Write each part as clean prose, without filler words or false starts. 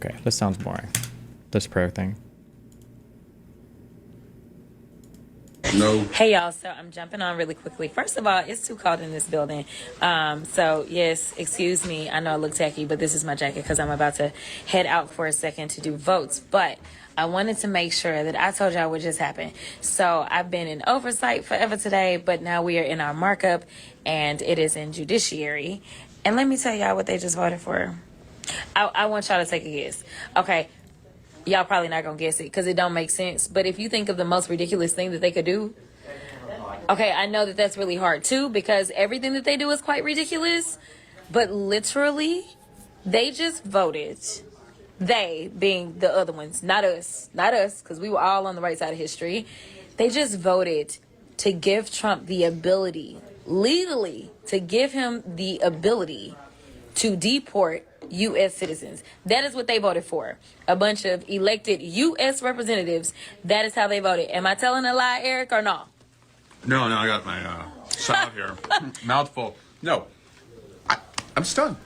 Okay, this sounds boring. This prayer thing. No. Hey y'all, so I'm jumping on really quickly. First of all, it's too cold in this building. So yes, excuse me. I know I look tacky, but this is my jacket because I'm about to head out for a second to do votes. But I wanted to make sure that I told y'all what just happened. So I've been in oversight forever today, but now we are in our markup and it is in judiciary. And let me tell y'all what they just voted for. I want y'all to take a guess. Okay. Y'all probably not gonna guess it because it don't make sense. But if you think of the most ridiculous thing that they could do, okay, I know that that's really hard too because everything that they do is quite ridiculous. But literally, they just voted. They being the other ones, not us, because we were all on the right side of history. They just voted to give Trump the ability, legally, to give him the ability to deport U.S. citizens. That is what they voted for. A bunch of elected U.S. representatives. That is how they voted. Am I telling a lie, Eric, or no? No, I got my salad here. Mouthful. No. I'm stunned.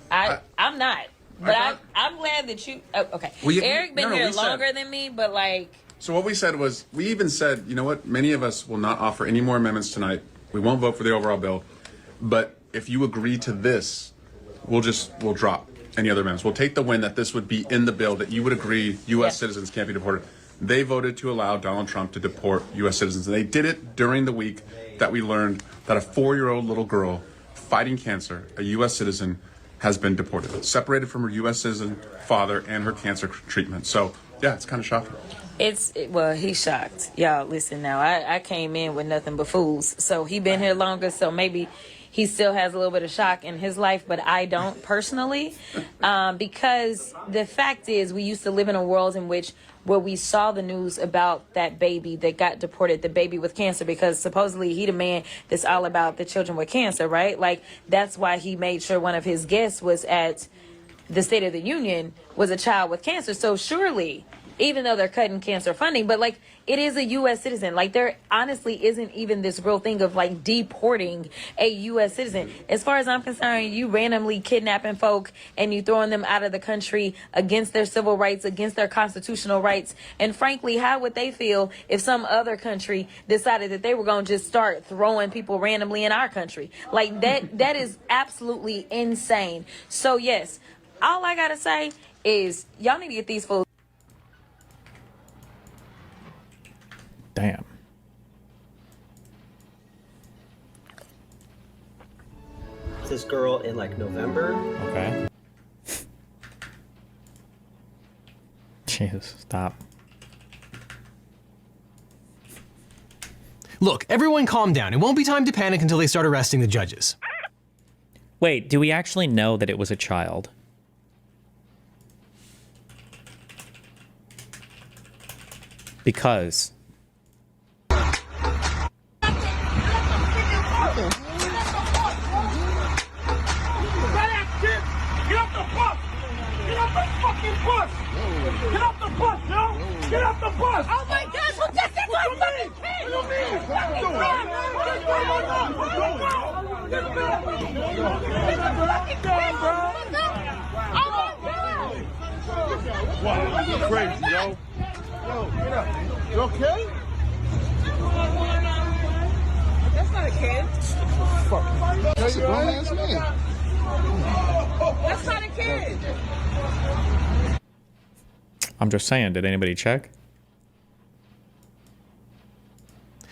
I'm not. But I'm glad that you... Oh, okay. Eric been here longer than me, but like... So what we said was, we even said, you know what? Many of us will not offer any more amendments tonight. We won't vote for the overall bill. But if you agree to this, we'll drop any other amendments. We'll take the win that this would be in the bill, that you would agree U.S. citizens can't be deported. They voted to allow Donald Trump to deport U.S. citizens. And they did it during the week that we learned that a 4-year-old little girl fighting cancer, a U.S. citizen, has been deported, separated from her U.S. citizen father and her cancer treatment. So, yeah, it's kind of shocking. Well, he's shocked. Y'all, listen now. I came in with nothing but fools. So he been here longer, so maybe he still has a little bit of shock in his life, but I don't personally. Because the fact is, we used to live in a world in which where we saw the news about that baby that got deported, the baby with cancer, because supposedly he the man that's all about the children with cancer, right? Like, that's why he made sure one of his guests was at the State of the Union was a child with cancer. So surely, even though they're cutting cancer funding, but like, it is a U.S. citizen. Like, there honestly isn't even this real thing of like deporting a U.S. citizen. As far as I'm concerned, you randomly kidnapping folk and you throwing them out of the country against their civil rights, against their constitutional rights. And frankly, how would they feel if some other country decided that they were going to just start throwing people randomly in our country? Like, that is absolutely insane. So yes, all I got to say is y'all need to get these fools. Damn. This girl in like November. Okay. Jesus, stop. Look, everyone calm down. It won't be time to panic until they start arresting the judges. Wait, do we actually know that it was a child? Because... Get off the bus, yo! Get off the bus! Oh my gosh, well, this is my fucking kid! What do you mean? Wow, you crazy, yo. Yo, get up. You okay? That's not a kid. Fuck. That's a grown-ass man. That's not a kid. I'm just saying, did anybody check?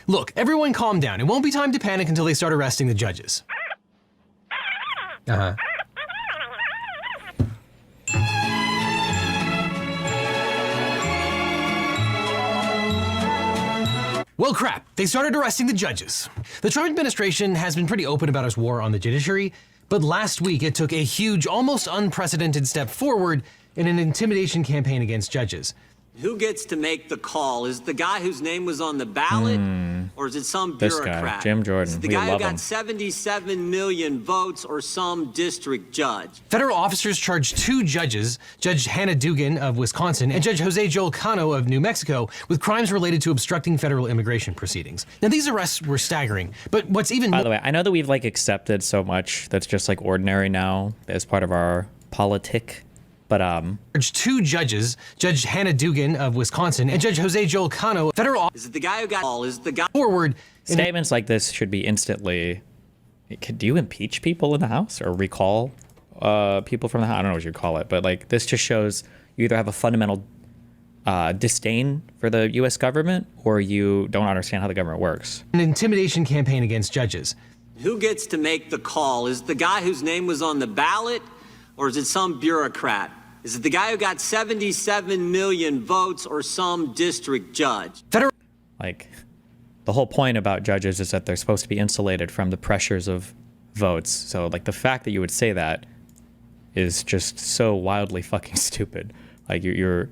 Look, everyone calm down. It won't be time to panic until they start arresting the judges. Uh-huh. Well, crap. They started arresting the judges. The Trump administration has been pretty open about its war on the judiciary, but last week it took a huge, almost unprecedented step forward in an intimidation campaign against judges. Who gets to make the call? Is it the guy whose name was on the ballot, or is it some bureaucrat? This guy, Jim Jordan. Is it the guy who got 77 million votes, or some district judge? Federal officers charged 2 judges, Judge Hannah Dugan of Wisconsin and Judge Jose Joel Cono of New Mexico, with crimes related to obstructing federal immigration proceedings. Now, these arrests were staggering, but what's even By the way, I know that we've like accepted so much that's just like ordinary now as part of our politic, But charged 2 judges, Judge Hannah Dugan of Wisconsin and Judge Jose Joel Cono, federal Is it the guy who got all? Is it the guy forward. statements like this should be instantly. Do you impeach people in the House or recall people from the House? I don't know what you call it, but like this just shows you either have a fundamental disdain for the U.S. government or you don't understand how the government works. An intimidation campaign against judges. Who gets to make the call? Is it the guy whose name was on the ballot, or is it some bureaucrat? Is it the guy who got 77 million votes, or some district judge? Like, the whole point about judges is that they're supposed to be insulated from the pressures of votes. So, like, the fact that you would say that is just so wildly fucking stupid. Like, you're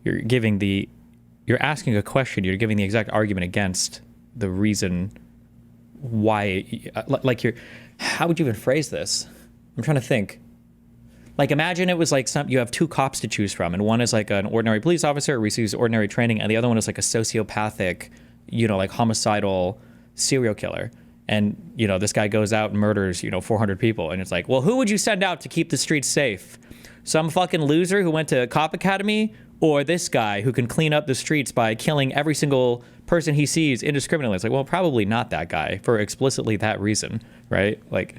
asking a question, you're giving the exact argument against the reason why, like, how would you even phrase this? I'm trying to think. Like, imagine it was like you have 2 cops to choose from, and one is like an ordinary police officer who receives ordinary training, and the other one is like a sociopathic, like homicidal serial killer. And, this guy goes out and murders, 400 people. And it's like, well, who would you send out to keep the streets safe? Some fucking loser who went to cop academy, or this guy who can clean up the streets by killing every single person he sees indiscriminately? It's like, well, probably not that guy for explicitly that reason, right? Like,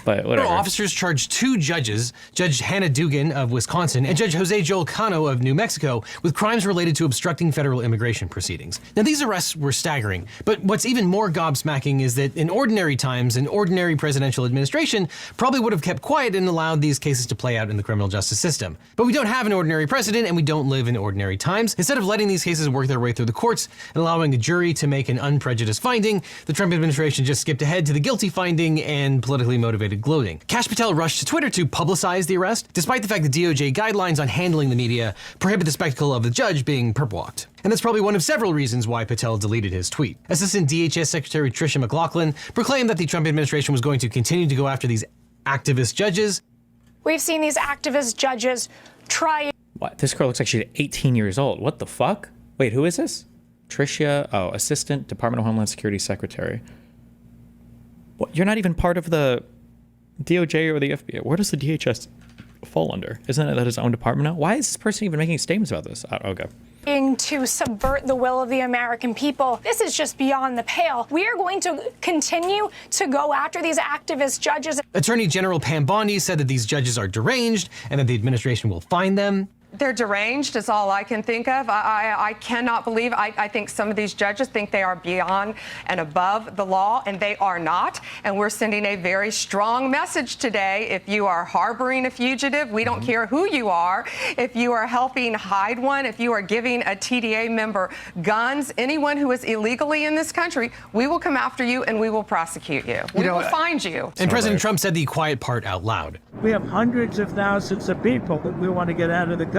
but whatever. Officers charged 2 judges, Judge Hannah Dugan of Wisconsin and Judge Jose Joel Cono of New Mexico, with crimes related to obstructing federal immigration proceedings. Now, these arrests were staggering, but what's even more gobsmacking is that in ordinary times, an ordinary presidential administration probably would have kept quiet and allowed these cases to play out in the criminal justice system. But we don't have an ordinary president, and we don't live in ordinary times. Instead of letting these cases work their way through the courts and allowing a jury to make an unprejudiced finding, the Trump administration just skipped ahead to the guilty finding and politically motivated gloating. Kash Patel rushed to Twitter to publicize the arrest, despite the fact that DOJ guidelines on handling the media prohibit the spectacle of the judge being perp-walked. And that's probably one of several reasons why Patel deleted his tweet. Assistant DHS Secretary Tricia McLaughlin proclaimed that the Trump administration was going to continue to go after these activist judges. We've seen these activist judges try. What? This girl looks like she's 18 years old. What the fuck? Wait, who is this? Tricia, Assistant Department of Homeland Security Secretary. What? You're not even part of the DOJ or the FBI. Where does the DHS fall under? Isn't it that his own department now? Why is this person even making statements about this? Okay. To subvert the will of the American people. This is just beyond the pale. We are going to continue to go after these activist judges. Attorney General Pam Bondi said that these judges are deranged and that the administration will fine them. They're deranged is all I can think of. I cannot believe, I think some of these judges think they are beyond and above the law, and they are not. And we're sending a very strong message today. If you are harboring a fugitive, we don't care who you are. If you are helping hide one, if you are giving a TDA member guns, anyone who is illegally in this country, we will come after you and we will prosecute you. We will find you. And President Trump said the quiet part out loud. We have hundreds of thousands of people that we want to get out of the country,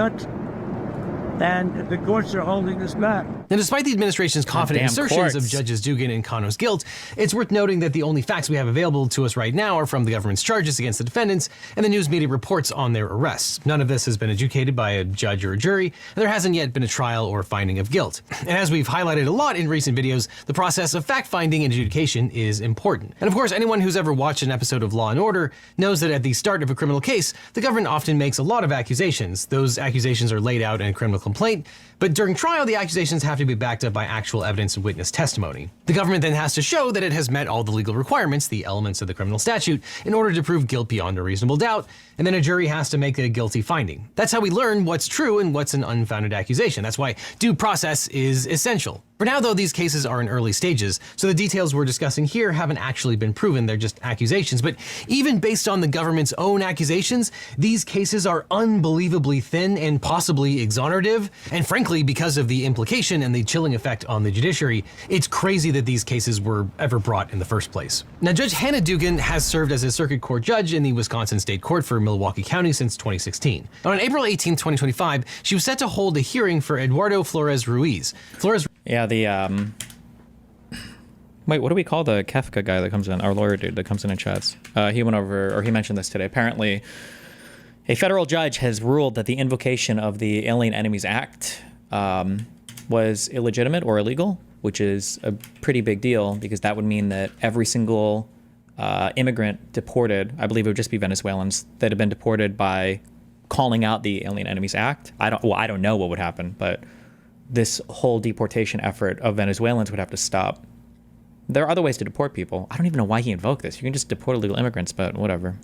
and the courts are holding us back. And despite the administration's confident assertions courts of Judges Dugan and Cono's guilt, it's worth noting that the only facts we have available to us right now are from the government's charges against the defendants and the news media reports on their arrests. None of this has been adjudicated by a judge or a jury, and there hasn't yet been a trial or finding of guilt. And as we've highlighted a lot in recent videos, the process of fact-finding and adjudication is important. And of course, anyone who's ever watched an episode of Law & Order knows that at the start of a criminal case, the government often makes a lot of accusations. Those accusations are laid out in a criminal complaint, but during trial, the accusations have to be backed up by actual evidence and witness testimony. The government then has to show that it has met all the legal requirements, the elements of the criminal statute, in order to prove guilt beyond a reasonable doubt, and then a jury has to make a guilty finding. That's how we learn what's true and what's an unfounded accusation. That's why due process is essential. For now, though, these cases are in early stages, so the details we're discussing here haven't actually been proven, they're just accusations. But even based on the government's own accusations, these cases are unbelievably thin and possibly exonerative. And frankly, because of the implication and the chilling effect on the judiciary, it's crazy that these cases were ever brought in the first place. Now, Judge Hannah Dugan has served as a circuit court judge in the Wisconsin State Court for Milwaukee County since 2016. On April 18, 2025, she was set to hold a hearing for Eduardo Flores Ruiz. Yeah, wait, what do we call the Kefka guy that comes in, our lawyer dude that comes in and chats? He went over, or he mentioned this today. Apparently, a federal judge has ruled that the invocation of the Alien Enemies Act was illegitimate or illegal, which is a pretty big deal because that would mean that every single immigrant deported, I believe it would just be Venezuelans, that have been deported by calling out the Alien Enemies Act. I don't know what would happen, but this whole deportation effort of Venezuelans would have to stop. There are other ways to deport people. I don't even know why he invoked this. You can just deport illegal immigrants, but whatever.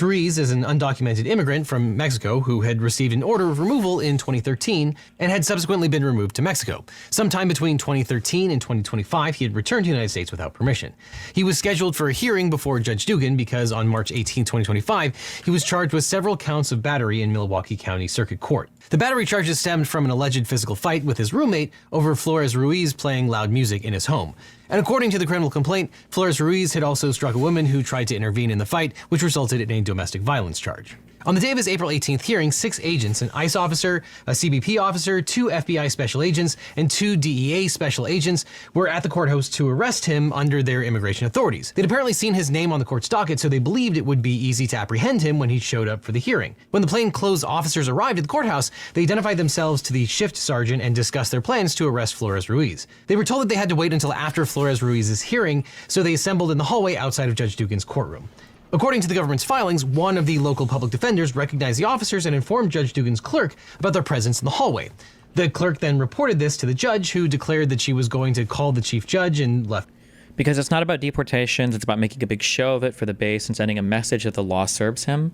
Ruiz is an undocumented immigrant from Mexico who had received an order of removal in 2013 and had subsequently been removed to Mexico. Sometime between 2013 and 2025, he had returned to the United States without permission. He was scheduled for a hearing before Judge Dugan because on March 18, 2025, he was charged with several counts of battery in Milwaukee County Circuit Court. The battery charges stemmed from an alleged physical fight with his roommate over Flores Ruiz playing loud music in his home. And according to the criminal complaint, Flores Ruiz had also struck a woman who tried to intervene in the fight, which resulted in a domestic violence charge. On the day of his April 18th hearing, 6 agents, an ICE officer, a CBP officer, 2 FBI special agents, and 2 DEA special agents were at the courthouse to arrest him under their immigration authorities. They'd apparently seen his name on the court's docket, so they believed it would be easy to apprehend him when he showed up for the hearing. When the plainclothes officers arrived at the courthouse, they identified themselves to the shift sergeant and discussed their plans to arrest Flores Ruiz. They were told that they had to wait until after Flores Ruiz's hearing, so they assembled in the hallway outside of Judge Dugan's courtroom. According to the government's filings, one of the local public defenders recognized the officers and informed Judge Dugan's clerk about their presence in the hallway. The clerk then reported this to the judge, who declared that she was going to call the chief judge and left. Because it's not about deportations, it's about making a big show of it for the base and sending a message that the law serves him.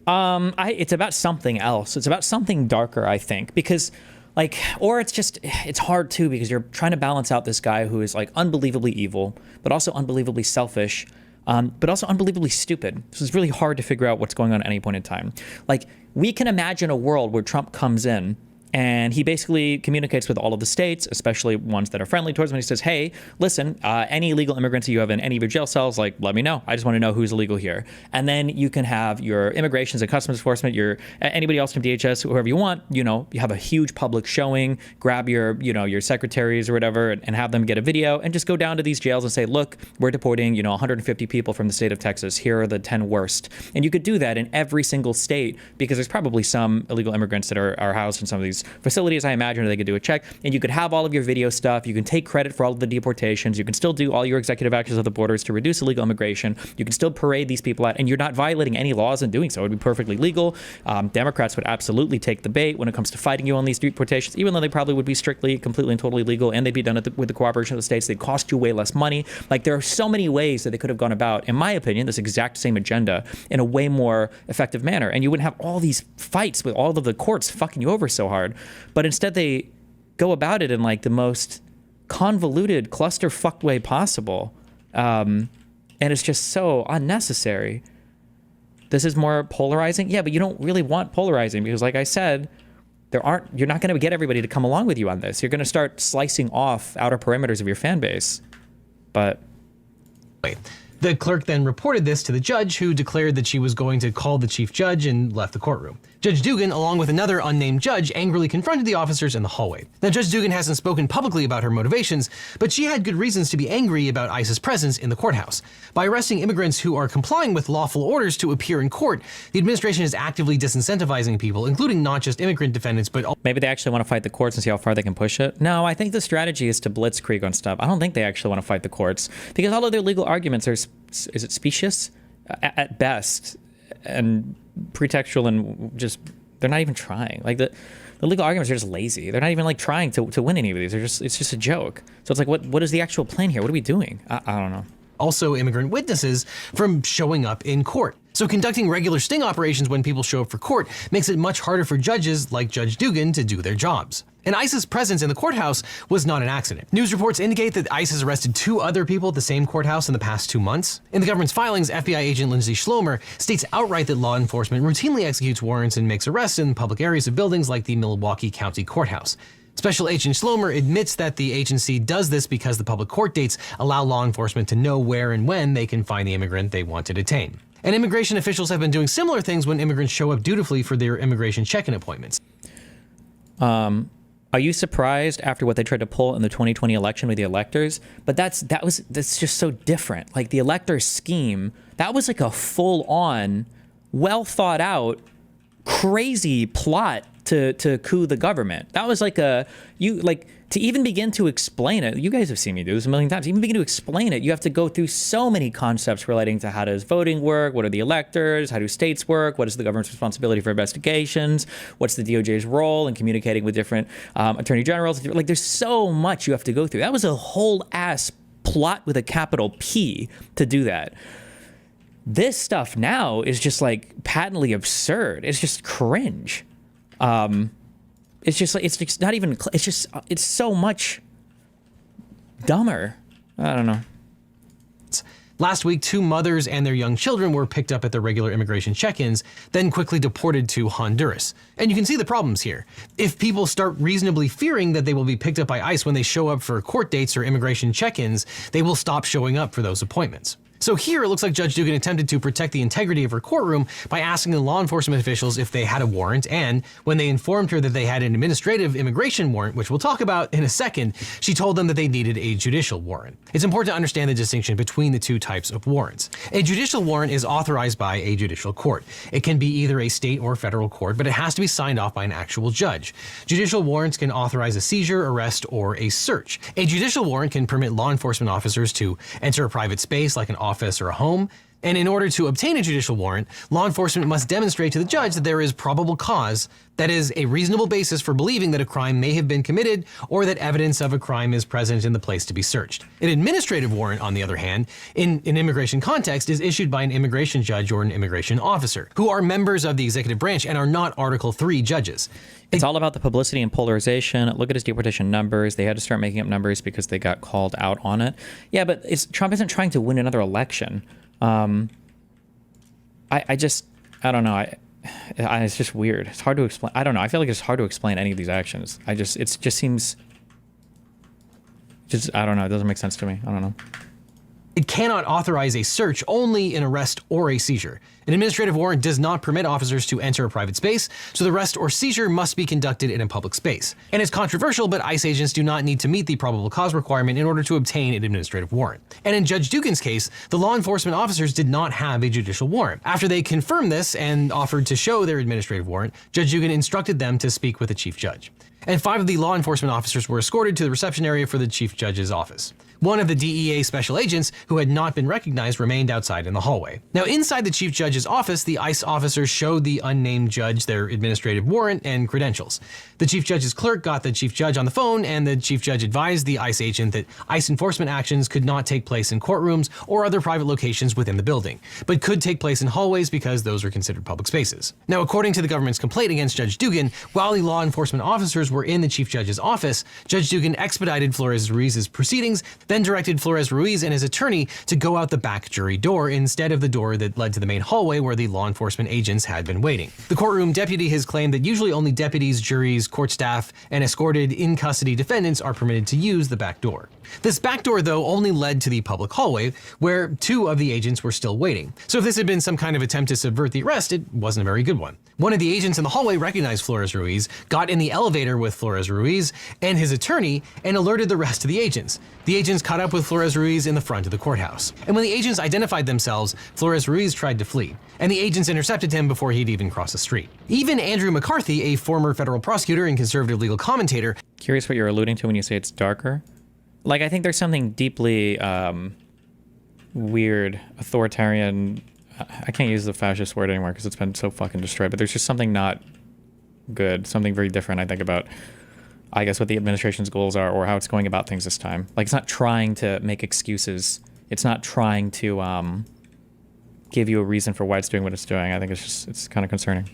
It's about something else. It's about something darker, I think, because or it's hard too, because you're trying to balance out this guy who is like unbelievably evil, but also unbelievably selfish, but also unbelievably stupid. So it's really hard to figure out what's going on at any point in time. Like, we can imagine a world where Trump comes in and he basically communicates with all of the states, especially ones that are friendly towards him. And he says, hey, listen, any illegal immigrants you have in any of your jail cells, like, let me know. I just want to know who's illegal here. And then you can have your immigrations and customs enforcement, your anybody else from DHS, whoever you want, you have a huge public showing, grab your, your secretaries or whatever, and have them get a video and just go down to these jails and say, look, we're deporting, 150 people from the state of Texas. Here are the 10 worst. And you could do that in every single state, because there's probably some illegal immigrants that are housed in some of these facilities. I imagine they could do a check, and you could have all of your video stuff. You can take credit for all of the deportations. You can still do all your executive actions at the borders to reduce illegal immigration. You can still parade these people out, and you're not violating any laws in doing so. It would be perfectly legal. Democrats would absolutely take the bait when it comes to fighting you on these deportations, even though they probably would be strictly, completely, and totally legal, and they'd be done with the cooperation of the states. They'd cost you way less money. Like, there are so many ways that they could have gone about, in my opinion, this exact same agenda in a way more effective manner, and you wouldn't have all these fights with all of the courts fucking you over so hard. But instead, they go about it in like the most convoluted, clusterfucked way possible, and it's just so unnecessary. This is more polarizing, yeah, but you don't really want polarizing, because, like I said, you're not going to get everybody to come along with you on this. You're going to start slicing off outer perimeters of your fan base. But the clerk then reported this to the judge, who declared that she was going to call the chief judge and left the courtroom. Judge Dugan, along with another unnamed judge, angrily confronted the officers in the hallway. Now, Judge Dugan hasn't spoken publicly about her motivations, but she had good reasons to be angry about ICE's presence in the courthouse. By arresting immigrants who are complying with lawful orders to appear in court, the administration is actively disincentivizing people, including not just immigrant defendants, but maybe they actually want to fight the courts and see how far they can push it. No, I think the strategy is to blitzkrieg on stuff. I don't think they actually want to fight the courts, because all of their legal arguments are, is it specious at best, and pretextual, and just, they're not even trying. Like, the legal arguments are just lazy. They're not even like trying to win any of these. It's just a joke. So it's like, what is the actual plan here? What are we doing? I don't know. Also, immigrant witnesses from showing up in court. So conducting regular sting operations when people show up for court makes it much harder for judges like Judge Dugan to do their jobs. And ICE's presence in the courthouse was not an accident. News reports indicate that ICE has arrested 2 other people at the same courthouse in the past 2 months. In the government's filings, FBI agent Lindsay Schlomer states outright that law enforcement routinely executes warrants and makes arrests in public areas of buildings like the Milwaukee County Courthouse. Special Agent Schlomer admits that the agency does this because the public court dates allow law enforcement to know where and when they can find the immigrant they want to detain. And immigration officials have been doing similar things when immigrants show up dutifully for their immigration check-in appointments. Are you surprised after what they tried to pull in the 2020 election with the electors? But that's just so different. Like, the elector scheme, that was like a full-on, well thought out, crazy plot to coup the government. That was like to even begin to explain it. You guys have seen me do this a million times. Even begin to explain it, you have to go through so many concepts relating to how does voting work, what are the electors, how do states work, what is the government's responsibility for investigations, what's the DOJ's role in communicating with different attorney generals. Like, there's so much you have to go through. That was a whole ass plot with a capital P to do that. This stuff now is just like patently absurd. It's just cringe. It's just like, it's just not even, it's just, it's so much dumber. I don't know. Last week, 2 mothers and their young children were picked up at their regular immigration check-ins, then quickly deported to Honduras. And you can see the problems here. If people start reasonably fearing that they will be picked up by ICE when they show up for court dates or immigration check-ins, they will stop showing up for those appointments. So here it looks like Judge Dugan attempted to protect the integrity of her courtroom by asking the law enforcement officials if they had a warrant, and when they informed her that they had an administrative immigration warrant, which we'll talk about in a second, she told them that they needed a judicial warrant. It's important to understand the distinction between the 2 types of warrants. A judicial warrant is authorized by a judicial court. It can be either a state or federal court, but it has to be signed off by an actual judge. Judicial warrants can authorize a seizure, arrest, or a search. A judicial warrant can permit law enforcement officers to enter a private space like an office or a home, and in order to obtain a judicial warrant, law enforcement must demonstrate to the judge that there is probable cause, that is, a reasonable basis for believing that a crime may have been committed or that evidence of a crime is present in the place to be searched. An administrative warrant, on the other hand, in an immigration context, is issued by an immigration judge or an immigration officer, who are members of the executive branch and are not Article 3 judges. It's all about the publicity and polarization. Look at his deportation numbers. They had to start making up numbers because they got called out on it. Yeah, but Trump isn't trying to win another election. I don't know. It's just weird. It's hard to explain. I don't know. I feel like it's hard to explain any of these actions. It just seems, I don't know. It doesn't make sense to me. I don't know. It cannot authorize a search, only an arrest or a seizure. An administrative warrant does not permit officers to enter a private space, so the arrest or seizure must be conducted in a public space. And it's controversial, but ICE agents do not need to meet the probable cause requirement in order to obtain an administrative warrant. And in Judge Dugan's case, the law enforcement officers did not have a judicial warrant. After they confirmed this and offered to show their administrative warrant, Judge Dugan instructed them to speak with the chief judge. And 5 of the law enforcement officers were escorted to the reception area for the chief judge's office. One of the DEA special agents, who had not been recognized, remained outside in the hallway. Now, inside the chief judge's office, the ICE officers showed the unnamed judge their administrative warrant and credentials. The chief judge's clerk got the chief judge on the phone, and the chief judge advised the ICE agent that ICE enforcement actions could not take place in courtrooms or other private locations within the building, but could take place in hallways because those are considered public spaces. Now, according to the government's complaint against Judge Dugan, while the law enforcement officers were in the chief judge's office, Judge Dugan expedited Flores-Ruiz's proceedings, then directed Flores-Ruiz and his attorney to go out the back jury door instead of the door that led to the main hallway where the law enforcement agents had been waiting. The courtroom deputy has claimed that usually only deputies, juries, court staff, and escorted in-custody defendants are permitted to use the back door. This back door, though, only led to the public hallway, where 2 of the agents were still waiting. So if this had been some kind of attempt to subvert the arrest, it wasn't a very good one. One of the agents in the hallway recognized Flores-Ruiz, got in the elevator with Flores-Ruiz and his attorney, and alerted the rest of the agents. The agents caught up with Flores-Ruiz in the front of the courthouse. And when the agents identified themselves, Flores-Ruiz tried to flee, and the agents intercepted him before he'd even crossed the street. Even Andrew McCarthy, a former federal prosecutor and conservative legal commentator— Curious what you're alluding to when you say it's darker? Like, I think there's something deeply weird, authoritarian. I can't use the fascist word anymore because it's been so fucking destroyed, but there's just something not good, something very different, I think, about, I guess, what the administration's goals are or how it's going about things this time. Like, it's not trying to make excuses. It's not trying to give you a reason for why it's doing what it's doing. I think it's kind of concerning.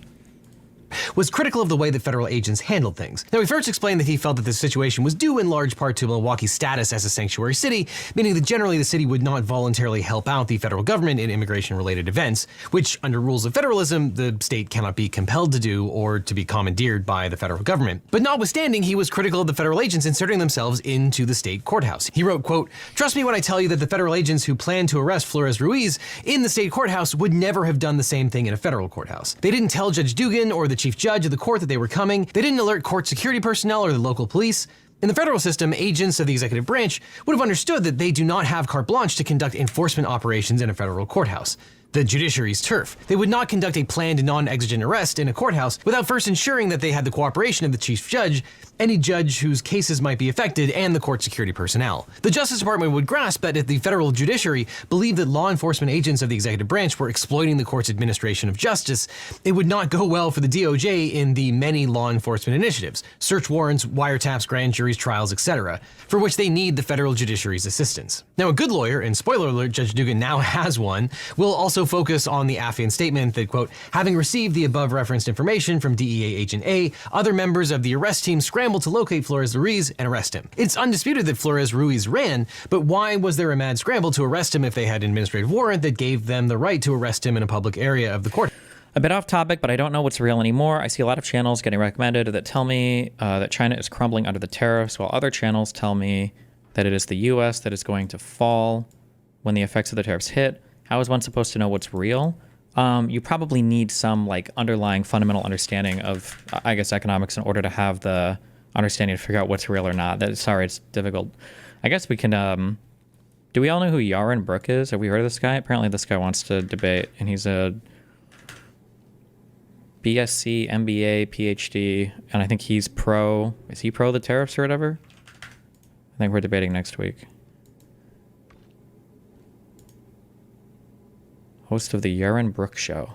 Was critical of the way that federal agents handled things. Now, he first explained that he felt that the situation was due in large part to Milwaukee's status as a sanctuary city, meaning that generally the city would not voluntarily help out the federal government in immigration-related events, which, under rules of federalism, the state cannot be compelled to do or to be commandeered by the federal government. But notwithstanding, he was critical of the federal agents inserting themselves into the state courthouse. He wrote, quote, "Trust me when I tell you that the federal agents who planned to arrest Flores-Ruiz in the state courthouse would never have done the same thing in a federal courthouse. They didn't tell Judge Dugan or the chief judge of the court that they were coming. They didn't alert court security personnel or the local police. In the federal system, agents of the executive branch would have understood that they do not have carte blanche to conduct enforcement operations in a federal courthouse. the judiciary's turf. They would not conduct a planned non-exigent arrest in a courthouse without first ensuring that they had the cooperation of the chief judge, any judge whose cases might be affected, and the court security personnel. The Justice Department would grasp that if the federal judiciary believed that law enforcement agents of the executive branch were exploiting the court's administration of justice, it would not go well for the DOJ in the many law enforcement initiatives, search warrants, wiretaps, grand juries, trials, etc., for which they need the federal judiciary's assistance. Now, a good lawyer, and spoiler alert, Judge Dugan now has one, will also focus on the affiant statement that, quote, having received the above referenced information from DEA Agent A, other members of the arrest team scrambled to locate Flores Ruiz and arrest him. It's undisputed that Flores Ruiz ran, but why was there a mad scramble to arrest him if they had an administrative warrant that gave them the right to arrest him in a public area of the court? A bit off topic, but I don't know what's real anymore. I see a lot of channels getting recommended that tell me that China is crumbling under the tariffs, while other channels tell me that it is the U.S. that is going to fall when the effects of the tariffs hit. How is one supposed to know what's real? You probably need some like underlying fundamental understanding of, I guess, economics in order to have the understanding to figure out what's real or not. Sorry, it's difficult. I guess we can, do we all know who Yaron Brook is? Have we heard of this guy? Apparently this guy wants to debate, and he's a BSc, MBA, PhD, and I think he's is he pro the tariffs or whatever? I think we're debating next week. Host of the Yaron Brook Show.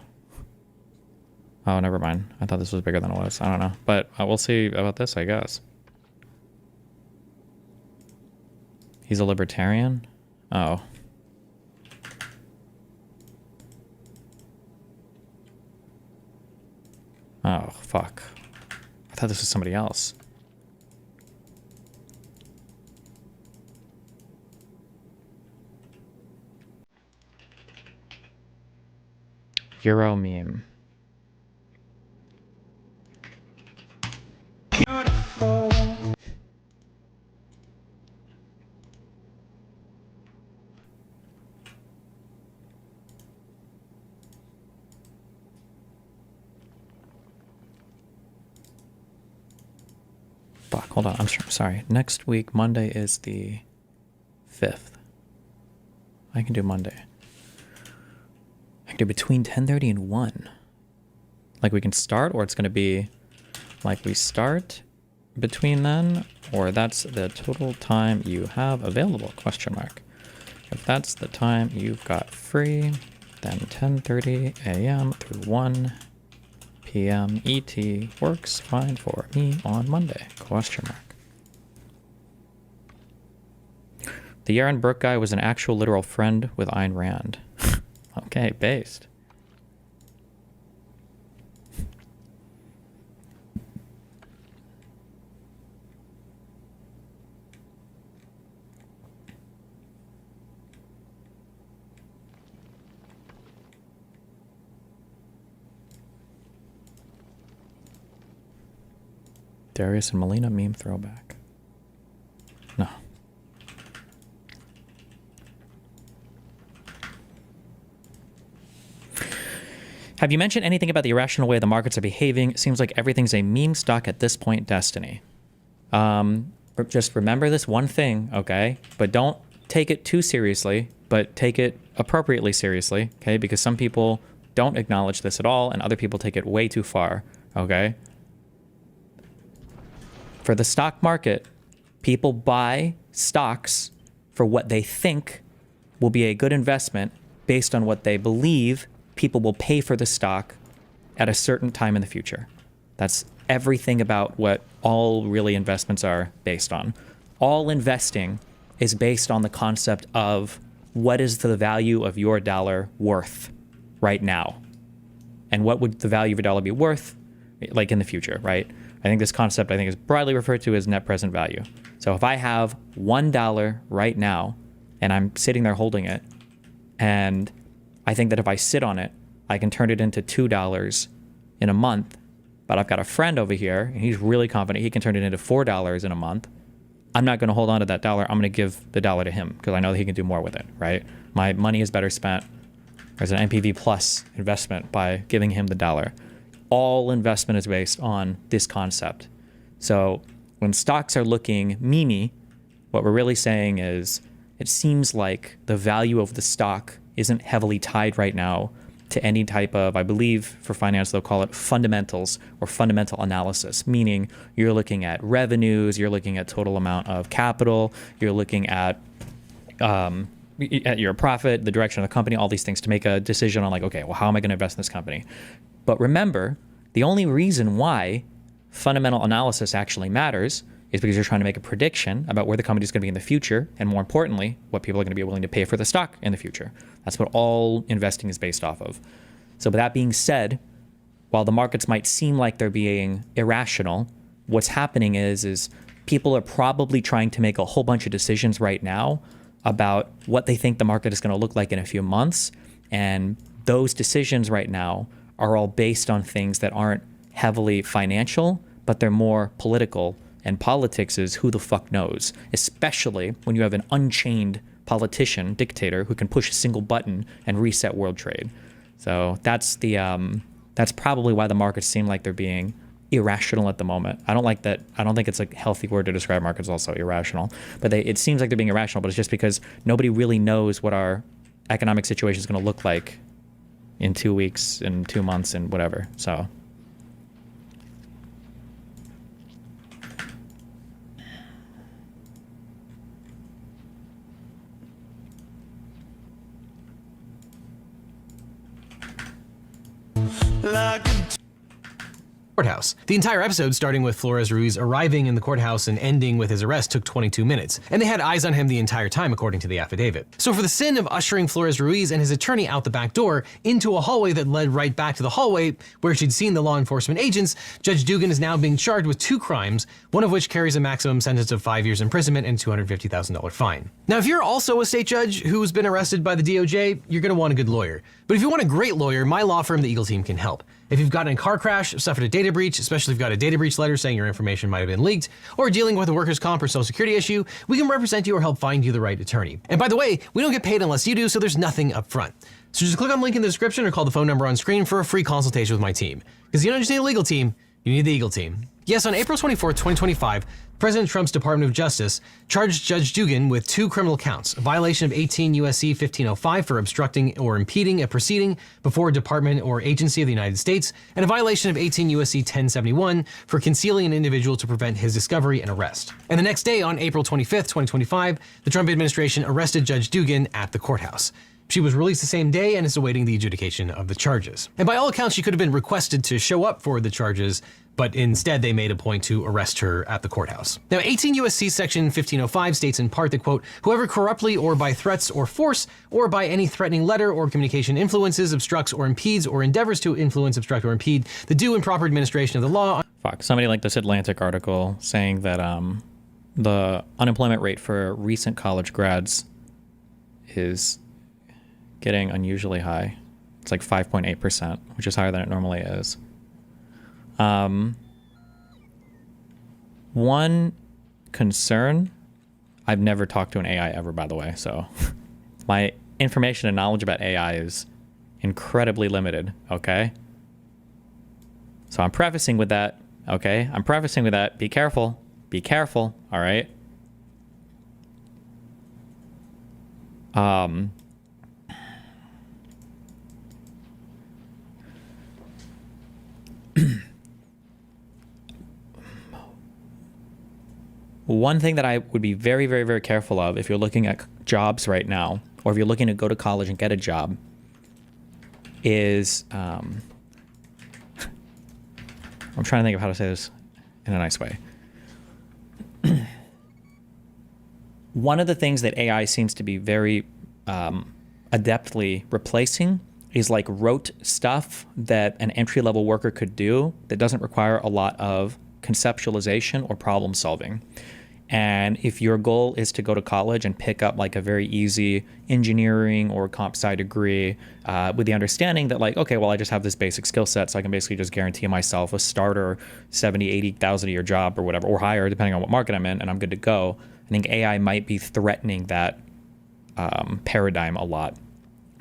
Oh, never mind. I thought this was bigger than it was. I don't know. But we'll see about this, I guess. He's a libertarian? Oh. Oh, fuck. I thought this was somebody else. Euro meme. Fuck, hold on. I'm sorry. Next week, Monday is the 5th. I can do Monday. I can do between 10:30 and 1. Like we can start, or it's going to be like we start between then, or that's the total time you have available, question mark. If that's the time you've got free, then 10:30 a.m. through 1 p.m. ET works fine for me on Monday, question mark. The Yaron Brook guy was an actual literal friend with Ayn Rand. Okay, based. Darius and Melina meme throwback. No. Have you mentioned anything about the irrational way the markets are behaving? It seems like everything's a meme stock at this point, Destiny. Just remember this one thing, okay? But don't take it too seriously, but take it appropriately seriously, okay? Because some people don't acknowledge this at all, and other people take it way too far, okay? For the stock market, people buy stocks for what they think will be a good investment based on what they believe people will pay for the stock at a certain time in the future. That's everything about what all really investments are based on. All investing is based on the concept of what is the value of your dollar worth right now? And what would the value of a dollar be worth like in the future, right? I think this concept is broadly referred to as net present value. So if I have $1 right now and I'm sitting there holding it, and I think that if I sit on it, I can turn it into $2 in a month, but I've got a friend over here and he's really confident he can turn it into $4 in a month. I'm not going to hold on to that dollar. I'm going to give the dollar to him because I know that he can do more with it, right? My money is better spent as an NPV plus investment by giving him the dollar. All investment is based on this concept. So when stocks are looking memey, what we're really saying is it seems like the value of the stock isn't heavily tied right now to any type of, I believe for finance, they'll call it fundamentals or fundamental analysis, meaning you're looking at revenues, you're looking at total amount of capital, you're looking at your profit, the direction of the company, all these things to make a decision on like, okay, well, how am I going to invest in this company? But remember, the only reason why fundamental analysis actually matters is because you're trying to make a prediction about where the company is going to be in the future, and more importantly, what people are going to be willing to pay for the stock in the future. That's what all investing is based off of. So with that being said, while the markets might seem like they're being irrational, what's happening is people are probably trying to make a whole bunch of decisions right now about what they think the market is going to look like in a few months. And those decisions right now are all based on things that aren't heavily financial, but they're more political. And politics is who the fuck knows, especially when you have an unchained politician, dictator, who can push a single button and reset world trade. So that's probably why the markets seem like they're being irrational at the moment. I don't like that. I don't think it's a healthy word to describe markets also, irrational. But it seems like they're being irrational, but it's just because nobody really knows what our economic situation is going to look like in 2 weeks, in 2 months, and whatever. So. Courthouse. The entire episode, starting with Flores Ruiz arriving in the courthouse and ending with his arrest, took 22 minutes, and they had eyes on him the entire time, according to the affidavit. So for the sin of ushering Flores Ruiz and his attorney out the back door into a hallway that led right back to the hallway where she'd seen the law enforcement agents, Judge Dugan is now being charged with 2 crimes, one of which carries a maximum sentence of 5 years imprisonment and $250,000 fine. Now, if you're also a state judge who's been arrested by the DOJ, you're gonna want a good lawyer. But if you want a great lawyer, my law firm, the Eagle Team, can help. If you've gotten in a car crash, suffered a data breach, especially if you've got a data breach letter saying your information might have been leaked, or dealing with a workers' comp or social security issue, we can represent you or help find you the right attorney. And by the way, we don't get paid unless you do, so there's nothing up front. So just click on the link in the description or call the phone number on screen for a free consultation with my team. Because you don't just need a legal team, you need the Eagle Team. Yes, on April 24th, 2025, President Trump's Department of Justice charged Judge Dugan with 2 criminal counts, a violation of 18 U.S.C. 1505 for obstructing or impeding a proceeding before a department or agency of the United States, and a violation of 18 U.S.C. 1071 for concealing an individual to prevent his discovery and arrest. And the next day, on April 25th, 2025, the Trump administration arrested Judge Dugan at the courthouse. She was released the same day and is awaiting the adjudication of the charges. And by all accounts, she could have been requested to show up for the charges, but instead they made a point to arrest her at the courthouse. Now, 18 U.S.C. section 1505 states in part that, quote, whoever corruptly or by threats or force or by any threatening letter or communication influences, obstructs or impedes or endeavors to influence, obstruct or impede the due and proper administration of the law. Fuck, somebody linked this Atlantic article saying that the unemployment rate for recent college grads is getting unusually high. It's like 5.8%, which is higher than it normally is. One concern, I've never talked to an AI ever, by the way, so my information and knowledge about AI is incredibly limited, okay? So I'm prefacing with that, okay? I'm prefacing with that. Be careful, all right? One thing that I would be very, very, very careful of if you're looking at jobs right now, or if you're looking to go to college and get a job, is I'm trying to think of how to say this in a nice way. One of the things that AI seems to be very adeptly replacing is like rote stuff that an entry-level worker could do that doesn't require a lot of conceptualization or problem solving. And if your goal is to go to college and pick up like a very easy engineering or comp sci degree with the understanding that like, okay, well, I just have this basic skill set, so I can basically just guarantee myself a starter 70, 80,000 a year job or whatever, or higher, depending on what market I'm in, and I'm good to go. I think AI might be threatening that paradigm a lot,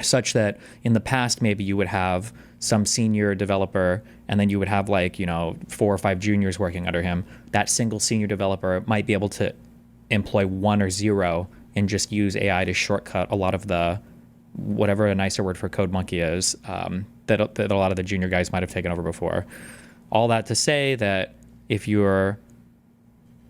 such that in the past, maybe you would have some senior developer and then you would have like, 4 or 5 juniors working under him. That single senior developer might be able to employ 1 or 0 and just use AI to shortcut a lot of the whatever a nicer word for code monkey is, that a lot of the junior guys might have taken over before. All that to say that if you're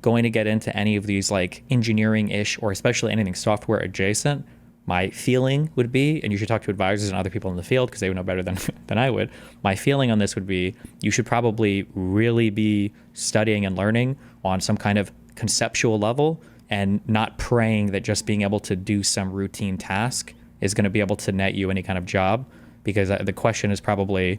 going to get into any of these like engineering-ish or especially anything software adjacent, my feeling would be, and you should talk to advisors and other people in the field because they would know better than I would, my feeling on this would be you should probably really be studying and learning on some kind of conceptual level and not praying that just being able to do some routine task is going to be able to net you any kind of job, because the question is probably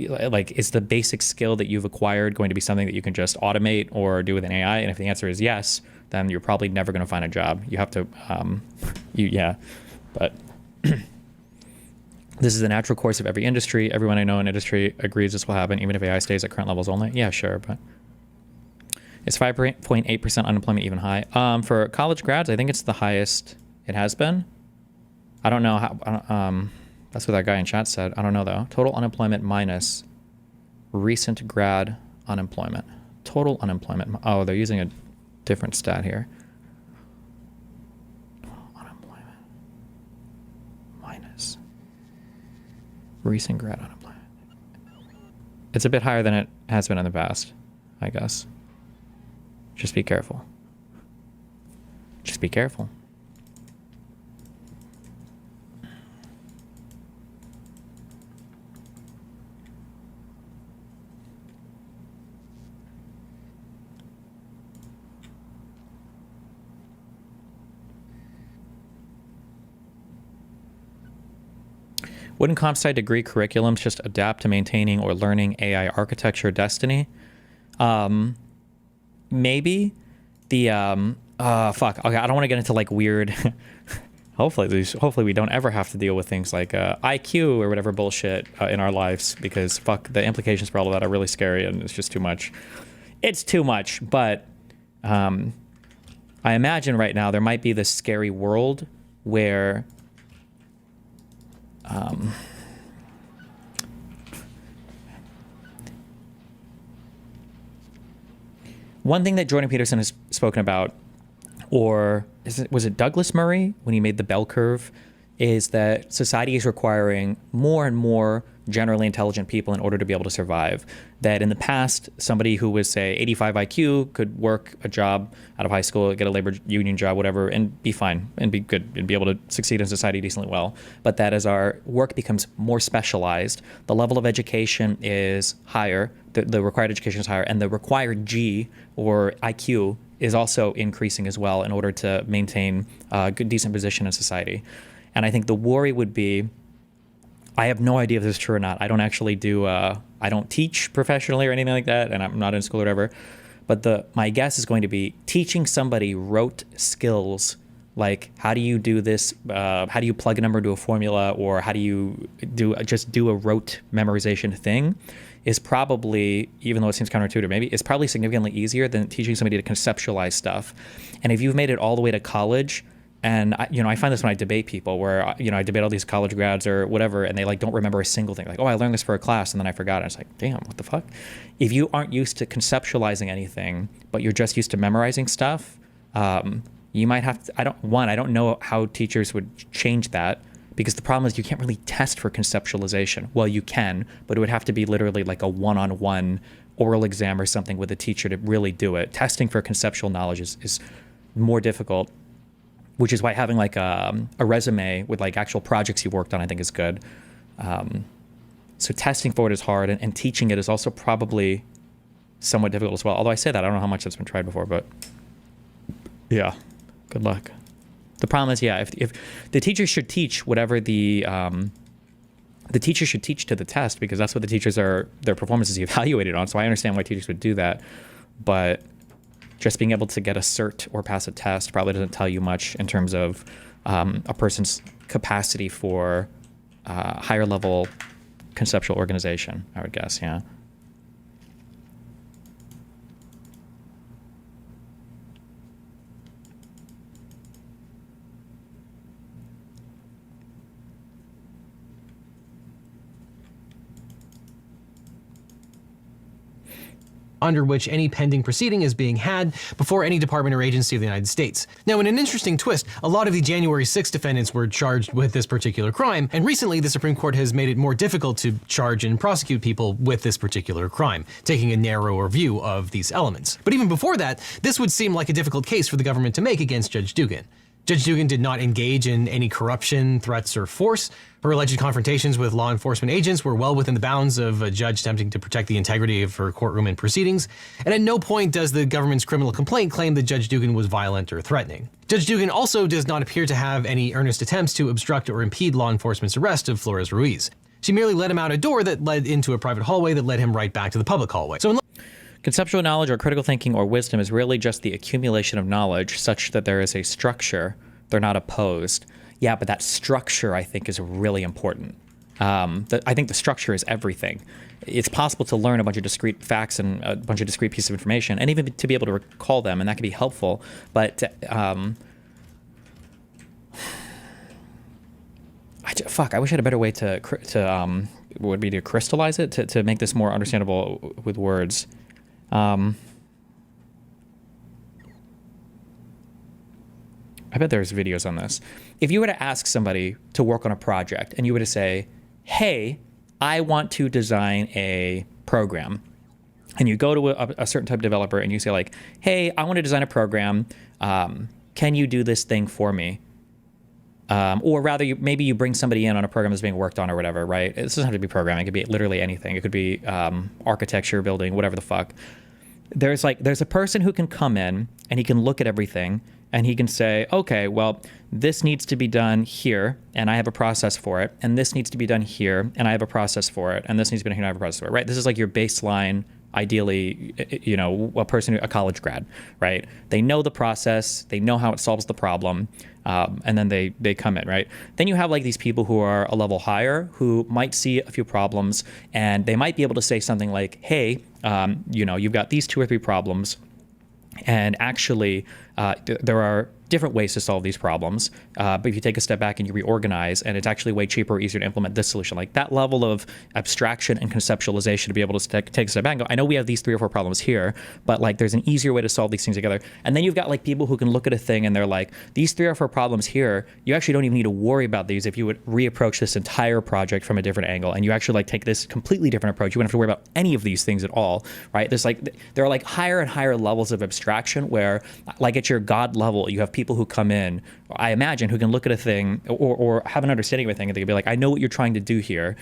like, is the basic skill that you've acquired going to be something that you can just automate or do with an AI? And if the answer is yes, then you're probably never going to find a job. You have to, but this is the natural course of every industry. Everyone I know in industry agrees this will happen, even if AI stays at current levels only. Yeah, sure, but is 5.8% unemployment even high? For college grads, I think it's the highest it has been. I don't know how, that's what that guy in chat said. I don't know though. Total unemployment minus recent grad unemployment. Total unemployment. Oh, they're using a different stat here. Total unemployment minus recent grad unemployment. It's a bit higher than it has been in the past, I guess. Just be careful. Just be careful. Wouldn't comp sci degree curriculums just adapt to maintaining or learning AI architecture destiny? Maybe. The fuck. Okay, I don't want to get into like weird. hopefully we don't ever have to deal with things like IQ or whatever bullshit in our lives, because fuck, the implications for all of that are really scary and it's just too much. It's too much. But I imagine right now there might be this scary world where one thing that Jordan Peterson has spoken about, or was it Douglas Murray when he made the bell curve, is that society is requiring more and more generally intelligent people in order to be able to survive. That in the past, somebody who was, say, 85 IQ could work a job out of high school, get a labor union job, whatever, and be fine and be good and be able to succeed in society decently well. But that as our work becomes more specialized, the level of education is higher, the required education is higher, and the required G or IQ is also increasing as well in order to maintain a good, decent position in society. And I think the worry would be, I have no idea if this is true or not. I don't actually do, I don't teach professionally or anything like that, and I'm not in school or whatever. But my guess is going to be teaching somebody rote skills, like how do you do this, how do you plug a number into a formula, or how do you do a rote memorization thing, is probably, even though it seems counterintuitive maybe, is probably significantly easier than teaching somebody to conceptualize stuff. And if you've made it all the way to college, and I find this when I debate people, where I debate all these college grads or whatever, and they like don't remember a single thing. Like, oh, I learned this for a class, and then I forgot it. It's like, damn, what the fuck? If you aren't used to conceptualizing anything, but you're just used to memorizing stuff, you might have to. I don't know how teachers would change that, because the problem is you can't really test for conceptualization. Well, you can, but it would have to be literally like a one-on-one oral exam or something with a teacher to really do it. Testing for conceptual knowledge is more difficult. Which is why having like a resume with like actual projects you've worked on, I think is good. So testing for it is hard, and teaching it is also probably somewhat difficult as well. Although I say that, I don't know how much that's been tried before, but yeah, good luck. The problem is, yeah, if the teacher should teach whatever the teacher should teach to the test, because that's what the teachers their performance is evaluated on. So I understand why teachers would do that, but just being able to get a cert or pass a test probably doesn't tell you much in terms of a person's capacity for higher level conceptual organization, I would guess, yeah. under which any pending proceeding is being had before any department or agency of the United States. Now, in an interesting twist, a lot of the January 6 defendants were charged with this particular crime, and recently the Supreme Court has made it more difficult to charge and prosecute people with this particular crime, taking a narrower view of these elements. But even before that, this would seem like a difficult case for the government to make against Judge Dugan. Judge Dugan did not engage in any corruption, threats, or force. Her alleged confrontations with law enforcement agents were well within the bounds of a judge attempting to protect the integrity of her courtroom and proceedings, and at no point does the government's criminal complaint claim that Judge Dugan was violent or threatening. Judge Dugan also does not appear to have any earnest attempts to obstruct or impede law enforcement's arrest of Flores Ruiz. She merely led him out a door that led into a private hallway that led him right back to the public hallway. Conceptual knowledge or critical thinking or wisdom is really just the accumulation of knowledge such that there is a structure. They're not opposed. Yeah, but that structure, I think, is really important. I think the structure is everything. It's possible to learn a bunch of discrete facts and a bunch of discrete pieces of information, and even to be able to recall them, and that can be helpful. But I wish I had a better way to crystallize it, to make this more understandable with words. I bet there's videos on this. If you were to ask somebody to work on a project and you were to say, hey, I want to design a program, and you go to a certain type of developer and you say like, hey, I want to design a program. Can you do this thing for me? Or rather, maybe you bring somebody in on a program that's being worked on or whatever, right? It doesn't have to be programming. It could be literally anything. It could be architecture, building, whatever the fuck. There's a person who can come in and he can look at everything and he can say, okay, well, this needs to be done here, and I have a process for it, and this needs to be done here, and I have a process for it, and this needs to be done here, and I have a process for it, right? This is like your baseline, ideally, a college grad, right? They know the process, they know how it solves the problem, and then they come in, right? Then you have like these people who are a level higher who might see a few problems, and they might be able to say something like, hey, you've got these 2 or 3 problems, and actually, there are different ways to solve these problems. But if you take a step back and you reorganize, and it's actually way cheaper or easier to implement this solution, like that level of abstraction and conceptualization to be able to take a step back and go, I know we have these 3 or 4 problems here, but like there's an easier way to solve these things together. And then you've got like people who can look at a thing and they're like, these 3 or 4 problems here, you actually don't even need to worry about these if you would reapproach this entire project from a different angle, and you actually like take this completely different approach. You wouldn't have to worry about any of these things at all, right? There are like higher and higher levels of abstraction where like at your God level, you have people who come in, I imagine, who can look at a thing or have an understanding of a thing, and they can be like, I know what you're trying to do here.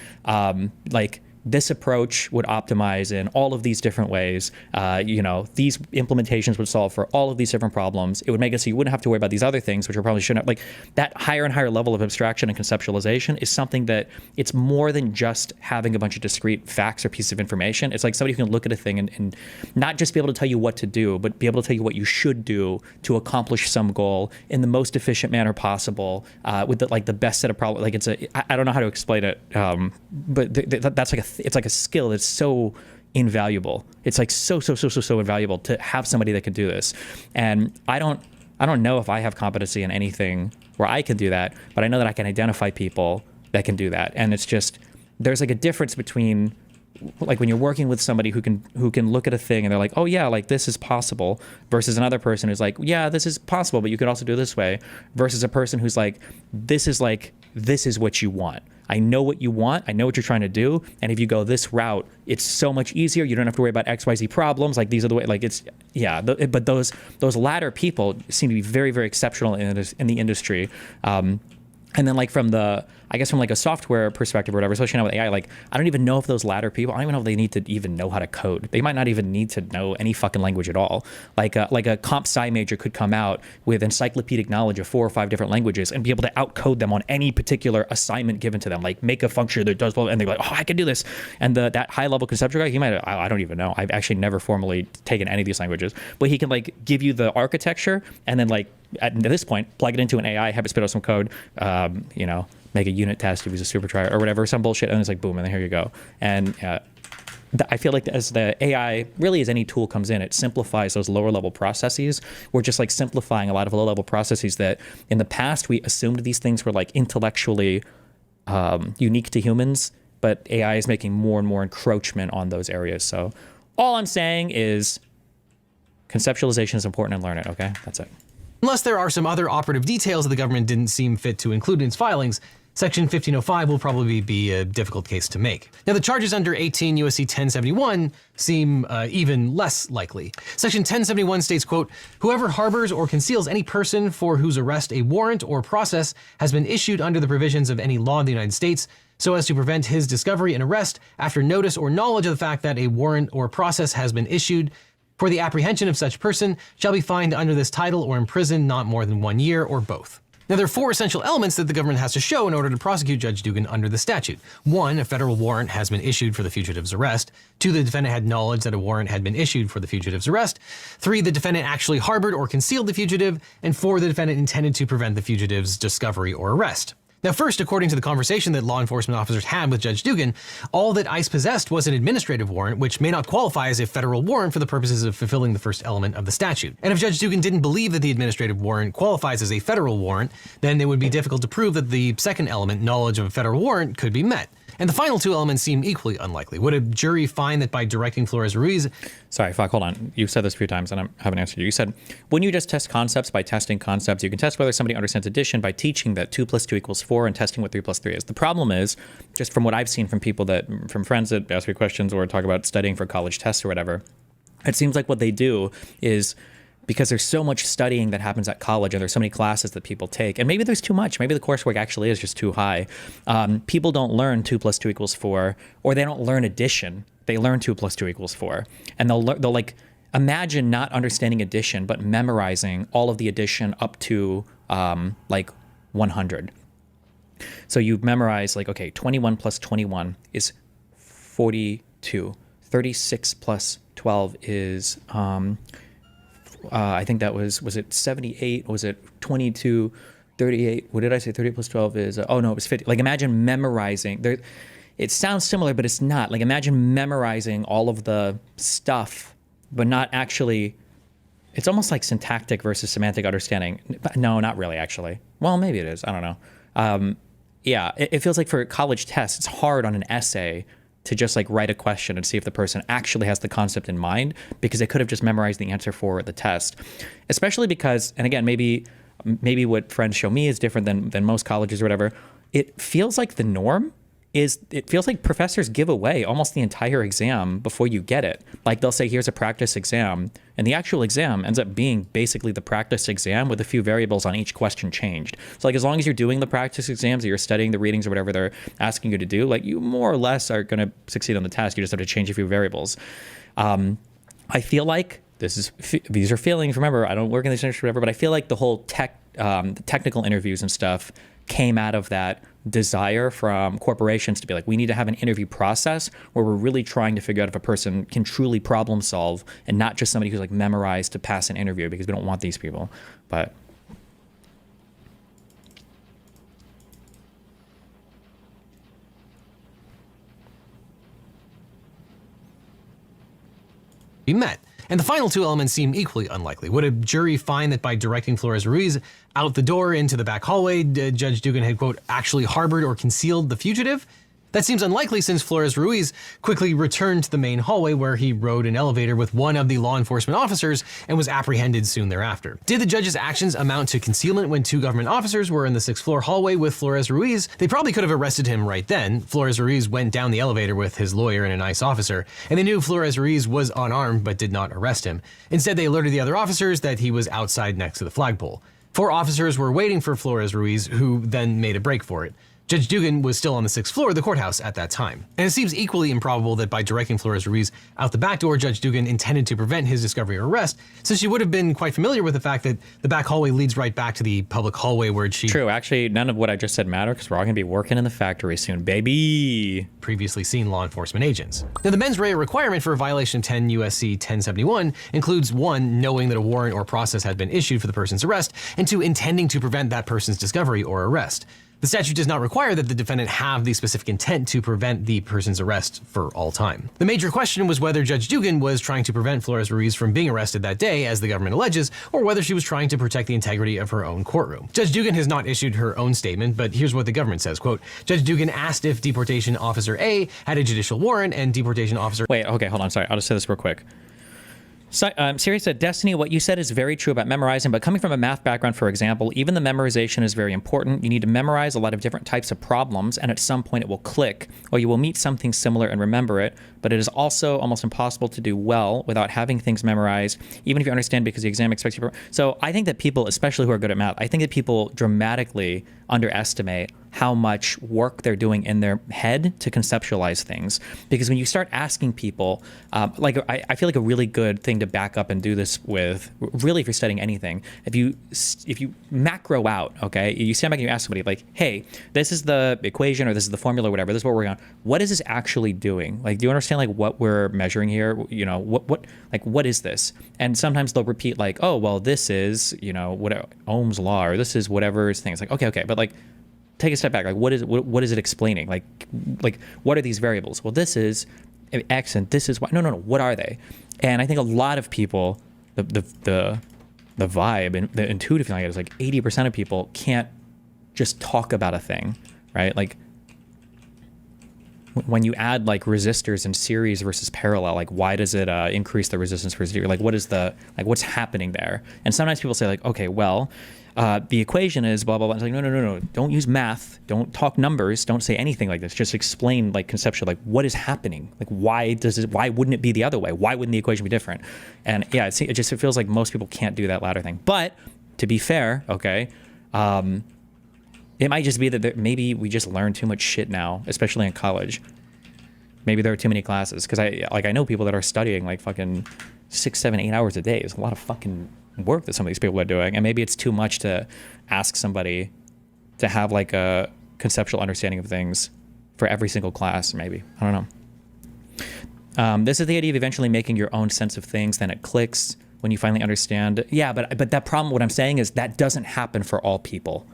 Like this approach would optimize in all of these different ways. These implementations would solve for all of these different problems. It would make it so you wouldn't have to worry about these other things, which are probably shouldn't have. Like that higher and higher level of abstraction and conceptualization is something that it's more than just having a bunch of discrete facts or pieces of information. It's like somebody who can look at a thing and not just be able to tell you what to do, but be able to tell you what you should do to accomplish some goal in the most efficient manner possible, with the best set of problems. Like I don't know how to explain it, but that's like it's like a skill that's so invaluable. It's like so invaluable to have somebody that can do this. And I don't know if I have competency in anything where I can do that, but I know that I can identify people that can do that. And it's just, there's like a difference between like when you're working with somebody who can look at a thing and they're like, oh yeah, like this is possible, versus another person who's like, yeah, this is possible, but you could also do it this way, versus a person who's like, this is what you want. I know what you want. I know what you're trying to do. And if you go this route, it's so much easier. You don't have to worry about XYZ problems. Like these are the way, like it's, yeah. But those latter people seem to be very, very exceptional in the industry. And then like from like a software perspective or whatever, especially now with AI, like I don't even know if those latter people, I don't even know if they need to even know how to code. They might not even need to know any fucking language at all. Like a comp sci major could come out with encyclopedic knowledge of 4 or 5 different languages and be able to outcode them on any particular assignment given to them, like make a function that does, and they're like, oh, I can do this. And that high level conceptual guy, he might, I don't even know. I've actually never formally taken any of these languages, but he can like give you the architecture and then like at this point, plug it into an AI, have it spit out some code, make a unit test if he's a super trier or whatever, some bullshit, and it's like, boom, and then here you go. And I feel like as the AI, really as any tool comes in, it simplifies those lower level processes. We're just like simplifying a lot of low level processes that in the past we assumed these things were like intellectually unique to humans, but AI is making more and more encroachment on those areas. So All I'm saying is conceptualization is important and learn it, okay? That's it. Unless there are some other operative details that the government didn't seem fit to include in its filings, Section 1505 will probably be a difficult case to make. Now, the charges under 18 U.S.C. 1071 seem even less likely. Section 1071 states, quote, "Whoever harbors or conceals any person for whose arrest a warrant or process has been issued under the provisions of any law of the United States so as to prevent his discovery and arrest after notice or knowledge of the fact that a warrant or process has been issued for the apprehension of such person shall be fined under this title or imprisoned not more than 1 year or both." Now, there are 4 essential elements that the government has to show in order to prosecute Judge Dugan under the statute. 1, a federal warrant has been issued for the fugitive's arrest. 2, the defendant had knowledge that a warrant had been issued for the fugitive's arrest. 3, the defendant actually harbored or concealed the fugitive. And 4, the defendant intended to prevent the fugitive's discovery or arrest. Now, first, according to the conversation that law enforcement officers had with Judge Dugan, all that ICE possessed was an administrative warrant, which may not qualify as a federal warrant for the purposes of fulfilling the first element of the statute. And if Judge Dugan didn't believe that the administrative warrant qualifies as a federal warrant, then it would be difficult to prove that the second element, knowledge of a federal warrant, could be met. And the final 2 elements seem equally unlikely. Would a jury find that by directing Flores-Ruiz... Sorry, fuck, hold on. You've said this a few times and I haven't answered you. You said, wouldn't you just test concepts by testing concepts? You can test whether somebody understands addition by teaching that 2 + 2 = 4 and testing what 3 + 3 is. The problem is, just from what I've seen from people from friends that ask me questions or talk about studying for college tests or whatever, it seems like what they do is, because there's so much studying that happens at college and there's so many classes that people take, and maybe there's too much, maybe the coursework actually is just too high. People don't learn 2 + 2 = 4, or they don't learn addition. They learn 2 + 2 = 4. And they'll like, imagine not understanding addition, but memorizing all of the addition up to like 100. So you memorize like, okay, 21 + 21 is 42. 36 + 12 is, I think that was it 78? Was it 22, 38? What did I say? 30 + 12 is, oh no, it was 50. Like, imagine memorizing. It sounds similar, but it's not. Like, imagine memorizing all of the stuff, but not actually. It's almost like syntactic versus semantic understanding. No, not really, actually. Well, maybe it is. I don't know. Yeah, it feels like for college tests, it's hard on an essay to just like write a question and see if the person actually has the concept in mind, because they could have just memorized the answer for the test. Especially because, and again, maybe what friends show me is different than most colleges or whatever. It feels like the norm is, it feels like professors give away almost the entire exam before you get it. Like, they'll say, here's a practice exam, and the actual exam ends up being basically the practice exam with a few variables on each question changed. So like, as long as you're doing the practice exams, or you're studying the readings or whatever they're asking you to do, like, you more or less are going to succeed on the test. You just have to change a few variables. I feel like these are feelings. Remember, I don't work in this industry or whatever, but I feel like the whole the technical interviews and stuff came out of that desire from corporations to be like, we need to have an interview process where we're really trying to figure out if a person can truly problem solve, and not just somebody who's like memorized to pass an interview, because we don't want these people. But be met. And the final 2 elements seem equally unlikely. Would a jury find that by directing Flores-Ruiz out the door into the back hallway, Judge Dugan had, quote, actually harbored or concealed the fugitive? That seems unlikely, since Flores-Ruiz quickly returned to the main hallway, where he rode an elevator with one of the law enforcement officers and was apprehended soon thereafter. Did the judge's actions amount to concealment when 2 government officers were in the 6th floor hallway with Flores-Ruiz? They probably could have arrested him right then. Flores-Ruiz went down the elevator with his lawyer and an ICE officer, and they knew Flores-Ruiz was unarmed but did not arrest him. Instead, they alerted the other officers that he was outside next to the flagpole. 4 officers were waiting for Flores-Ruiz, who then made a break for it. Judge Dugan was still on the 6th floor of the courthouse at that time. And it seems equally improbable that by directing Flores-Ruiz out the back door, Judge Dugan intended to prevent his discovery or arrest, since she would have been quite familiar with the fact that the back hallway leads right back to the public hallway where she... True, actually, none of what I just said matter, because we're all going to be working in the factory soon, baby. Previously seen law enforcement agents. Now, the mens rea requirement for a violation of 10 U.S.C. 1071 includes 1, knowing that a warrant or process had been issued for the person's arrest, and 2, intending to prevent that person's discovery or arrest. The statute does not require that the defendant have the specific intent to prevent the person's arrest for all time. The major question was whether Judge Dugan was trying to prevent Flores Ruiz from being arrested that day, as the government alleges, or whether she was trying to protect the integrity of her own courtroom. Judge Dugan has not issued her own statement, but here's what the government says, quote, Judge Dugan asked if Deportation Officer A had a judicial warrant, and Deportation Officer... Wait, okay, hold on, sorry, I'll just say this real quick. So, Siri said, Destiny, what you said is very true about memorizing, but coming from a math background, for example, even the memorization is very important. You need to memorize a lot of different types of problems, and at some point it will click, or you will meet something similar and remember it, but it is also almost impossible to do well without having things memorized, even if you understand because the exam expects you. So I think that people, especially who are good at math, I think that people dramatically underestimate how much work they're doing in their head to conceptualize things. Because when you start asking people, I feel like a really good thing to back up and do this with, really if you're studying anything, if you macro out, okay, you stand back and you ask somebody like, hey, this is the equation or this is the formula or whatever, this is what we're on. What is this actually doing? Like, do you understand like what we're measuring here? You know, what is this? And sometimes they'll repeat like, oh, well, this is, you know, what Ohm's law, or this is whatever's thing. It's like, okay, but like, take a step back. Like, what is it explaining? Like, what are these variables? Well, this is X and this is Y. No. What are they? And I think a lot of people, the vibe and the intuitive feeling is like 80% of people can't just talk about a thing, right? Like, when you add like resistors in series versus parallel, like why does it increase the resistance versus series? Like what's happening there? And sometimes people say like, okay, well, the equation is blah, blah, blah. It's like, no. Don't use math. Don't talk numbers. Don't say anything like this. Just explain like conceptually, like what is happening? Like why wouldn't it be the other way? Why wouldn't the equation be different? And yeah, it feels like most people can't do that latter thing. But to be fair, okay, it might just be that maybe we just learn too much shit now, especially in college. Maybe there are too many classes. Because I know people that are studying like fucking 6, 7, 8 hours a day. It's a lot of fucking work that some of these people are doing. And maybe it's too much to ask somebody to have like a conceptual understanding of things for every single class, maybe. I don't know. This is the idea of eventually making your own sense of things. Then it clicks when you finally understand. Yeah, but that problem, what I'm saying is that doesn't happen for all people.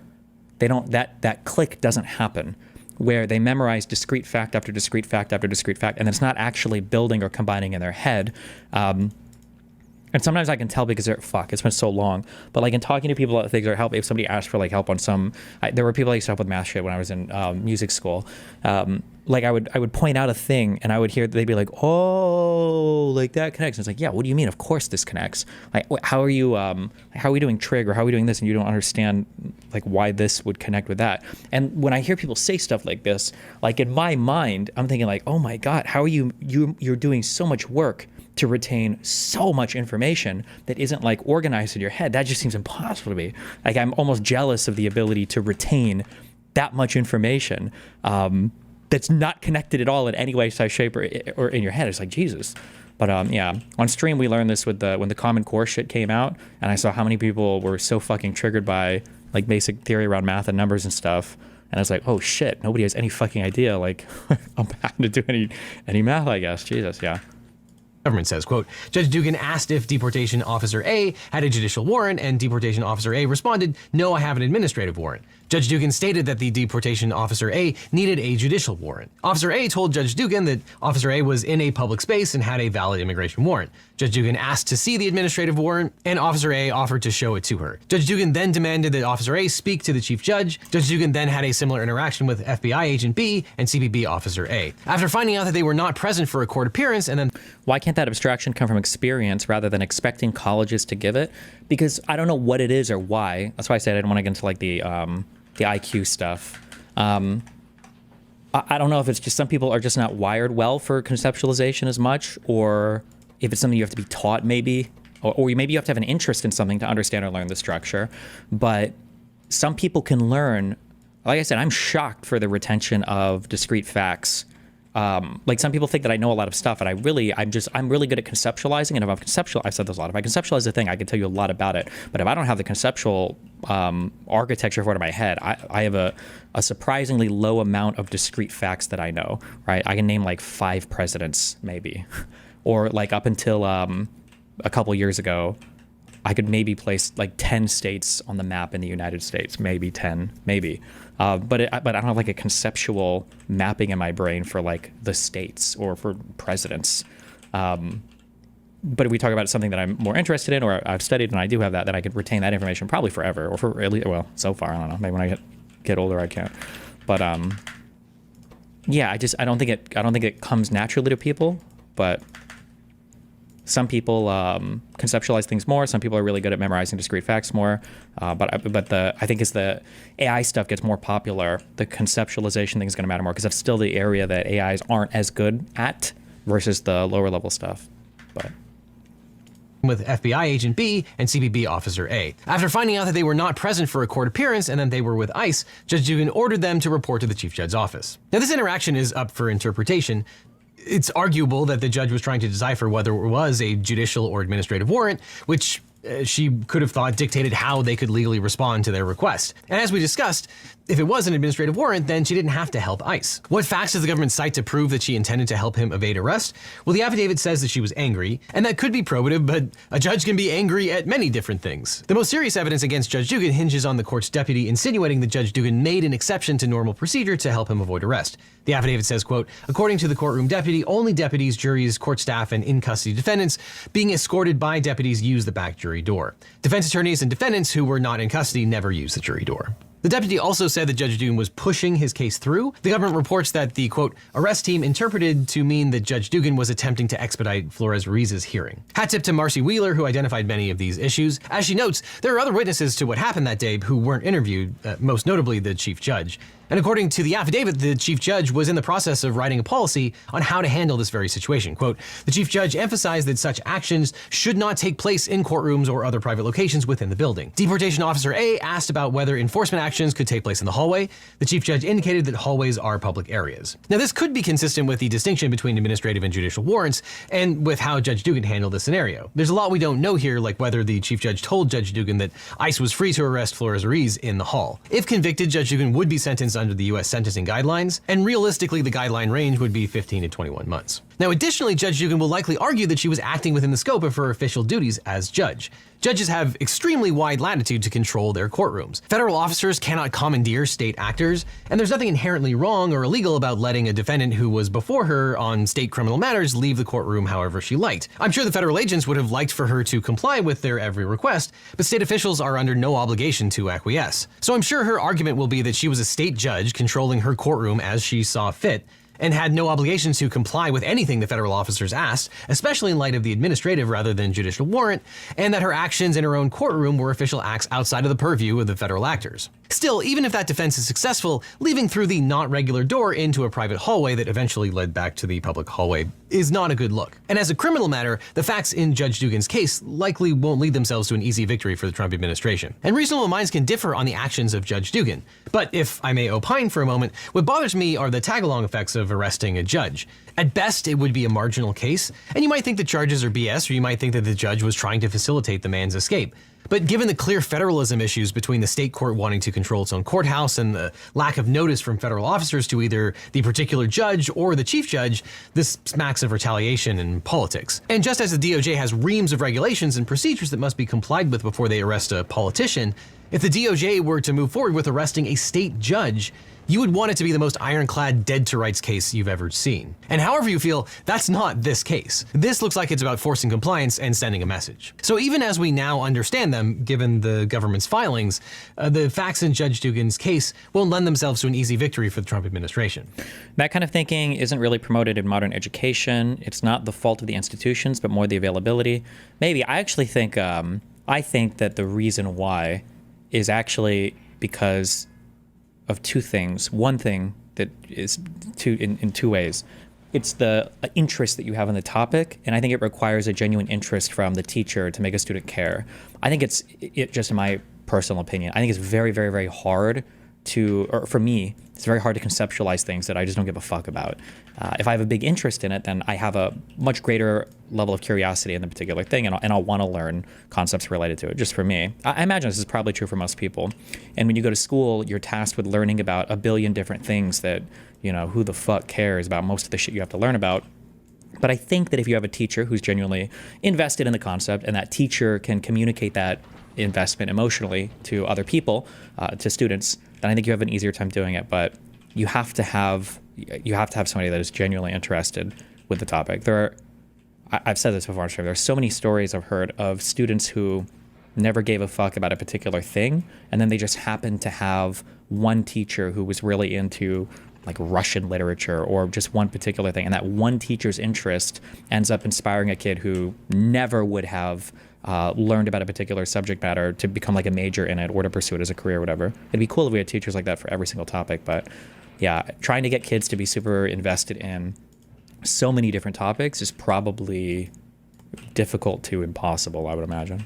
They don't, that click doesn't happen where they memorize discrete fact after discrete fact after discrete fact, and it's not actually building or combining in their head. And sometimes I can tell because it's been so long, but like in talking to people about things or help, if somebody asked for like help on there were people I used to help with math shit when I was in music school. Like I would point out a thing and I would hear, they'd be like, oh, like that connects. And it's like, yeah, what do you mean? Of course this connects. Like, how are we doing trig, or how are we doing this? And you don't understand like why this would connect with that. And when I hear people say stuff like this, like in my mind, I'm thinking like, oh my God, how are you're doing so much work to retain so much information that isn't like organized in your head. That just seems impossible to me. Like I'm almost jealous of the ability to retain that much information that's not connected at all in any way, size, shape, or in your head. It's like, Jesus. But yeah, on stream we learned this with when the Common Core shit came out, and I saw how many people were so fucking triggered by like basic theory around math and numbers and stuff. And I was like, oh shit, nobody has any fucking idea like I'm having to do any math, I guess. Jesus, yeah. Government says, quote, Judge Dugan asked if Deportation Officer A had a judicial warrant, and Deportation Officer A responded, no, I have an administrative warrant. Judge Dugan stated that the Deportation Officer A needed a judicial warrant. Officer A told Judge Dugan that Officer A was in a public space and had a valid immigration warrant. Judge Dugan asked to see the administrative warrant, and Officer A offered to show it to her. Judge Dugan then demanded that Officer A speak to the Chief Judge. Judge Dugan then had a similar interaction with FBI Agent B and CBP Officer A. After finding out that they were not present for a court appearance, and then... Why can't that abstraction come from experience rather than expecting colleges to give it? Because I don't know what it is or why. That's why I said I didn't want to get into like the IQ stuff. I don't know if it's just some people are just not wired well for conceptualization as much, or if it's something you have to be taught maybe, or maybe you have to have an interest in something to understand or learn the structure. But some people can learn, like I said, I'm shocked for the retention of discrete facts. Like some people think that I know a lot of stuff, and I'm really good at conceptualizing. And if I've said this a lot, if I conceptualize a thing, I can tell you a lot about it. But if I don't have the conceptual architecture for it in my head, I have a surprisingly low amount of discrete facts that I know, right? I can name like 5 presidents maybe, or like up until a couple years ago, I could maybe place like 10 states on the map in the United States, maybe 10, maybe. But I don't have like a conceptual mapping in my brain for like the states or for presidents. But if we talk about something that I'm more interested in or I've studied and I do have that, then I could retain that information probably forever or for really, well, so far, I don't know. Maybe when I get older, I can't. But yeah, I don't think it comes naturally to people, but some people conceptualize things more. Some people are really good at memorizing discrete facts more. But I think as the AI stuff gets more popular, the conceptualization thing is going to matter more because that's still the area that AIs aren't as good at versus the lower level stuff. But with FBI Agent B and CBP Officer A. After finding out that they were not present for a court appearance and that they were with ICE, Judge Dugan ordered them to report to the Chief Judge's office. Now, this interaction is up for interpretation. It's arguable that the judge was trying to decipher whether it was a judicial or administrative warrant, which she could have thought dictated how they could legally respond to their request. And as we discussed, if it was an administrative warrant, then she didn't have to help ICE. What facts does the government cite to prove that she intended to help him evade arrest? Well, the affidavit says that she was angry, and that could be probative, but a judge can be angry at many different things. The most serious evidence against Judge Dugan hinges on the court's deputy insinuating that Judge Dugan made an exception to normal procedure to help him avoid arrest. The affidavit says, quote, according to the courtroom deputy, only deputies, juries, court staff, and in-custody defendants being escorted by deputies use the back jury door. Defense attorneys and defendants who were not in custody never use the jury door. The deputy also said that Judge Dugan was pushing his case through. The government reports that the, quote, arrest team interpreted to mean that Judge Dugan was attempting to expedite Flores-Ruiz's hearing. Hat tip to Marcy Wheeler, who identified many of these issues. As she notes, there are other witnesses to what happened that day who weren't interviewed, most notably the chief judge. And according to the affidavit, the chief judge was in the process of writing a policy on how to handle this very situation. Quote, the chief judge emphasized that such actions should not take place in courtrooms or other private locations within the building. Deportation Officer A asked about whether enforcement actions could take place in the hallway. The chief judge indicated that hallways are public areas. Now, this could be consistent with the distinction between administrative and judicial warrants and with how Judge Dugan handled this scenario. There's a lot we don't know here, like whether the chief judge told Judge Dugan that ICE was free to arrest Flores-Ruiz in the hall. If convicted, Judge Dugan would be sentenced under the U.S. sentencing guidelines, and realistically, the guideline range would be 15 to 21 months. Now, additionally, Judge Dugan will likely argue that she was acting within the scope of her official duties as judge. Judges have extremely wide latitude to control their courtrooms. Federal officers cannot commandeer state actors, and there's nothing inherently wrong or illegal about letting a defendant who was before her on state criminal matters leave the courtroom however she liked. I'm sure the federal agents would have liked for her to comply with their every request, but state officials are under no obligation to acquiesce. So I'm sure her argument will be that she was a state judge controlling her courtroom as she saw fit, and had no obligation to comply with anything the federal officers asked, especially in light of the administrative rather than judicial warrant, and that her actions in her own courtroom were official acts outside of the purview of the federal actors. Still, even if that defense is successful, leaving through the not regular door into a private hallway that eventually led back to the public hallway is not a good look. And as a criminal matter, the facts in Judge Dugan's case likely won't lead themselves to an easy victory for the Trump administration. And reasonable minds can differ on the actions of Judge Dugan. But if I may opine for a moment, what bothers me are the tag-along effects of arresting a judge. At best, it would be a marginal case, and you might think the charges are BS, or you might think that the judge was trying to facilitate the man's escape. But given the clear federalism issues between the state court wanting to control its own courthouse and the lack of notice from federal officers to either the particular judge or the chief judge, this smacks of retaliation and politics. And just as the DOJ has reams of regulations and procedures that must be complied with before they arrest a politician, if the DOJ were to move forward with arresting a state judge, you would want it to be the most ironclad dead to rights case you've ever seen. And however you feel, that's not this case. This looks like it's about forcing compliance and sending a message. So even as we now understand them, given the government's filings, the facts in Judge Dugan's case won't lend themselves to an easy victory for the Trump administration. That kind of thinking isn't really promoted in modern education. It's not the fault of the institutions, but more the availability. Maybe. I actually think, I think that the reason why is actually because of two things. One thing that is in two ways. It's the interest that you have in the topic, and I think it requires a genuine interest from the teacher to make a student care. I think it's just in my personal opinion, I think it's very, very, very hard to, or for me, it's very hard to conceptualize things that I just don't give a fuck about. If I have a big interest in it, then I have a much greater level of curiosity in the particular thing, and I'll want to learn concepts related to it, just for me. I imagine this is probably true for most people. And when you go to school, you're tasked with learning about a billion different things that, you know, who the fuck cares about most of the shit you have to learn about. But I think that if you have a teacher who's genuinely invested in the concept and that teacher can communicate that investment emotionally to other people, to students, then I think you have an easier time doing it. But you have to have somebody that is genuinely interested with the topic. I've said this before on stream, there are so many stories I've heard of students who never gave a fuck about a particular thing, and then they just happened to have one teacher who was really into like Russian literature or just one particular thing, and that one teacher's interest ends up inspiring a kid who never would have learned about a particular subject matter to become like a major in it or to pursue it as a career or whatever. It'd be cool if we had teachers like that for every single topic, but yeah, trying to get kids to be super invested in so many different topics is probably difficult to impossible, I would imagine.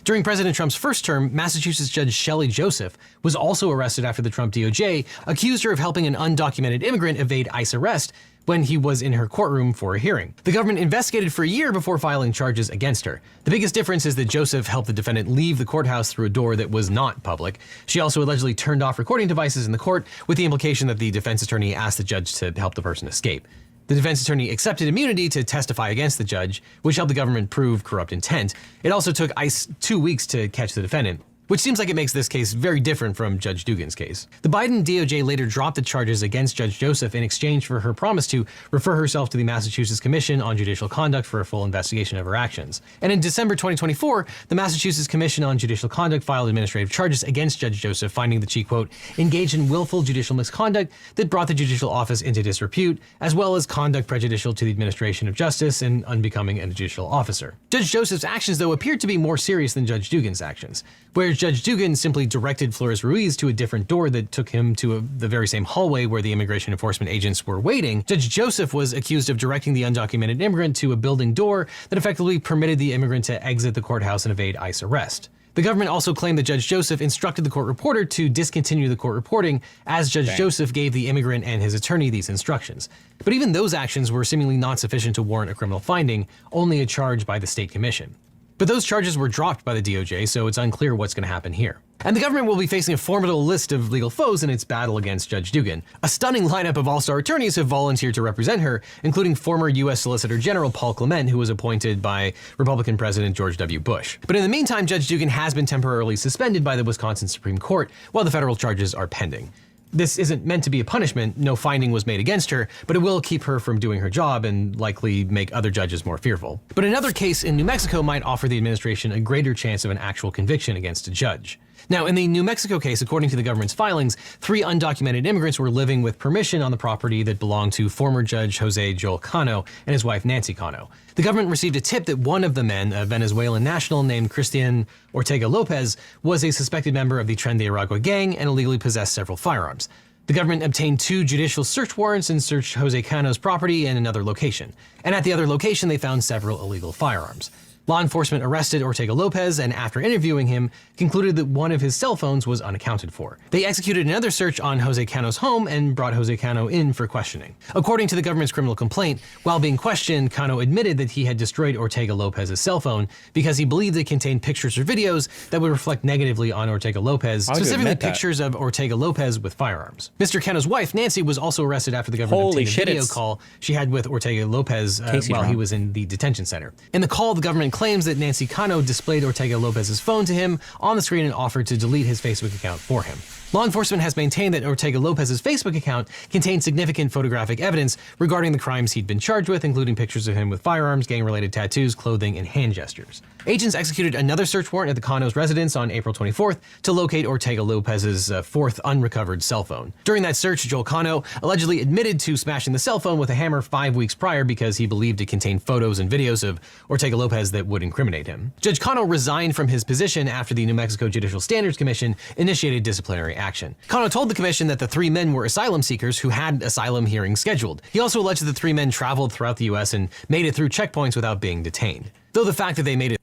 During President Trump's first term, Massachusetts Judge Shelley Joseph was also arrested after the Trump DOJ accused her of helping an undocumented immigrant evade ICE arrest when he was in her courtroom for a hearing. The government investigated for a year before filing charges against her. The biggest difference is that Joseph helped the defendant leave the courthouse through a door that was not public. She also allegedly turned off recording devices in the court, with the implication that the defense attorney asked the judge to help the person escape. The defense attorney accepted immunity to testify against the judge, which helped the government prove corrupt intent. It also took ICE 2 weeks to catch the defendant, which seems like it makes this case very different from Judge Dugan's case. The Biden DOJ later dropped the charges against Judge Joseph in exchange for her promise to refer herself to the Massachusetts Commission on Judicial Conduct for a full investigation of her actions. And in December 2024, the Massachusetts Commission on Judicial Conduct filed administrative charges against Judge Joseph, finding that she, quote, engaged in willful judicial misconduct that brought the judicial office into disrepute, as well as conduct prejudicial to the administration of justice and unbecoming a judicial officer. Judge Joseph's actions, though, appeared to be more serious than Judge Dugan's actions, where Judge Dugan simply directed Flores Ruiz to a different door that took him to the very same hallway where the immigration enforcement agents were waiting. Judge Joseph was accused of directing the undocumented immigrant to a building door that effectively permitted the immigrant to exit the courthouse and evade ICE arrest. The government also claimed that Judge Joseph instructed the court reporter to discontinue the court reporting, as Judge Joseph gave the immigrant and his attorney these instructions. But even those actions were seemingly not sufficient to warrant a criminal finding, only a charge by the state commission. But those charges were dropped by the DOJ, so it's unclear what's going to happen here. And the government will be facing a formidable list of legal foes in its battle against Judge Dugan. A stunning lineup of all-star attorneys have volunteered to represent her, including former U.S. Solicitor General Paul Clement, who was appointed by Republican President George W. Bush. But in the meantime, Judge Dugan has been temporarily suspended by the Wisconsin Supreme Court while the federal charges are pending. This isn't meant to be a punishment, no finding was made against her, but it will keep her from doing her job and likely make other judges more fearful. But another case in New Mexico might offer the administration a greater chance of an actual conviction against a judge. Now, in the New Mexico case, according to the government's filings, 3 undocumented immigrants were living with permission on the property that belonged to former Judge Jose Joel Cono and his wife Nancy Cono. The government received a tip that one of the men, a Venezuelan national named Cristian Ortega Lopez, was a suspected member of the Tren de Aragua gang and illegally possessed several firearms. The government obtained 2 judicial search warrants and searched Jose Cano's property and another location. And at the other location, they found several illegal firearms. Law enforcement arrested Ortega Lopez and, after interviewing him, concluded that one of his cell phones was unaccounted for. They executed another search on Jose Cano's home and brought Jose Cano in for questioning. According to the government's criminal complaint, while being questioned, Cano admitted that he had destroyed Ortega Lopez's cell phone because he believed it contained pictures or videos that would reflect negatively on Ortega Lopez, specifically pictures of Ortega Lopez with firearms. Mr. Cano's wife, Nancy, was also arrested after the government obtained a video call she had with Ortega Lopez while he was in the detention center. In the call, the government claims that Nancy Cano displayed Ortega Lopez's phone to him on the screen and offered to delete his Facebook account for him. Law enforcement has maintained that Ortega Lopez's Facebook account contained significant photographic evidence regarding the crimes he'd been charged with, including pictures of him with firearms, gang-related tattoos, clothing, and hand gestures. Agents executed another search warrant at the Cono's residence on April 24th to locate Ortega Lopez's 4th unrecovered cell phone. During that search, Joel Cono allegedly admitted to smashing the cell phone with a hammer 5 weeks prior because he believed it contained photos and videos of Ortega Lopez that would incriminate him. Judge Cono resigned from his position after the New Mexico Judicial Standards Commission initiated disciplinary action. Cono told the commission that the 3 men were asylum seekers who had asylum hearings scheduled. He also alleged that the 3 men traveled throughout the U.S. and made it through checkpoints without being detained. Though the fact that they made it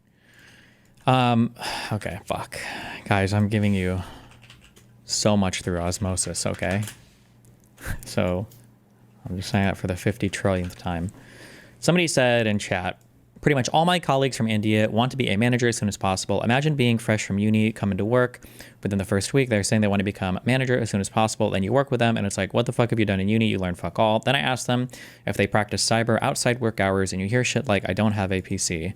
okay, fuck. Guys, I'm giving you so much through osmosis, okay? So, I'm just saying that for the 50 trillionth time. Somebody said in chat, Pretty much all my colleagues from India want to be a manager as soon as possible. Imagine being fresh from uni, coming to work. Within the first week, they're saying they want to become a manager as soon as possible. Then you work with them and it's like, what the fuck have you done in uni? You learn fuck all. Then I ask them if they practice cyber outside work hours and you hear shit like, I don't have a PC, ...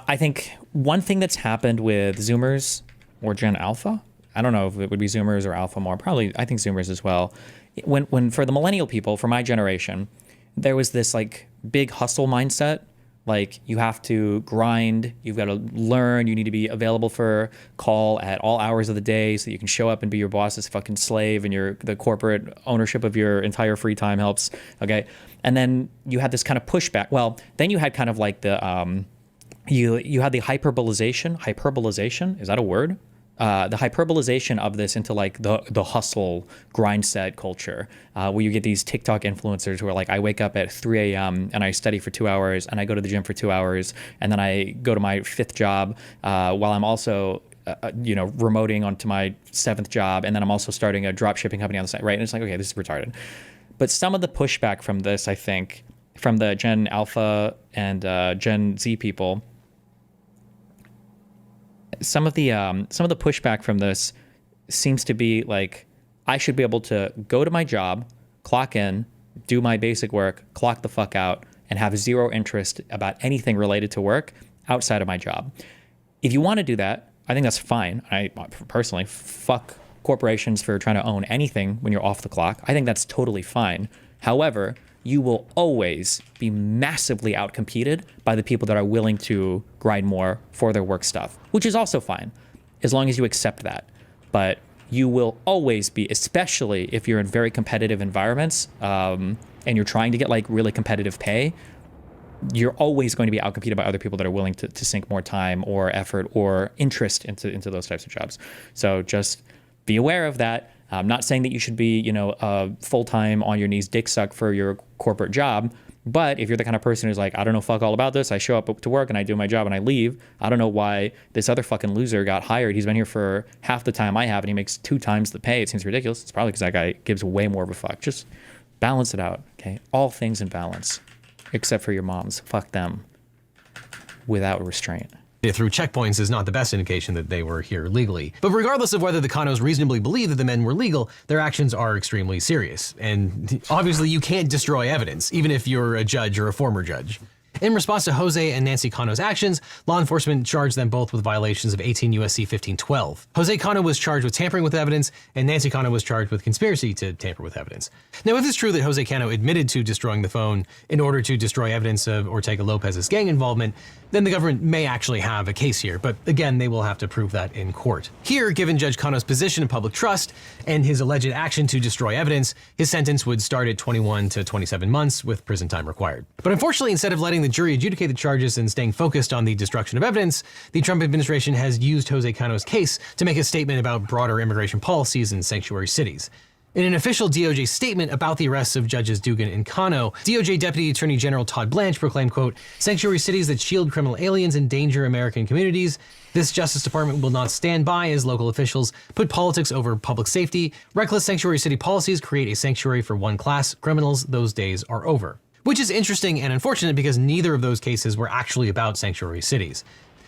I think one thing that's happened with Zoomers or Gen Alpha, I don't know if it would be Zoomers or Alpha more, probably I think Zoomers as well. When for the millennial people, for my generation, there was this like big hustle mindset. Like you have to grind, you've got to learn, you need to be available for call at all hours of the day so that you can show up and be your boss's fucking slave and the corporate ownership of your entire free time helps. Okay. And then you had this kind of pushback. Well, then you had kind of like the, you had the hyperbolization, is that a word? The hyperbolization of this into like the hustle grind set culture, where you get these TikTok influencers who are like, I wake up at 3 a.m. and I study for 2 hours and I go to the gym for 2 hours and then I go to my 5th job while I'm also remoting onto my 7th job, and then I'm also starting a drop shipping company on the side, right? And it's like, okay, this is retarded. But some of the pushback from this, I think, from the Gen Alpha and Gen Z people, some of the pushback from this seems to be like, I should be able to go to my job, clock in, do my basic work, clock the fuck out, and have zero interest about anything related to work outside of my job. If you want to do that, I think that's fine. I personally, fuck corporations for trying to own anything when you're off the clock. I think that's totally fine. However, you will always be massively outcompeted by the people that are willing to grind more for their work stuff, which is also fine, as long as you accept that. But you will always be, especially if you're in very competitive environments and you're trying to get like really competitive pay, you're always going to be outcompeted by other people that are willing to sink more time or effort or interest into those types of jobs. So just be aware of that. I'm not saying that you should be, full-time on your knees dick suck for your corporate job. But if you're the kind of person who's like, I don't know fuck all about this, I show up to work and I do my job and I leave. I don't know why this other fucking loser got hired. He's been here for half the time I have and he makes 2 times the pay. It seems ridiculous. It's probably because that guy gives way more of a fuck. Just balance it out, okay? All things in balance, except for your moms. Fuck them without restraint. Through checkpoints is not the best indication that they were here legally. But regardless of whether the Conos reasonably believe that the men were legal, their actions are extremely serious. And obviously you can't destroy evidence, even if you're a judge or a former judge. In response to Jose and Nancy Cono's actions, law enforcement charged them both with violations of 18 U.S.C. 1512. Jose Cono was charged with tampering with evidence, and Nancy Cono was charged with conspiracy to tamper with evidence. Now, if it's true that Jose Cono admitted to destroying the phone in order to destroy evidence of Ortega Lopez's gang involvement, then the government may actually have a case here, but again, they will have to prove that in court. Here, given Judge Cono's position of public trust and his alleged action to destroy evidence, his sentence would start at 21 to 27 months with prison time required. But unfortunately, instead of letting the jury adjudicate the charges and staying focused on the destruction of evidence, the Trump administration has used Jose Cono's case to make a statement about broader immigration policies in sanctuary cities. In an official DOJ statement about the arrests of Judges Dugan and Cono, DOJ Deputy Attorney General Todd Blanche proclaimed, quote, "Sanctuary cities that shield criminal aliens endanger American communities. This Justice Department will not stand by as local officials put politics over public safety. Reckless sanctuary city policies create a sanctuary for one class. Criminals, those days are over." Which is interesting and unfortunate because neither of those cases were actually about sanctuary cities.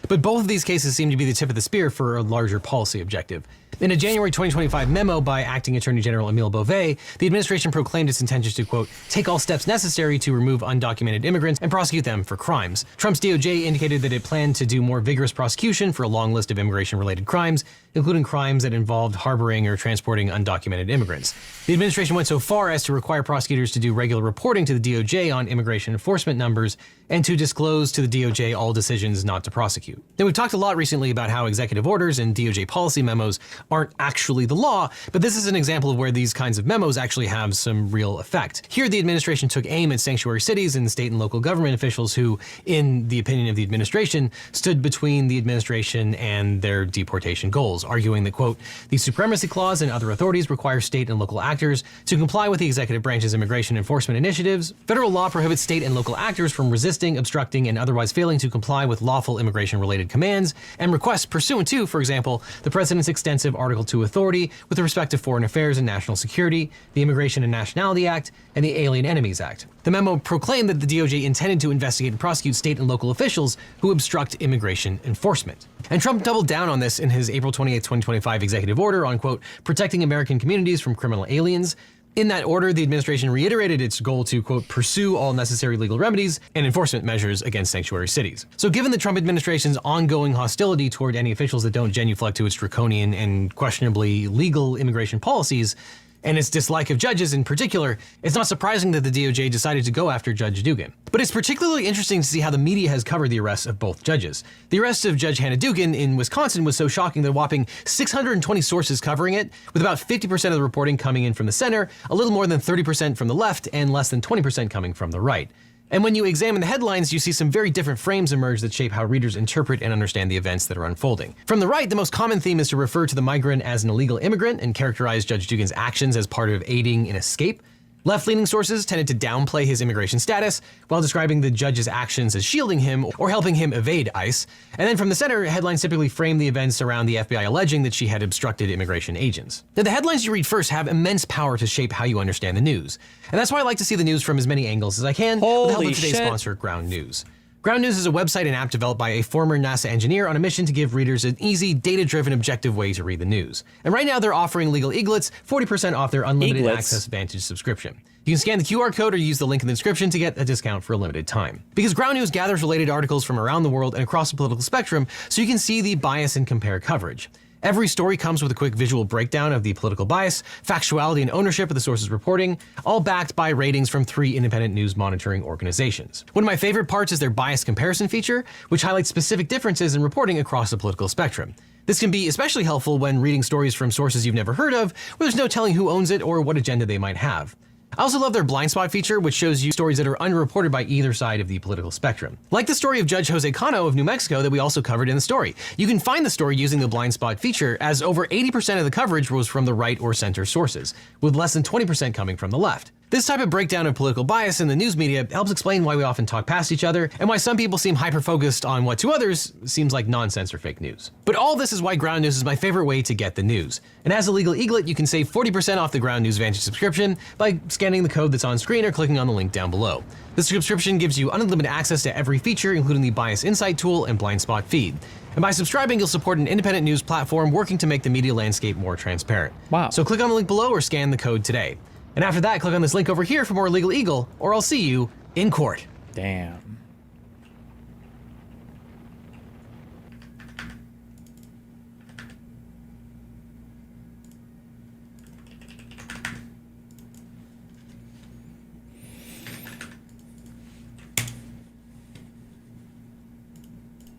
But both of these cases seem to be the tip of the spear for a larger policy objective. In a January 2025 memo by Acting Attorney General Emile Beauvais, the administration proclaimed its intentions to, quote, "take all steps necessary to remove undocumented immigrants and prosecute them for crimes." Trump's DOJ indicated that it planned to do more vigorous prosecution for a long list of immigration-related crimes, including crimes that involved harboring or transporting undocumented immigrants. The administration went so far as to require prosecutors to do regular reporting to the DOJ on immigration enforcement numbers and to disclose to the DOJ all decisions not to prosecute. Now, we've talked a lot recently about how executive orders and DOJ policy memos aren't actually the law, but this is an example of where these kinds of memos actually have some real effect. Here, the administration took aim at sanctuary cities and state and local government officials who, in the opinion of the administration, stood between the administration and their deportation goals, arguing that, quote, "the Supremacy Clause and other authorities require state and local actors to comply with the executive branch's immigration enforcement initiatives. Federal law prohibits state and local actors from resisting, obstructing, and otherwise failing to comply with lawful immigration-related commands and requests pursuant to, for example, the President's extensive Article II authority with respect to foreign affairs and national security, the Immigration and Nationality Act, and the Alien Enemies Act." The memo proclaimed that the DOJ intended to investigate and prosecute state and local officials who obstruct immigration enforcement. And Trump doubled down on this in his April 28, 2025 executive order on, quote, protecting American communities from criminal aliens. In that order, the administration reiterated its goal to, quote, pursue all necessary legal remedies and enforcement measures against sanctuary cities. So given the Trump administration's ongoing hostility toward any officials that don't genuflect to its draconian and questionably legal immigration policies, and its dislike of judges in particular, it's not surprising that the DOJ decided to go after Judge Dugan. But it's particularly interesting to see how the media has covered the arrests of both judges. The arrest of Judge Hannah Dugan in Wisconsin was so shocking that a whopping 620 sources covering it, with about 50% of the reporting coming in from the center, a little more than 30% from the left, and less than 20% coming from the right. And when you examine the headlines, you see some very different frames emerge that shape how readers interpret and understand the events that are unfolding. From the right, the most common theme is to refer to the migrant as an illegal immigrant and characterize Judge Dugan's actions as part of aiding an escape. Left-leaning sources tended to downplay his immigration status while describing the judge's actions as shielding him or helping him evade ICE. And then from the center, headlines typically frame the events around the FBI alleging that she had obstructed immigration agents. Now, the headlines you read first have immense power to shape how you understand the news. And that's why I like to see the news from as many angles as I can with the help of today's sponsor, Ground News. Ground News is a website and app developed by a former NASA engineer on a mission to give readers an easy, data-driven, objective way to read the news. And right now they're offering legal eaglets 40% off their unlimited access Vantage subscription. You can scan the QR code or use the link in the description to get a discount for a limited time. Because Ground News gathers related articles from around the world and across the political spectrum so you can see the bias and compare coverage. Every story comes with a quick visual breakdown of the political bias, factuality, and ownership of the source's reporting, all backed by ratings from 3 independent news monitoring organizations. One of my favorite parts is their bias comparison feature, which highlights specific differences in reporting across the political spectrum. This can be especially helpful when reading stories from sources you've never heard of, where there's no telling who owns it or what agenda they might have. I also love their blind spot feature, which shows you stories that are underreported by either side of the political spectrum. Like the story of Judge Jose Cono of New Mexico that we also covered in the story. You can find the story using the blind spot feature, as over 80% of the coverage was from the right or center sources, with less than 20% coming from the left. This type of breakdown of political bias in the news media helps explain why we often talk past each other, and why some people seem hyper-focused on what to others seems like nonsense or fake news. But all this is why Ground News is my favorite way to get the news. And as a legal eaglet, you can save 40% off the Ground News Vantage subscription by scanning the code that's on screen or clicking on the link down below. The subscription gives you unlimited access to every feature, including the Bias Insight tool and blind spot feed. And by subscribing, you'll support an independent news platform working to make the media landscape more transparent. Wow. So click on the link below or scan the code today. And after that, click on this link over here for more Legal Eagle, or I'll see you in court. Damn.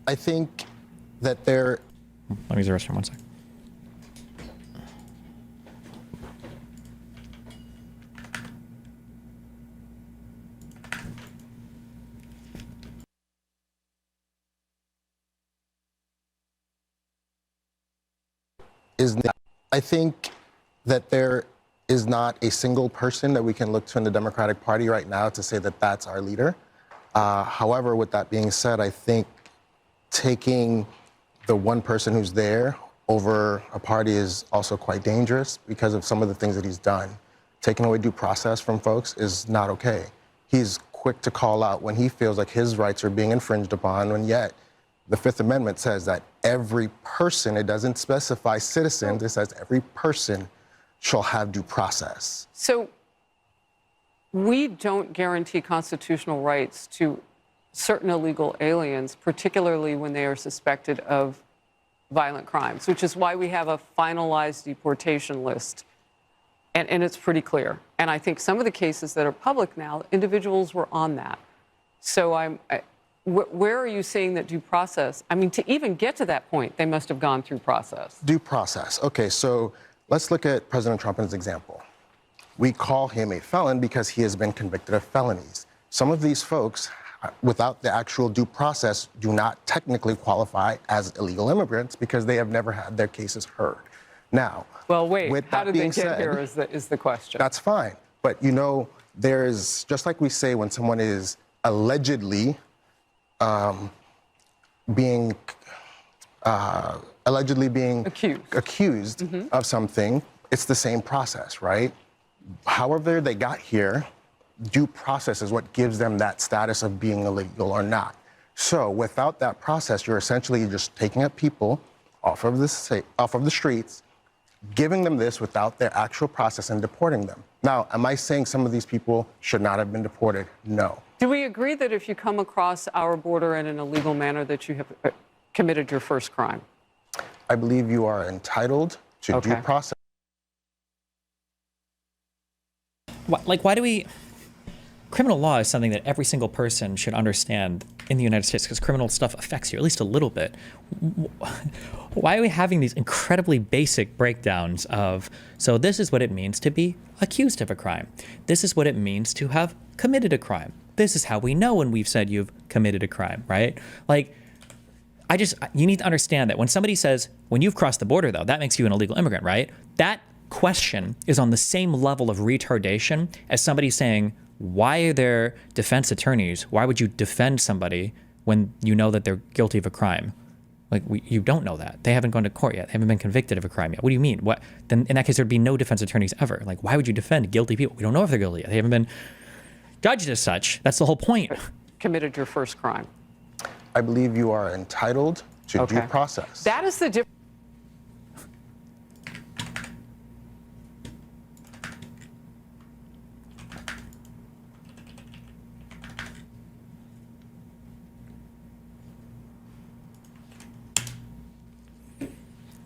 I think that there... Let me use the restroom 1 sec. I think that there is not a single person that we can look to in the Democratic Party right now to say that that's our leader. However, with that being said, I think taking the one person who's there over a party is also quite dangerous because of some of the things that he's done. Taking away due process from folks is not okay. He's quick to call out when he feels like his rights are being infringed upon, and yet the Fifth Amendment says that every person, it doesn't specify citizens, it says every person shall have due process. So we don't guarantee constitutional rights to certain illegal aliens, particularly when they are suspected of violent crimes, which is why we have a finalized deportation list. And it's pretty clear. And I think some of the cases that are public now, individuals were on that. So where are you saying that due process, I mean, to even get to that point, they must have gone through process. Due process. Okay, so let's look at President Trump as an example. We call him a felon because he has been convicted of felonies. Some of these folks, without the actual due process, do not technically qualify as illegal immigrants because they have never had their cases heard. Now, well, wait, with how that did they being get said, here is the question. That's fine. But, you know, there's, just like we say when someone is allegedly being accused of something, it's the same process, right? However they got here, due process is what gives them that status of being illegal or not. So without that process, you're essentially just taking up people off of the streets, giving them this without their actual process and deporting them. Now, am I saying some of these people should not have been deported? No. Do we agree that if you come across our border in an illegal manner that you have committed your first crime? I believe you are entitled to due process. Why do we... Criminal law is something that every single person should understand in the United States because criminal stuff affects you at least a little bit. Why are we having these incredibly basic breakdowns of, so this is what it means to be accused of a crime. This is what it means to have committed a crime. This is how we know when we've said you've committed a crime, right? Like, you need to understand that when somebody says, when you've crossed the border though, that makes you an illegal immigrant, right? That question is on the same level of retardation as somebody saying, why are there defense attorneys? Why would you defend somebody when you know that they're guilty of a crime? Like, you don't know that. They haven't gone to court yet. They haven't been convicted of a crime yet. What do you mean? What? Then in that case, there'd be no defense attorneys ever. Like, why would you defend guilty people? We don't know if they're guilty yet. They haven't been judged as such. That's the whole point. Committed your first crime. I believe you are entitled to due process. That is the difference.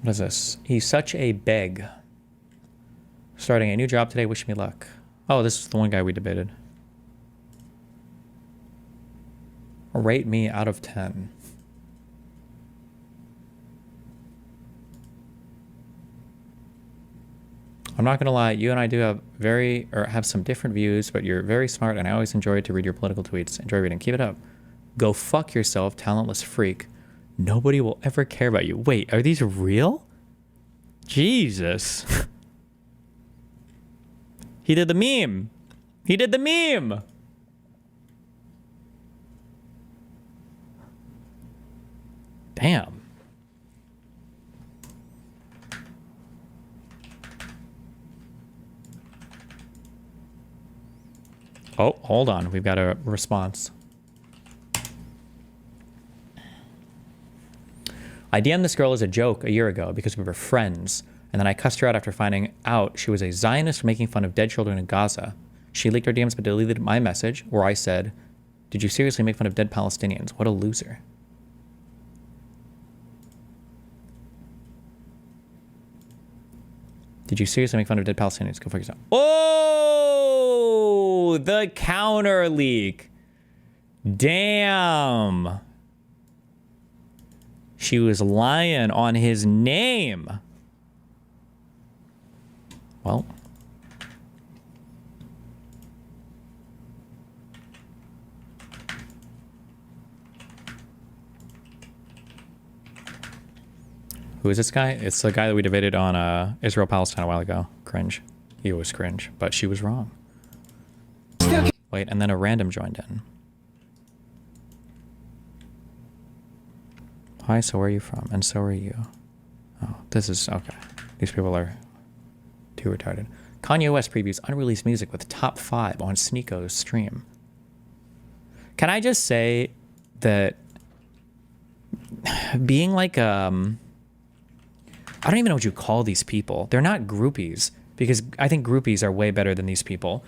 What is this? He's such a beg. Starting a new job today, wish me luck. Oh, this is the one guy we debated. Rate me out of 10. I'm not gonna lie, you and I do have some different views, but you're very smart and I always enjoy to read your political tweets. Enjoy reading. Keep it up. Go fuck yourself, talentless freak. Nobody will ever care about you. Wait, are these real? Jesus. He did the meme. He did the meme. Damn. Oh, hold on. We've got a response. I DM'd this girl as a joke a year ago because we were friends, and then I cussed her out after finding out she was a Zionist making fun of dead children in Gaza. She leaked her DMs but deleted my message where I said, "Did you seriously make fun of dead Palestinians? What a loser." Did you seriously make fun of dead Palestinians? Go fuck yourself. Oh, the counter leak. Damn. She was lying on his name. Well. Who is this guy? It's the guy that we debated on Israel-Palestine a while ago. Cringe. He was cringe, but she was wrong. Wait, and then a random joined in. Hi, so where are you from? And so are you. Oh, this is... okay. These people are too retarded. Kanye West previews unreleased music with top 5 on Sneako's stream. Can I just say that being like... I don't even know what you call these people. They're not groupies, because I think groupies are way better than these people.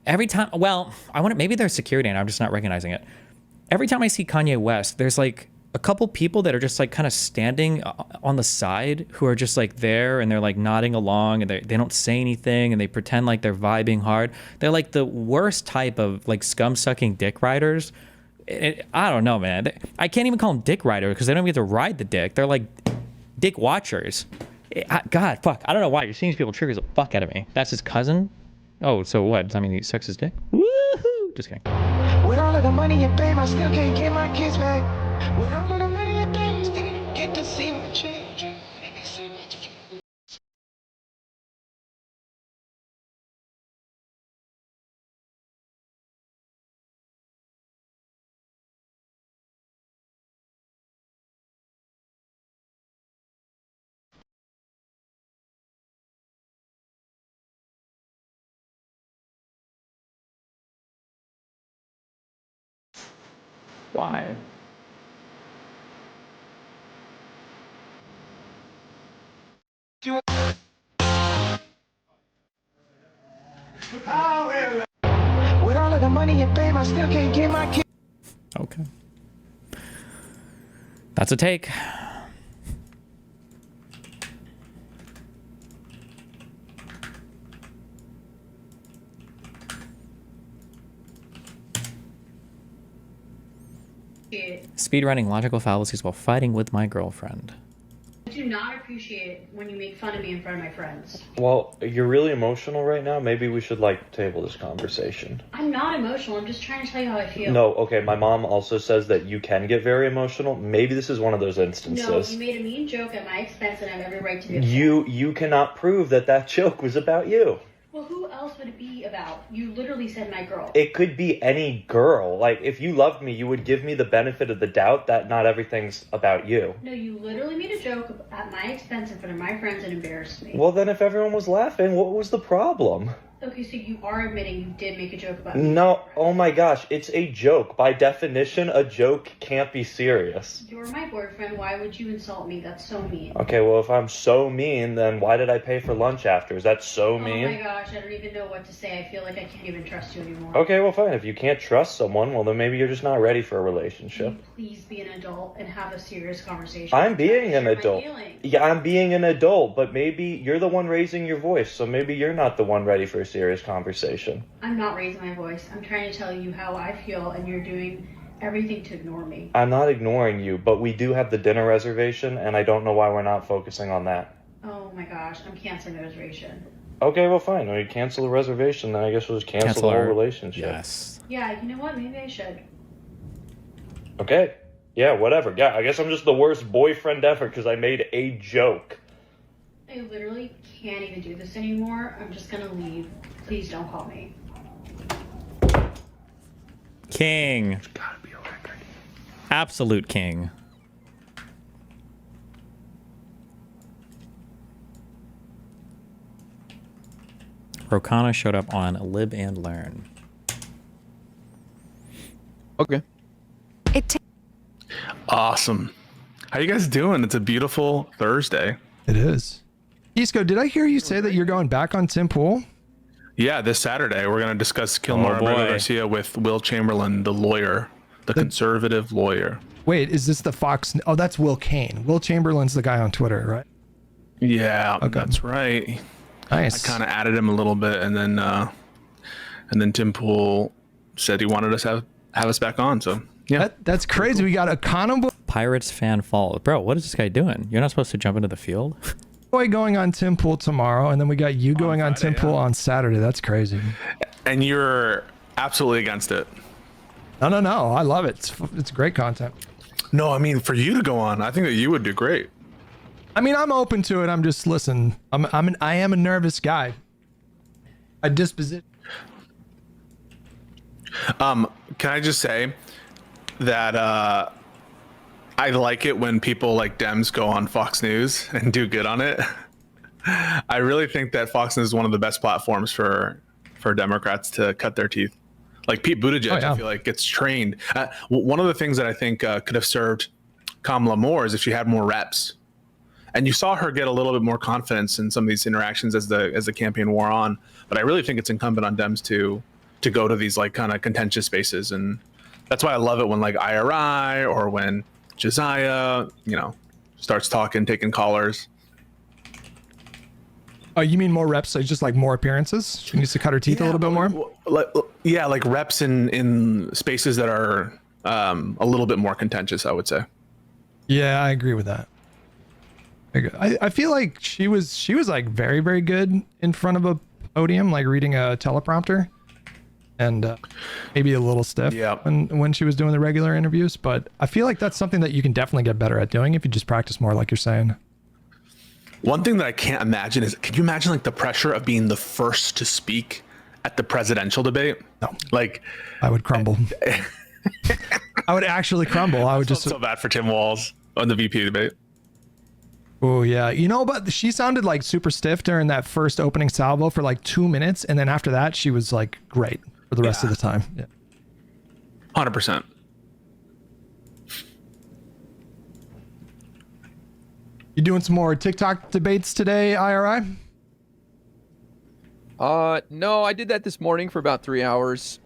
Every time... well, maybe they're security and I'm just not recognizing it. Every time I see Kanye West, there's like a couple people that are just like kind of standing on the side who are just like there and they're like nodding along and they don't say anything and they pretend like they're vibing hard. They're like the worst type of like scum-sucking dick riders. I don't know, man. I can't even call them dick riders because they don't even get to ride the dick. They're like dick watchers. God, fuck. I don't know why. You're seeing these people triggers the fuck out of me. That's his cousin? Oh, so what? Does that mean he sucks his dick? Woohoo! Just kidding. With all of the money and fame, I still can't get my kids back. With all of the money and fame, I still get to see my change. Why? With all of the money and fame, I still can't get my kid. Okay. That's a take. Speedrunning logical fallacies while fighting with my girlfriend. I do not appreciate it when you make fun of me in front of my friends. Well, you're really emotional right now. Maybe we should, table this conversation. I'm not emotional. I'm just trying to tell you how I feel. No, okay, my mom also says that you can get very emotional. Maybe this is one of those instances. No, you made a mean joke at my expense and I have every right to be upset. You cannot prove that joke was about you. Well, who else would it be about? You literally said my girl. It could be any girl. If you loved me, you would give me the benefit of the doubt that not everything's about you. No, you literally made a joke at my expense in front of my friends and embarrassed me. Well, then if everyone was laughing, what was the problem? Okay, so you are admitting you did make a joke about me. No, oh my gosh, it's a joke. By definition, a joke can't be serious. You're my boyfriend. Why would you insult me? That's so mean. Okay, well, if I'm so mean, then why did I pay for lunch after? Is that so mean? Oh my gosh, I don't even know what to say. I feel like I can't even trust you anymore. Okay, well, fine. If you can't trust someone, well, then maybe you're just not ready for a relationship. Please be an adult and have a serious conversation. I'm being an adult. Yeah, I'm being an adult, but maybe you're the one raising your voice, so maybe you're not the one ready for a serious conversation. I'm not raising my voice. I'm trying to tell you how I feel, and you're doing everything to ignore me. I'm not ignoring you, but we do have the dinner reservation, and I don't know why we're not focusing on that. Oh my gosh, I'm canceling the reservation. Okay, well, fine. When we cancel the reservation, then I guess we'll just cancel the whole relationship. Yes. Yeah, you know what? Maybe I should. Okay. Yeah, whatever. Yeah, I guess I'm just the worst boyfriend ever because I made a joke. I literally can't even do this anymore. I'm just gonna leave. Please don't call me. King. It's gotta be a record. Absolute king. Rokana showed up on Lib and Learn. Okay. Awesome. How you guys doing? It's a beautiful Thursday. It is. Isco, did I hear you say that you're going back on Tim Pool? Yeah, this Saturday we're going to discuss Kilmar Garcia with Will Chamberlain, the lawyer, the conservative lawyer. Wait, is this the Fox? Oh, that's Will Kane. Will Chamberlain's the guy on Twitter, right? Yeah, that's right. Nice. I kind of added him a little bit, and then Tim Pool said he wanted us to have us back on. So yeah, that's crazy. We got a Cono Pirates fan fall. Bro, what is this guy doing? You're not supposed to jump into the field. boy going on Tim Pool tomorrow, and then we got you going on Tim Pool on Saturday. That's crazy. And you're absolutely against it. No. I love it. It's great content. No, I mean for you to go on, I think that you would do great. I mean, I'm open to it. I'm just listen. I am a nervous guy. A disposition. Can I just say that I like it when people like Dems go on Fox News and do good on it. I really think that Fox News is one of the best platforms for Democrats to cut their teeth. Like Pete Buttigieg, I feel like gets trained. One of the things that I think could have served Kamala more is if she had more reps. And you saw her get a little bit more confidence in some of these interactions as the campaign wore on. But I really think it's incumbent on Dems to go to these like kind of contentious spaces. And that's why I love it when like IRI or when Josiah, starts talking, taking callers. Oh, you mean more reps? So just like more appearances? She needs to cut her teeth a little bit more? Like reps in spaces that are a little bit more contentious, I would say. Yeah, I agree with that. I feel like she was like very, very good in front of a podium, like reading a teleprompter, and maybe a little stiff when she was doing the regular interviews. But I feel like that's something that you can definitely get better at doing if you just practice more, like you're saying. One thing that I can't imagine is, can you imagine like the pressure of being the first to speak at the presidential debate? No, like I would crumble. I would actually crumble. I would just so bad for Tim Walz on the VP debate. Oh yeah, but she sounded like super stiff during that first opening salvo for like 2 minutes, and then after that she was like great for the rest of the time. Yeah, 100%. You doing some more TikTok debates today, IRI? No, I did that this morning for about 3 hours.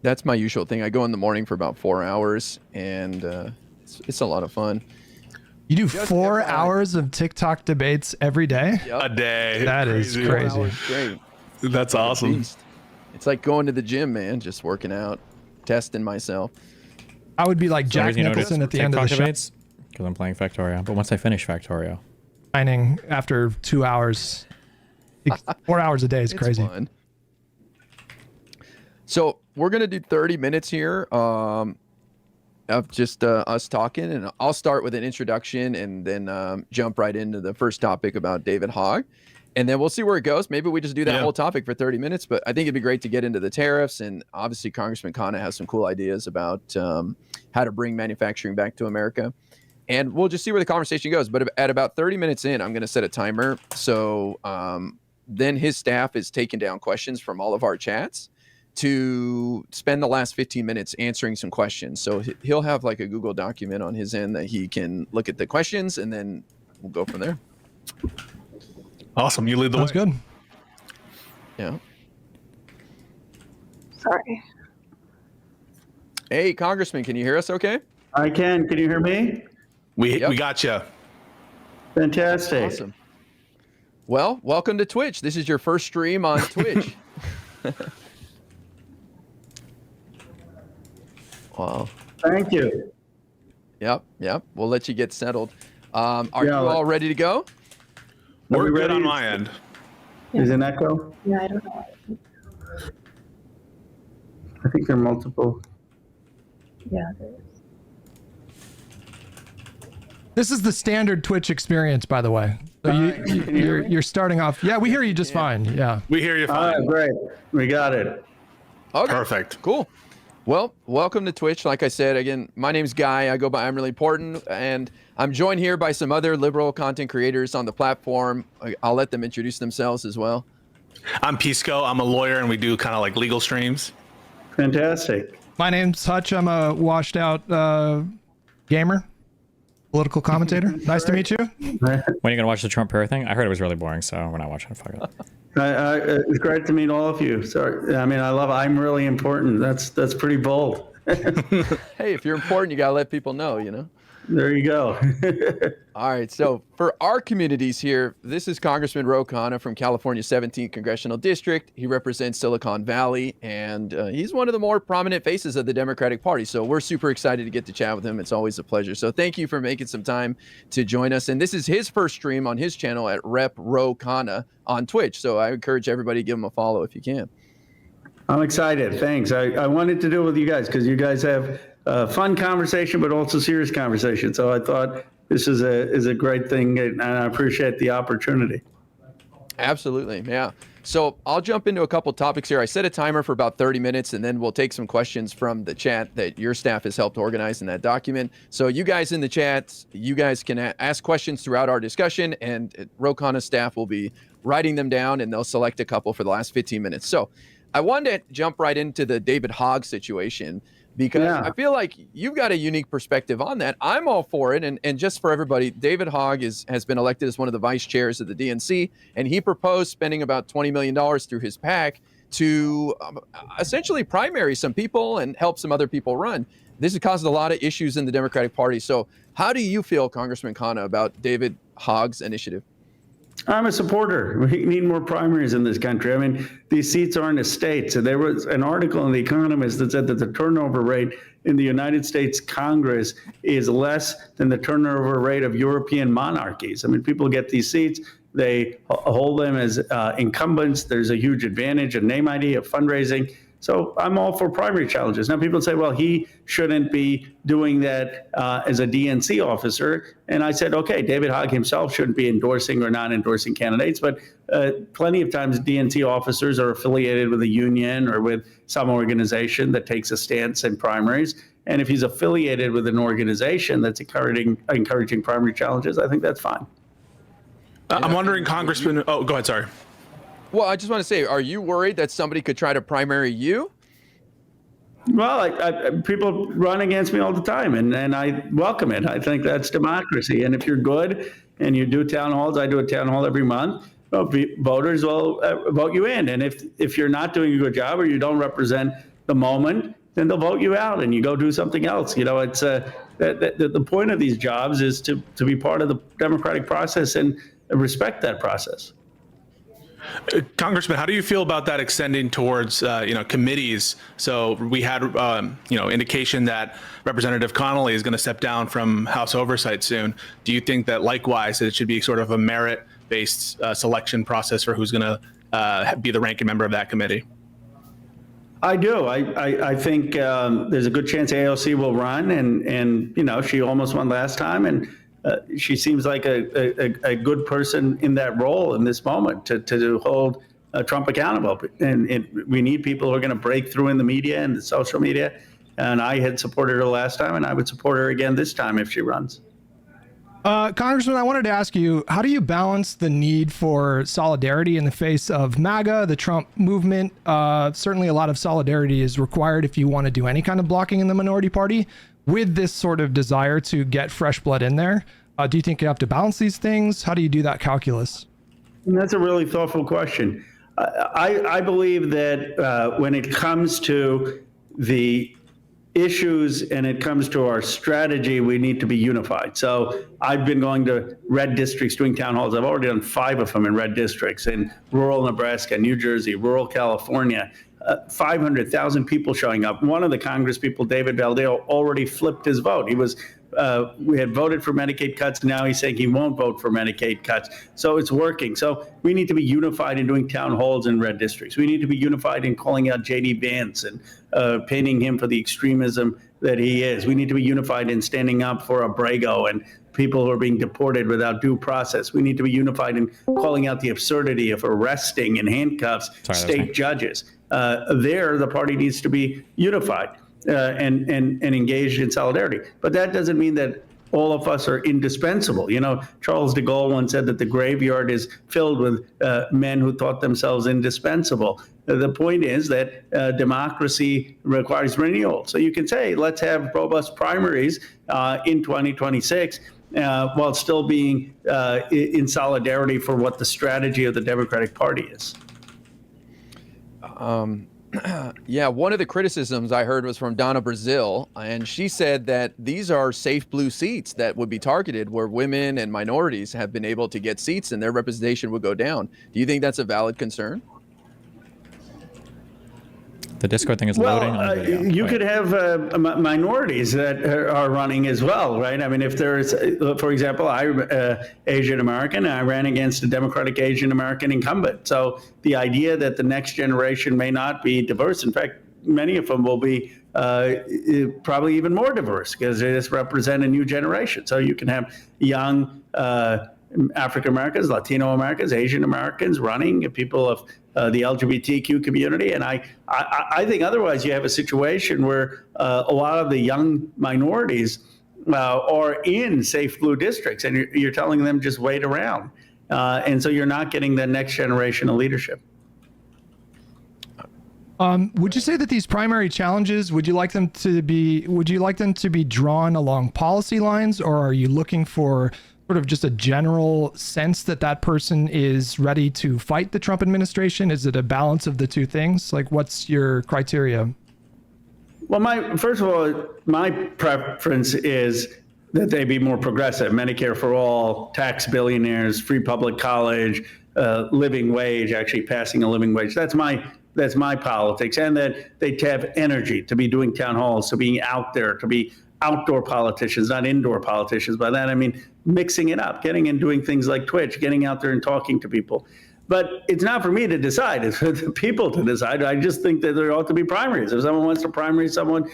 That's my usual thing. I go in the morning for about 4 hours, and it's a lot of fun. You do 4 hours of TikTok debates every day? Yep. A day. That is Crazy. crazy. 4 hours straight. That's awesome. It's like going to the gym, man. Just working out, testing myself. I would be like Jack Nicholson at the end of the show. Because I'm playing Factorio. But once I finish Factorio, Mining after 2 hours, 4 hours a day is crazy. Fun. So we're gonna do 30 minutes here of just us talking, and I'll start with an introduction and then jump right into the first topic about David Hogg, and then we'll see where it goes. Maybe we just do that whole topic for 30 minutes, but I think it'd be great to get into the tariffs, and obviously Congressman Khanna has some cool ideas about how to bring manufacturing back to America. And we'll just see where the conversation goes. But at about 30 minutes in, I'm going to set a timer. So then his staff is taking down questions from all of our chats to spend the last 15 minutes answering some questions. So he'll have like a Google document on his end that he can look at the questions, and then we'll go from there. Awesome. You lead the way. That's good. Yeah. Sorry. Hey, Congressman, can you hear us okay? I can. Can you hear me? We got you. Fantastic. Awesome. Well, welcome to Twitch. This is your first stream on Twitch. Wow. Thank you. Yep. We'll let you get settled. Are you all ready to go? We're good on my end. Is it an echo? Yeah, I don't know. I think there are multiple. Yeah, there is. This is the standard Twitch experience, by the way. So you're starting off. Yeah, we hear you just fine. Yeah. We hear you fine. All right, great. We got it. Okay. Perfect. Cool. Well, welcome to Twitch. Like I said, again, my name's Guy. I go by I'm Really Important, and I'm joined here by some other liberal content creators on the platform. I'll let them introduce themselves as well. I'm Pisco. I'm a lawyer, and we do kind of like legal streams. Fantastic. My name's Hutch. I'm a washed out gamer, political commentator. Nice to meet you. when are you going to watch the Trump prayer thing? I heard it was really boring, so we're not watching it. Fuck it. It's great to meet all of you. Sorry. I mean, I'm really important. That's pretty bold. Hey, if you're important, you got to let people know, you know? There you go. All right. So for our communities here, this is Congressman Khanna from California's 17th Congressional District. He represents Silicon Valley, and he's one of the more prominent faces of the Democratic Party. So we're super excited to get to chat with him. It's always a pleasure. So thank you for making some time to join us. And this is his first stream on his channel at Rep. Khanna on Twitch. So I encourage everybody to give him a follow if you can. I'm excited. Thanks. I wanted to do it with you guys because you guys have fun conversation, but also serious conversation. So I thought this is a great thing, and I appreciate the opportunity. Absolutely. Yeah. So I'll jump into a couple topics here. I set a timer for about 30 minutes, and then we'll take some questions from the chat that your staff has helped organize in that document. So you guys in the chat, you guys can ask questions throughout our discussion, and Khanna's staff will be writing them down, and they'll select a couple for the last 15 minutes. So I wanted to jump right into the David Hogg situation, because I feel like you've got a unique perspective on that. I'm all for it. And just for everybody, David Hogg has been elected as one of the vice chairs of the DNC, and he proposed spending about $20 million through his PAC to essentially primary some people and help some other people run. This has caused a lot of issues in the Democratic Party. So how do you feel, Congressman Khanna, about David Hogg's initiative? I'm a supporter. We need more primaries in this country. I mean, these seats are in the states. And there was an article in The Economist that said that the turnover rate in the United States Congress is less than the turnover rate of European monarchies. I mean, people get these seats, they hold them as incumbents. There's a huge advantage, a name ID, of fundraising. So I'm all for primary challenges. Now people say, well, he shouldn't be doing that as a DNC officer. And I said, okay, David Hogg himself shouldn't be endorsing or not endorsing candidates, but plenty of times DNC officers are affiliated with a union or with some organization that takes a stance in primaries. And if he's affiliated with an organization that's encouraging primary challenges, I think that's fine. I'm wondering, Congressman, oh, go ahead, sorry. Well, I just want to say, are you worried that somebody could try to primary you? Well, people run against me all the time, and I welcome it. I think that's democracy. And if you're good and you do town halls. I do a town hall every month. Well, voters will vote you in. And if you're not doing a good job or you don't represent the moment, then they'll vote you out and you go do something else. You know, it's the point of these jobs is to be part of the democratic process and respect that process. Congressman, how do you feel about that extending towards committees? So we had indication that Representative Connolly is going to step down from House Oversight soon. Do you think that likewise that it should be sort of a merit-based selection process for who's going to be the ranking member of that committee? I do. I think there's a good chance AOC will run, and she almost won last time, and she seems like a good person in that role in this moment to hold Trump accountable. And we need people who are going to break through in the media and the social media. And I had supported her last time, and I would support her again this time if she runs. Congressman, I wanted to ask you, how do you balance the need for solidarity in the face of MAGA, the Trump movement? Certainly a lot of solidarity is required if you want to do any kind of blocking in the minority party, with this sort of desire to get fresh blood in there. Do you think you have to balance these things? How do you do that calculus? And that's a really thoughtful question. I believe that when it comes to the issues and it comes to our strategy, we need to be unified. So I've been going to red districts, doing town halls. I've already done 5 of them in red districts in rural Nebraska, New Jersey, rural California. 500,000 people showing up. One of the Congress people, David Valdeo, already flipped his vote. He was, we had voted for Medicaid cuts. Now he's saying he won't vote for Medicaid cuts. So it's working. So we need to be unified in doing town halls in red districts. We need to be unified in calling out J.D. Vance and painting him for the extremism that he is. We need to be unified in standing up for Abrego and people who are being deported without due process. We need to be unified in calling out the absurdity of arresting in handcuffs state judges. There, the party needs to be unified and engaged in solidarity. But that doesn't mean that all of us are indispensable. You know, Charles de Gaulle once said that the graveyard is filled with men who thought themselves indispensable. The point is that democracy requires renewal. So you can say, let's have robust primaries in 2026 while still being in solidarity for what the strategy of the Democratic Party is. Yeah, one of the criticisms I heard was from Donna Brazil, and she said that these are safe blue seats that would be targeted where women and minorities have been able to get seats and their representation would go down. Do you think that's a valid concern? The Discord thing is loading. You could have minorities that are running as well, right? I mean, if there's, for example, I'm Asian American, and I ran against a Democratic Asian American incumbent. So the idea that the next generation may not be diverse, in fact, many of them will be probably even more diverse because they just represent a new generation. So you can have young African Americans, Latino Americans, Asian Americans running, people of the LGBTQ community. And I think otherwise you have a situation where a lot of the young minorities are in safe blue districts and you're telling them just wait around. And so you're not getting the next generation of leadership. Would you say that these primary challenges, would you like them to be drawn along policy lines, or are you looking for sort of just a general sense that that person is ready to fight the Trump administration? Is it a balance of the two things? Like, what's your criteria? Well, first of all, my preference is that they be more progressive. Medicare for all, tax billionaires, free public college, living wage, actually passing a living wage. That's my politics. And that they have energy to be doing town halls, to being out there, to be outdoor politicians, not indoor politicians. By that, I mean mixing it up, getting and doing things like Twitch, getting out there and talking to people. But it's not for me to decide. It's for the people to decide. I just think that there ought to be primaries. If someone wants to primary someone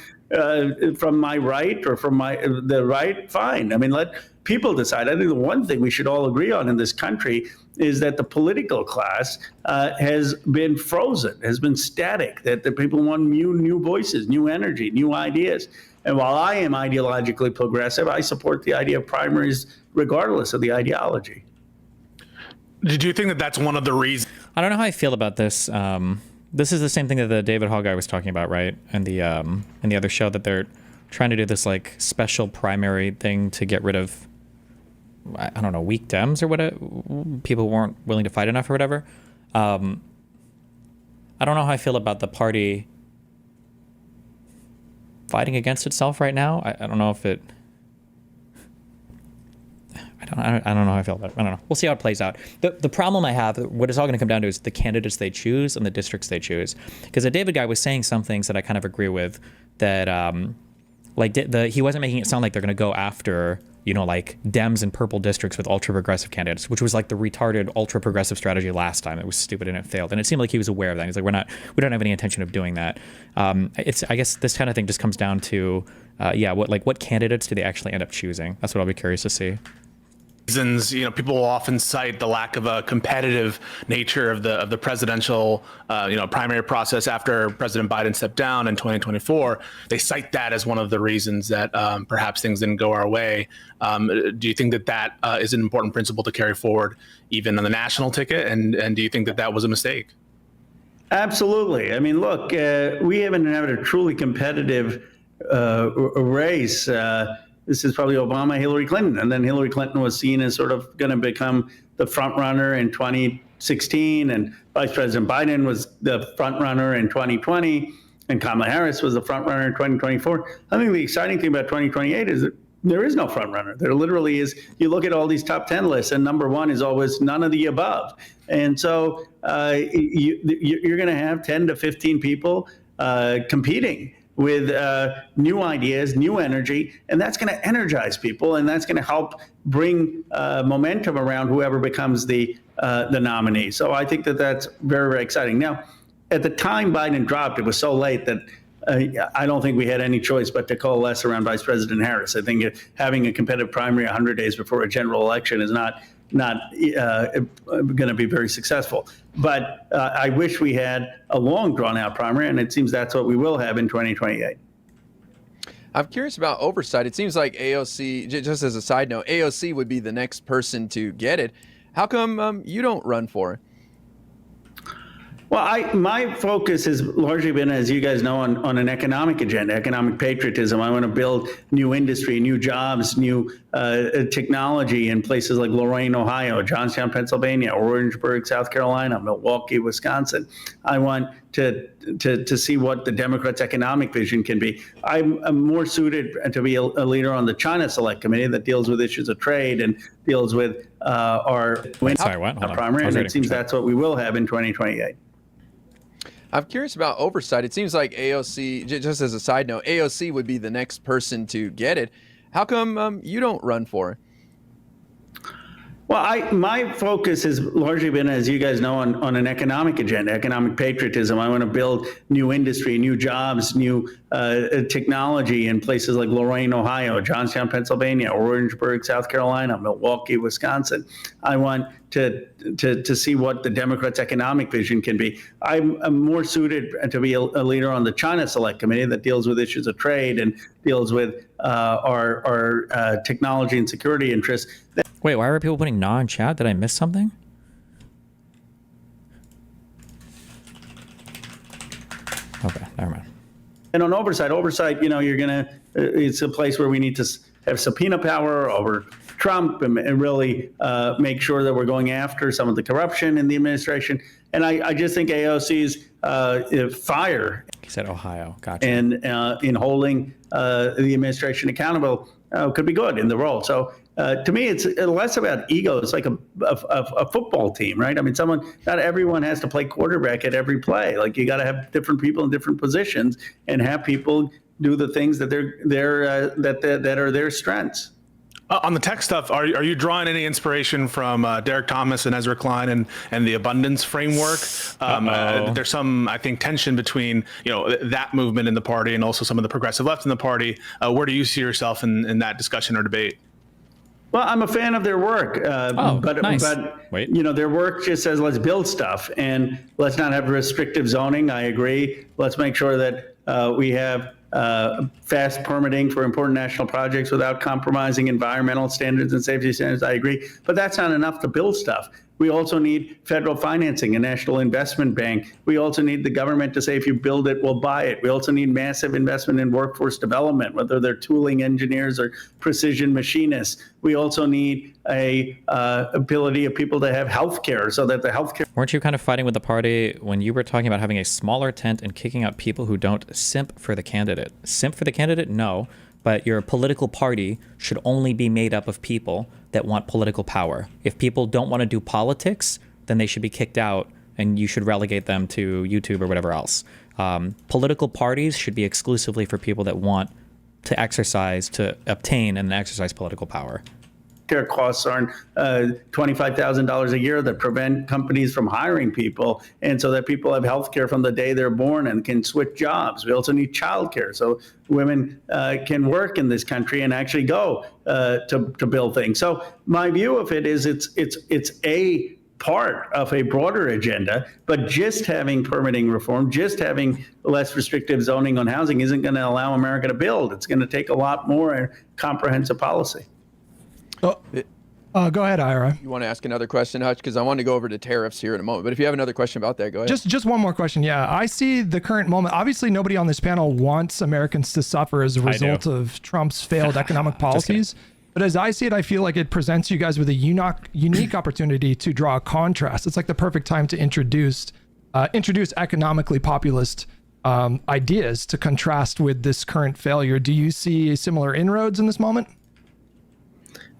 from my right or from the right, fine. I mean, let people decide. I think the one thing we should all agree on in this country is that the political class has been frozen, has been static, that the people want new voices, new energy, new ideas. And while I am ideologically progressive, I support the idea of primaries regardless of the ideology. Did you think that that's one of the reasons? I don't know how I feel about this. This is the same thing that the David Hall guy was talking about, right? And the other show, that they're trying to do this like special primary thing to get rid of I don't know, weak Dems or whatever, people weren't willing to fight enough or whatever. I don't know how I feel about the party fighting against itself right now. I don't know if it. I don't know how I feel about it. I don't know. We'll see how it plays out. The problem I have, what it's all going to come down to, is the candidates they choose and the districts they choose. Because the David guy was saying some things that I kind of agree with. That he wasn't making it sound like they're going to go after, like Dems in purple districts with ultra progressive candidates, which was like the retarded ultra progressive strategy last time. It was stupid and it failed. And it seemed like he was aware of that. He's like, we don't have any intention of doing that. I guess this kind of thing just comes down to, what candidates do they actually end up choosing? That's what I'll be curious to see. Reasons, people will often cite the lack of a competitive nature of the presidential, primary process after President Biden stepped down in 2024. They cite that as one of the reasons that perhaps things didn't go our way. Do you think that is an important principle to carry forward, even on the national ticket? And do you think that was a mistake? Absolutely. I mean, look, we haven't had a truly competitive race. This is probably Obama, Hillary Clinton. And then Hillary Clinton was seen as sort of going to become the front runner in 2016. And Vice President Biden was the front runner in 2020. And Kamala Harris was the front runner in 2024. I think the exciting thing about 2028 is that there is no front runner. There literally is. You look at all these top 10 lists, and number one is always none of the above. And so you're going to have 10 to 15 people competing with new ideas, new energy, and that's going to energize people, and that's going to help bring momentum around whoever becomes the nominee. So I think that's very, very exciting. Now, at the time Biden dropped, it was so late that I don't think we had any choice but to coalesce around Vice President Harris. I think having a competitive primary 100 days before a general election is not going to be very successful. But I wish we had a long drawn-out primary, and it seems that's what we will have in 2028. I'm curious about oversight. It seems like AOC, just as a side note, AOC would be the next person to get it. How come you don't run for it? Well, my focus has largely been, as you guys know, on an economic agenda, economic patriotism. I want to build new industry, new jobs, new technology in places like Lorain, Ohio, Johnstown, Pennsylvania, Orangeburg, South Carolina, Milwaukee, Wisconsin. I want to see what the Democrats' economic vision can be. I'm more suited to be a leader on the China Select Committee that deals with issues of trade and deals with our primary, and it seems that's what we will have in 2028. I'm curious about oversight. It seems like AOC, just as a side note, AOC would be the next person to get it. How come you don't run for it? Well, my focus has largely been, as you guys know, on an economic agenda, economic patriotism. I want to build new industry, new jobs, new technology in places like Lorain, Ohio, Johnstown, Pennsylvania, Orangeburg, South Carolina, Milwaukee, Wisconsin. I want to see what the Democrats' economic vision can be. I'm more suited to be a leader on the China Select Committee that deals with issues of trade and deals with our technology and security interests. Wait, why were people putting "nah" in chat? Did I miss something? Okay, never mind. And on oversight, it's a place where we need to have subpoena power over Trump and really make sure that we're going after some of the corruption in the administration. And I just think AOC's fire. He said Ohio, gotcha. And in holding the administration accountable could be good in the role. So to me, it's less about ego. It's like a football team, right? I mean, not everyone has to play quarterback at every play. Like you got to have different people in different positions and have people do the things that that are their strengths. On the tech stuff, are you drawing any inspiration from Derek Thomas and Ezra Klein and the abundance framework? There's some, I think, tension between that movement in the party and also some of the progressive left in the party. Where do you see yourself in that discussion or debate? Well, I'm a fan of their work, nice. but their work just says let's build stuff and let's not have restrictive zoning. I agree. Let's make sure that we have fast permitting for important national projects without compromising environmental standards and safety standards. I agree, but that's not enough to build stuff. We also need federal financing, a national investment bank. We also need the government to say, if you build it, we'll buy it. We also need massive investment in workforce development, whether they're tooling engineers or precision machinists. We also need a ability of people to have health care so that the health care. Weren't you kind of fighting with the party when you were talking about having a smaller tent and kicking out people who don't simp for the candidate? Simp for the candidate? No. But your political party should only be made up of people that want political power. If people don't want to do politics, then they should be kicked out and you should relegate them to YouTube or whatever else. Political parties should be exclusively for people that want to obtain and exercise political power. Care costs aren't $25,000 a year that prevent companies from hiring people, and so that people have health care from the day they're born and can switch jobs. We also need child care so women can work in this country and actually go to build things. So my view of it is it's a part of a broader agenda, but just having permitting reform, just having less restrictive zoning on housing isn't going to allow America to build. It's going to take a lot more comprehensive policy. Go ahead, Ira. You want to ask another question, Hutch? Because I want to go over to tariffs here in a moment. But if you have another question about that, go ahead. Just one more question. Yeah, I see the current moment. Obviously, nobody on this panel wants Americans to suffer as a result of Trump's failed economic policies. But as I see it, I feel like it presents you guys with a unique opportunity to draw a contrast. It's like the perfect time to introduce economically populist ideas to contrast with this current failure. Do you see similar inroads in this moment?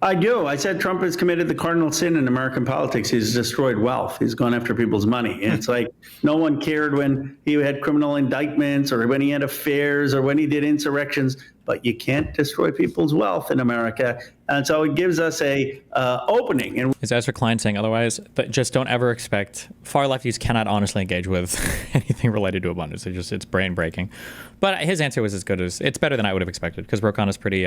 I do. I said Trump has committed the cardinal sin in American politics. He's destroyed wealth. He's gone after people's money. And it's like no one cared when he had criminal indictments or when he had affairs or when he did insurrections. But you can't destroy people's wealth in America. And so it gives us a opening. And is Ezra Klein saying otherwise? But just don't ever expect, far lefties cannot honestly engage with anything related to abundance. It's brain breaking. But his answer was as good as, it's better than I would have expected, because Rokan is pretty,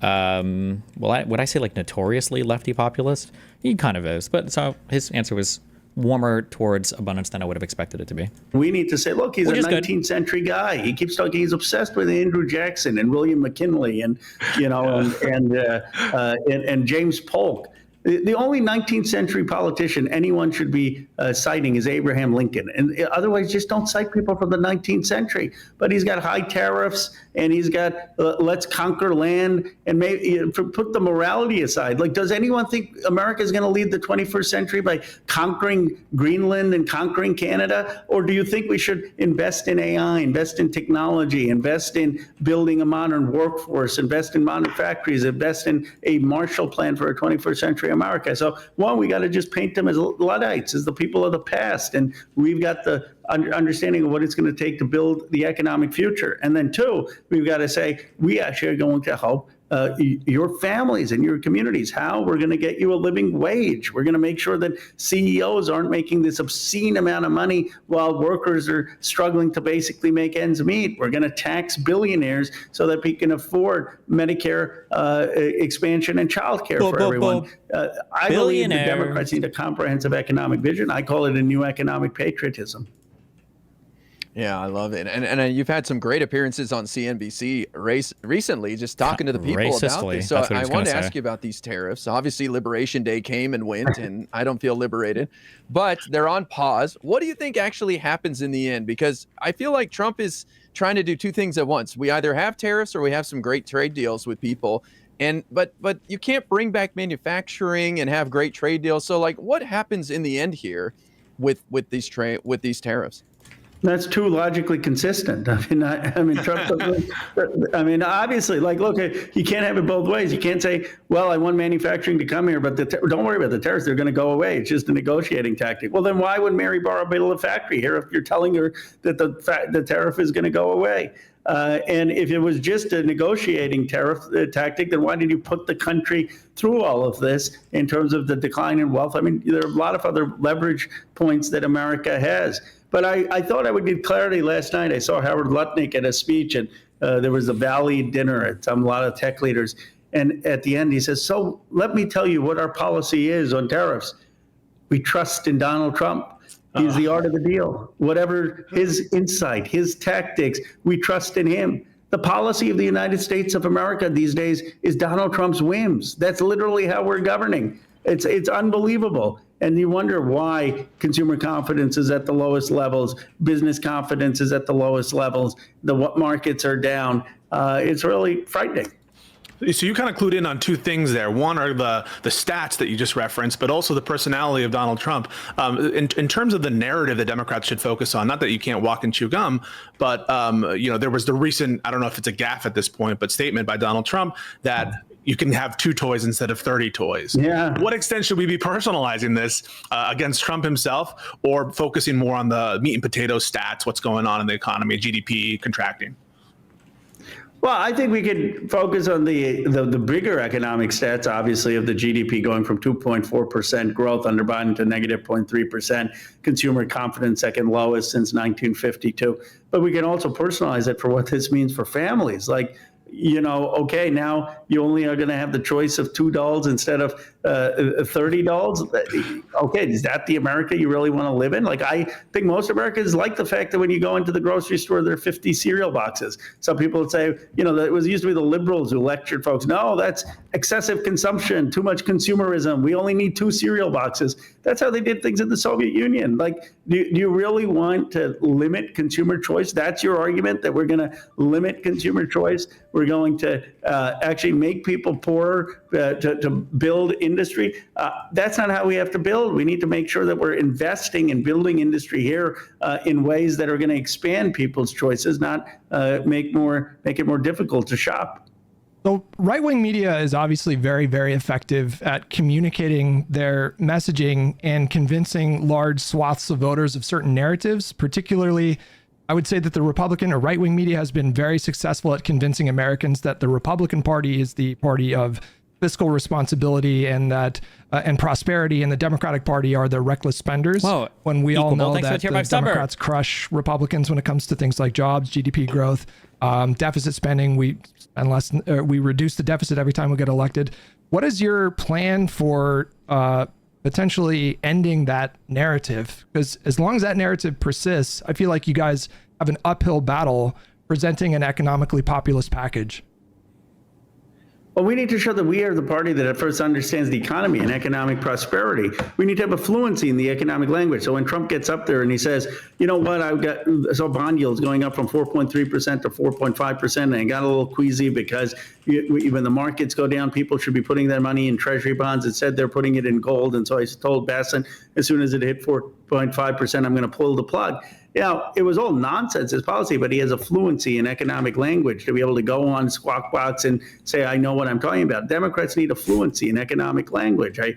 would I say like notoriously lefty populist? He kind of is, but so his answer was warmer towards abundance than I would have expected it to be. We need to say, look, he's a 19th century guy. He keeps talking. He's obsessed with Andrew Jackson and William McKinley and and James Polk. The only 19th century politician anyone should be citing is Abraham Lincoln. And otherwise, just don't cite people from the 19th century. But he's got high tariffs and he's got let's conquer land and maybe put the morality aside. Like, does anyone think America is going to lead the 21st century by conquering Greenland and conquering Canada? Or do you think we should invest in AI, invest in technology, invest in building a modern workforce, invest in modern factories, invest in a Marshall Plan for a 21st century America? So one, we got to just paint them as Luddites, as the people of the past, and we've got the understanding of what it's going to take to build the economic future. And then two, we've got to say we actually are going to help your families and your communities. How? We're going to get you a living wage. We're going to make sure that CEOs aren't making this obscene amount of money while workers are struggling to basically make ends meet. We're going to tax billionaires so that we can afford Medicare expansion and child care for everyone. I believe the Democrats need a comprehensive economic vision. I call it a new economic patriotism. Yeah, I love it. And you've had some great appearances on CNBC recently, just talking to the people about this. So I wanted to ask you about these tariffs. Obviously, Liberation Day came and went, and I don't feel liberated, but they're on pause. What do you think actually happens in the end? Because I feel like Trump is trying to do two things at once. We either have tariffs or we have some great trade deals with people. But you can't bring back manufacturing and have great trade deals. So like, what happens in the end here with these tariffs? That's too logically consistent. I mean, Trump. Obviously, like, look, you can't have it both ways. You can't say, well, I want manufacturing to come here, but don't worry about the tariffs. They're going to go away. It's just a negotiating tactic. Well, then why would Mary Barra build a factory here if you're telling her that the tariff is going to go away? And if it was just a negotiating tariff tactic, then why did you put the country through all of this in terms of the decline in wealth? I mean, there are a lot of other leverage points that America has. But I thought I would give clarity last night. I saw Howard Lutnick at a speech, and there was a Valley dinner at a lot of tech leaders. And at the end, he says, so let me tell you what our policy is on tariffs. We trust in Donald Trump. He's the art of the deal. Whatever his insight, his tactics, we trust in him. The policy of the United States of America these days is Donald Trump's whims. That's literally how we're governing. It's unbelievable. And you wonder why consumer confidence is at the lowest levels, business confidence is at the lowest levels, the markets are down. It's really frightening. So you kind of clued in on two things there. One are the stats that you just referenced, but also the personality of Donald Trump. In terms of the narrative that Democrats should focus on, not that you can't walk and chew gum, but there was the recent, I don't know if it's a gaffe at this point, but statement by Donald Trump that you can have 2 toys instead of 30 toys. Yeah. What extent should we be personalizing this against Trump himself, or focusing more on the meat and potatoes stats, what's going on in the economy, GDP contracting? Well, I think we could focus on the bigger economic stats, obviously, of the GDP going from 2.4% growth under Biden to negative 0.3%, consumer confidence second lowest since 1952. But we can also personalize it for what this means for families. Like, okay, now you only are going to have the choice of $2 instead of $30. Okay, is that the America you really want to live in? Like, I think most Americans like the fact that when you go into the grocery store, there are 50 cereal boxes. Some people would say, that it was used to be the liberals who lectured folks, no, that's excessive consumption, too much consumerism. We only need 2 cereal boxes. That's how they did things in the Soviet Union. Like, do you really want to limit consumer choice? That's your argument, that we're going to limit consumer choice? We're going to actually make people poorer to build industry? That's not how we have to build. We need to make sure that we're investing in building industry here in ways that are going to expand people's choices, not make it more difficult to shop. So right-wing media is obviously very, very effective at communicating their messaging and convincing large swaths of voters of certain narratives. Particularly, I would say that the Republican or right-wing media has been very successful at convincing Americans that the Republican Party is the party of fiscal responsibility and and prosperity, and the Democratic Party are the reckless spenders. Whoa, when we all know that the Democrats crush Republicans when it comes to things like jobs, GDP growth, deficit spending. We reduce the deficit every time we get elected. What is your plan for potentially ending that narrative? Because as long as that narrative persists, I feel like you guys have an uphill battle presenting an economically populist package. Well, we need to show that we are the party that at first understands the economy and economic prosperity. We need to have a fluency in the economic language. So when Trump gets up there and he says, you know what, so bond yields going up from 4.3% to 4.5%, and I got a little queasy because when the markets go down, people should be putting their money in treasury bonds. It said they're putting it in gold. And so I told Basson, as soon as it hit 4.5%, I'm going to pull the plug. It was all nonsense, his policy, but he has a fluency in economic language to be able to go on Squawk Box and say, I know what I'm talking about. Democrats need a fluency in economic language. I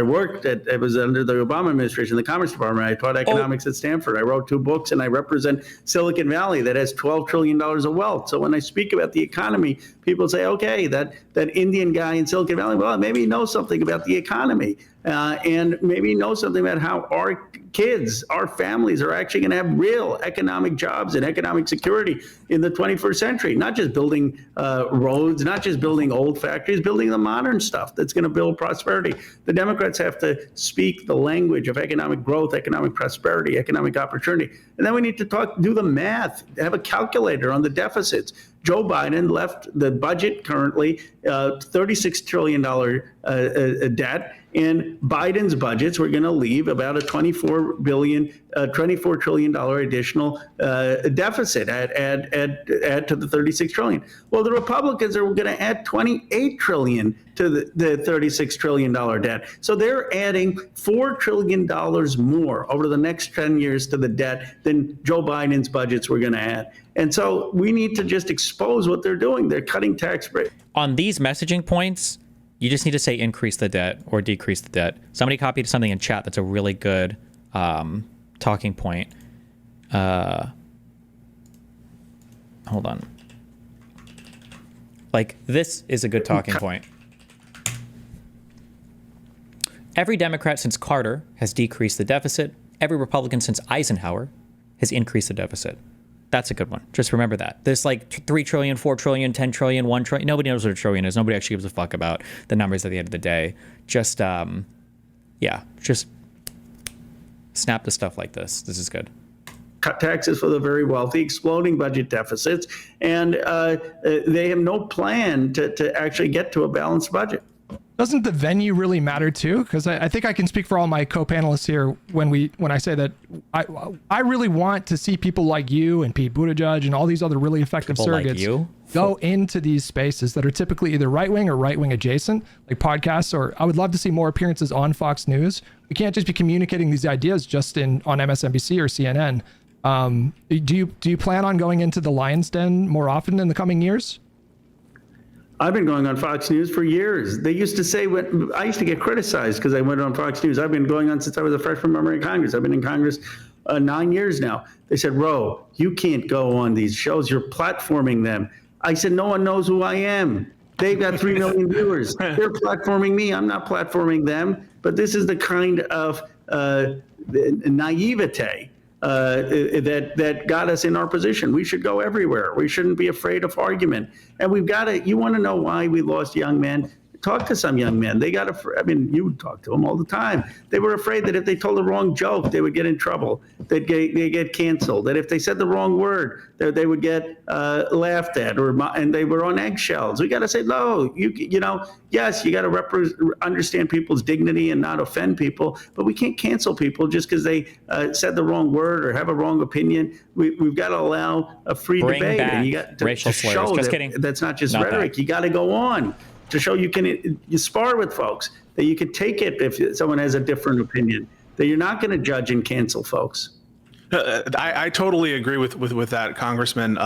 worked it was under the Obama administration, the Commerce Department. I taught economics at Stanford. I wrote 2 books, and I represent Silicon Valley that has $12 trillion of wealth. So when I speak about the economy, people say, okay, that Indian guy in Silicon Valley, well, maybe he knows something about the economy. And maybe know something about how our kids, our families are actually going to have real economic jobs and economic security in the 21st century, not just building roads, not just building old factories, building the modern stuff that's going to build prosperity. The Democrats have to speak the language of economic growth, economic prosperity, economic opportunity. And then we need to do the math, have a calculator on the deficits. Joe Biden left the budget currently $36 trillion debt. In Biden's budgets, we're going to leave about a $24 trillion additional deficit, add to the $36 trillion. Well, the Republicans are going to add $28 trillion to the $36 trillion debt. So they're adding $4 trillion more over the next 10 years to the debt than Joe Biden's budgets were going to add. And so we need to just expose what they're doing. They're cutting tax breaks. On these messaging points, you just need to say increase the debt or decrease the debt. Somebody copied something in chat that's a really good talking point. Hold on. Like, this is a good talking point. Every Democrat since Carter has decreased the deficit. Every Republican since Eisenhower has increased the deficit. That's a good one. Just remember that. There's like 3 trillion, 4 trillion, 10 trillion, 1 trillion. Nobody knows what a trillion is. Nobody actually gives a fuck about the numbers at the end of the day. Just, just snap to stuff like this. This is good. Cut taxes for the very wealthy, exploding budget deficits, and they have no plan to actually get to a balanced budget. doesn't the venue really matter too? Because I think I can speak for all my co-panelists here when I say that I really want to see people like you and Pete Buttigieg and all these other really effective People like surrogates you? go into these spaces that are typically either right-wing or right-wing adjacent, like podcasts, or I would love to see more appearances on Fox News. We can't just be communicating these ideas just on MSNBC or CNN. Do you plan on going into the Lion's Den more often in the coming years? I've been going on Fox News for years. They used to say, when I used to get criticized because I went on Fox News. I've been going on since I was a freshman member in Congress. I've been in Congress 9 years now. They said, Ro, you can't go on these shows. You're platforming them. I said, no one knows who I am. They've got 3 million viewers. They're platforming me. I'm not platforming them. But this is the kind of naivete that got us in our position. We should go everywhere. We shouldn't be afraid of argument. And we've got to, you want to know why we lost young men? Talk to some young men. They got I mean, you talk to them all the time. They were afraid that if they told the wrong joke, they would get in trouble. They get canceled. That if they said the wrong word, they would get laughed at, and they were on eggshells. We got to say, no, you know, yes, you got to understand people's dignity and not offend people, but we can't cancel people just because they said the wrong word or have a wrong opinion. We've got to allow a free debate, and you got to show that's not just rhetoric. You got to go on to show you spar with folks, that you can take it if someone has a different opinion, that you're not going to judge and cancel folks. I totally agree with that, Congressman.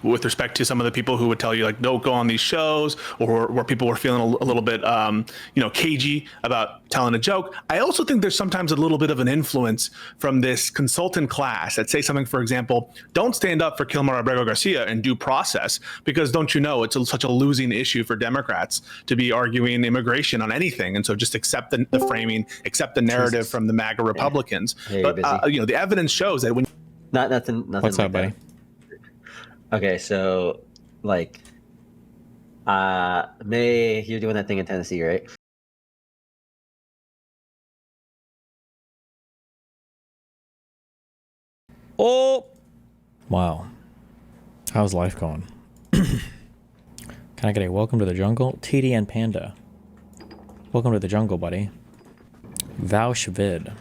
With respect to some of the people who would tell you, like, don't go on these shows, or where people were feeling a little bit, cagey about telling a joke. I also think there's sometimes a little bit of an influence from this consultant class that say something, for example, don't stand up for Kilmar Abrego Garcia in due process, because don't you know, it's such a losing issue for Democrats to be arguing immigration on anything. And so just accept the framing, accept the narrative from the MAGA Republicans. Hey, but, the evidence shows that when nothing What's like up, buddy? Okay, so like May, you're doing that thing in Tennessee, right? Oh, wow. How's life going? Can I get a welcome to the jungle? TD and Panda. Welcome to the jungle, buddy. Vaush vid.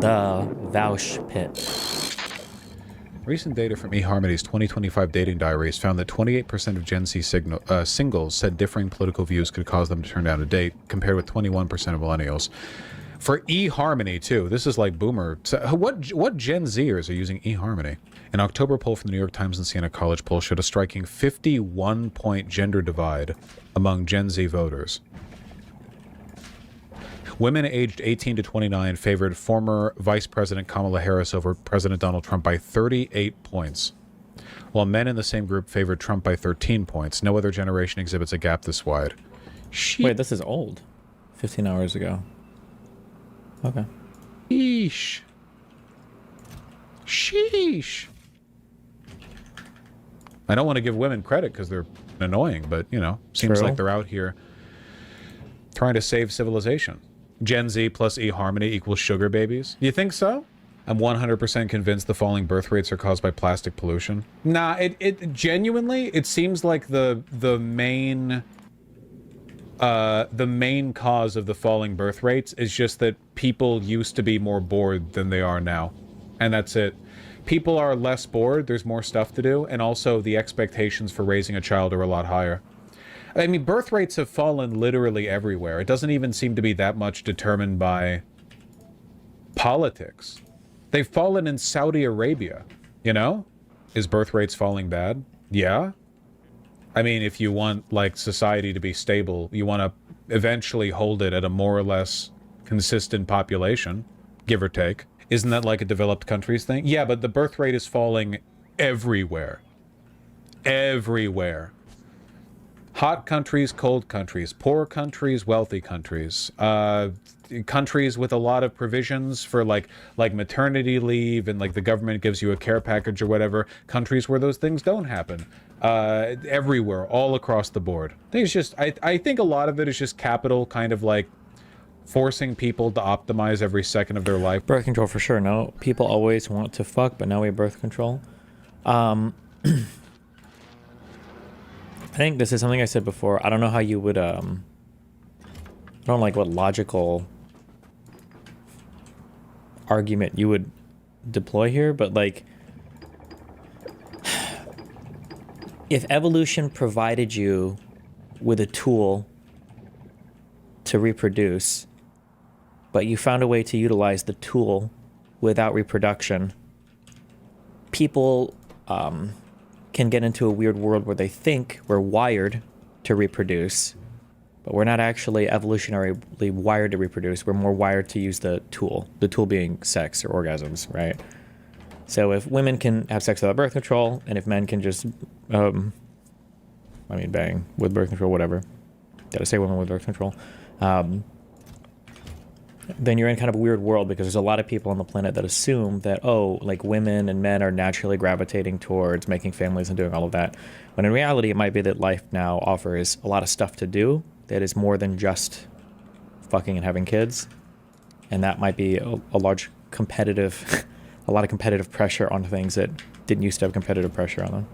The Vaush pit. Recent data from eHarmony's 2025 dating diaries found that 28% of Gen Z singles said differing political views could cause them to turn down a date, compared with 21% of millennials. For eHarmony, too, this is like boomer. So what Gen Zers are using eHarmony? An October poll from the New York Times and Siena College poll showed a striking 51-point gender divide among Gen Z voters. Women aged 18 to 29 favored former Vice President Kamala Harris over President Donald Trump by 38 points, while men in the same group favored Trump by 13 points. No other generation exhibits a gap this wide. Wait, this is old. 15 hours ago. Okay. Sheesh. Sheesh. I don't want to give women credit because they're annoying, but, you know, seems like they're out here trying to save civilization. Gen Z plus eHarmony equals sugar babies. You think so? I'm 100% convinced the falling birth rates are caused by plastic pollution. Nah, it genuinely, it seems like the main cause of the falling birth rates is just that people used to be more bored than they are now. And that's it. People are less bored, there's more stuff to do, and also the expectations for raising a child are a lot higher. I mean, birth rates have fallen literally everywhere. It doesn't even seem to be that much determined by politics. They've fallen in Saudi Arabia, you know? Is birth rates falling bad? Yeah. I mean, if you want, like, society to be stable, you want to eventually hold it at a more or less consistent population, give or take. Isn't that like a developed countries thing? Yeah, but the birth rate is falling everywhere. Everywhere. Hot countries, cold countries, poor countries, wealthy countries, countries with a lot of provisions for like maternity leave and like the government gives you a care package or whatever, countries where those things don't happen. Everywhere, all across the board. It's just, I think a lot of it is just capital kind of like forcing people to optimize every second of their life. Birth control for sure. No, people always want to fuck, but now we have birth control. think this is something I said before. I don't know how you would, I don't like what logical argument you would deploy here, but like, if evolution provided you with a tool to reproduce, but you found a way to utilize the tool without reproduction, people can get into a weird world where they think we're wired to reproduce, but we're not actually evolutionarily wired to reproduce. We're more wired to use the tool being sex or orgasms, right? So if women can have sex without birth control, and if men can just, bang with birth control, whatever. Gotta say women with birth control. Then you're in kind of a weird world, because there's a lot of people on the planet that assume that, oh, like women and men are naturally gravitating towards making families and doing all of that. When in reality, it might be that life now offers a lot of stuff to do that is more than just fucking and having kids. And that might be a large competitive, a lot of competitive pressure on things that didn't used to have competitive pressure on them.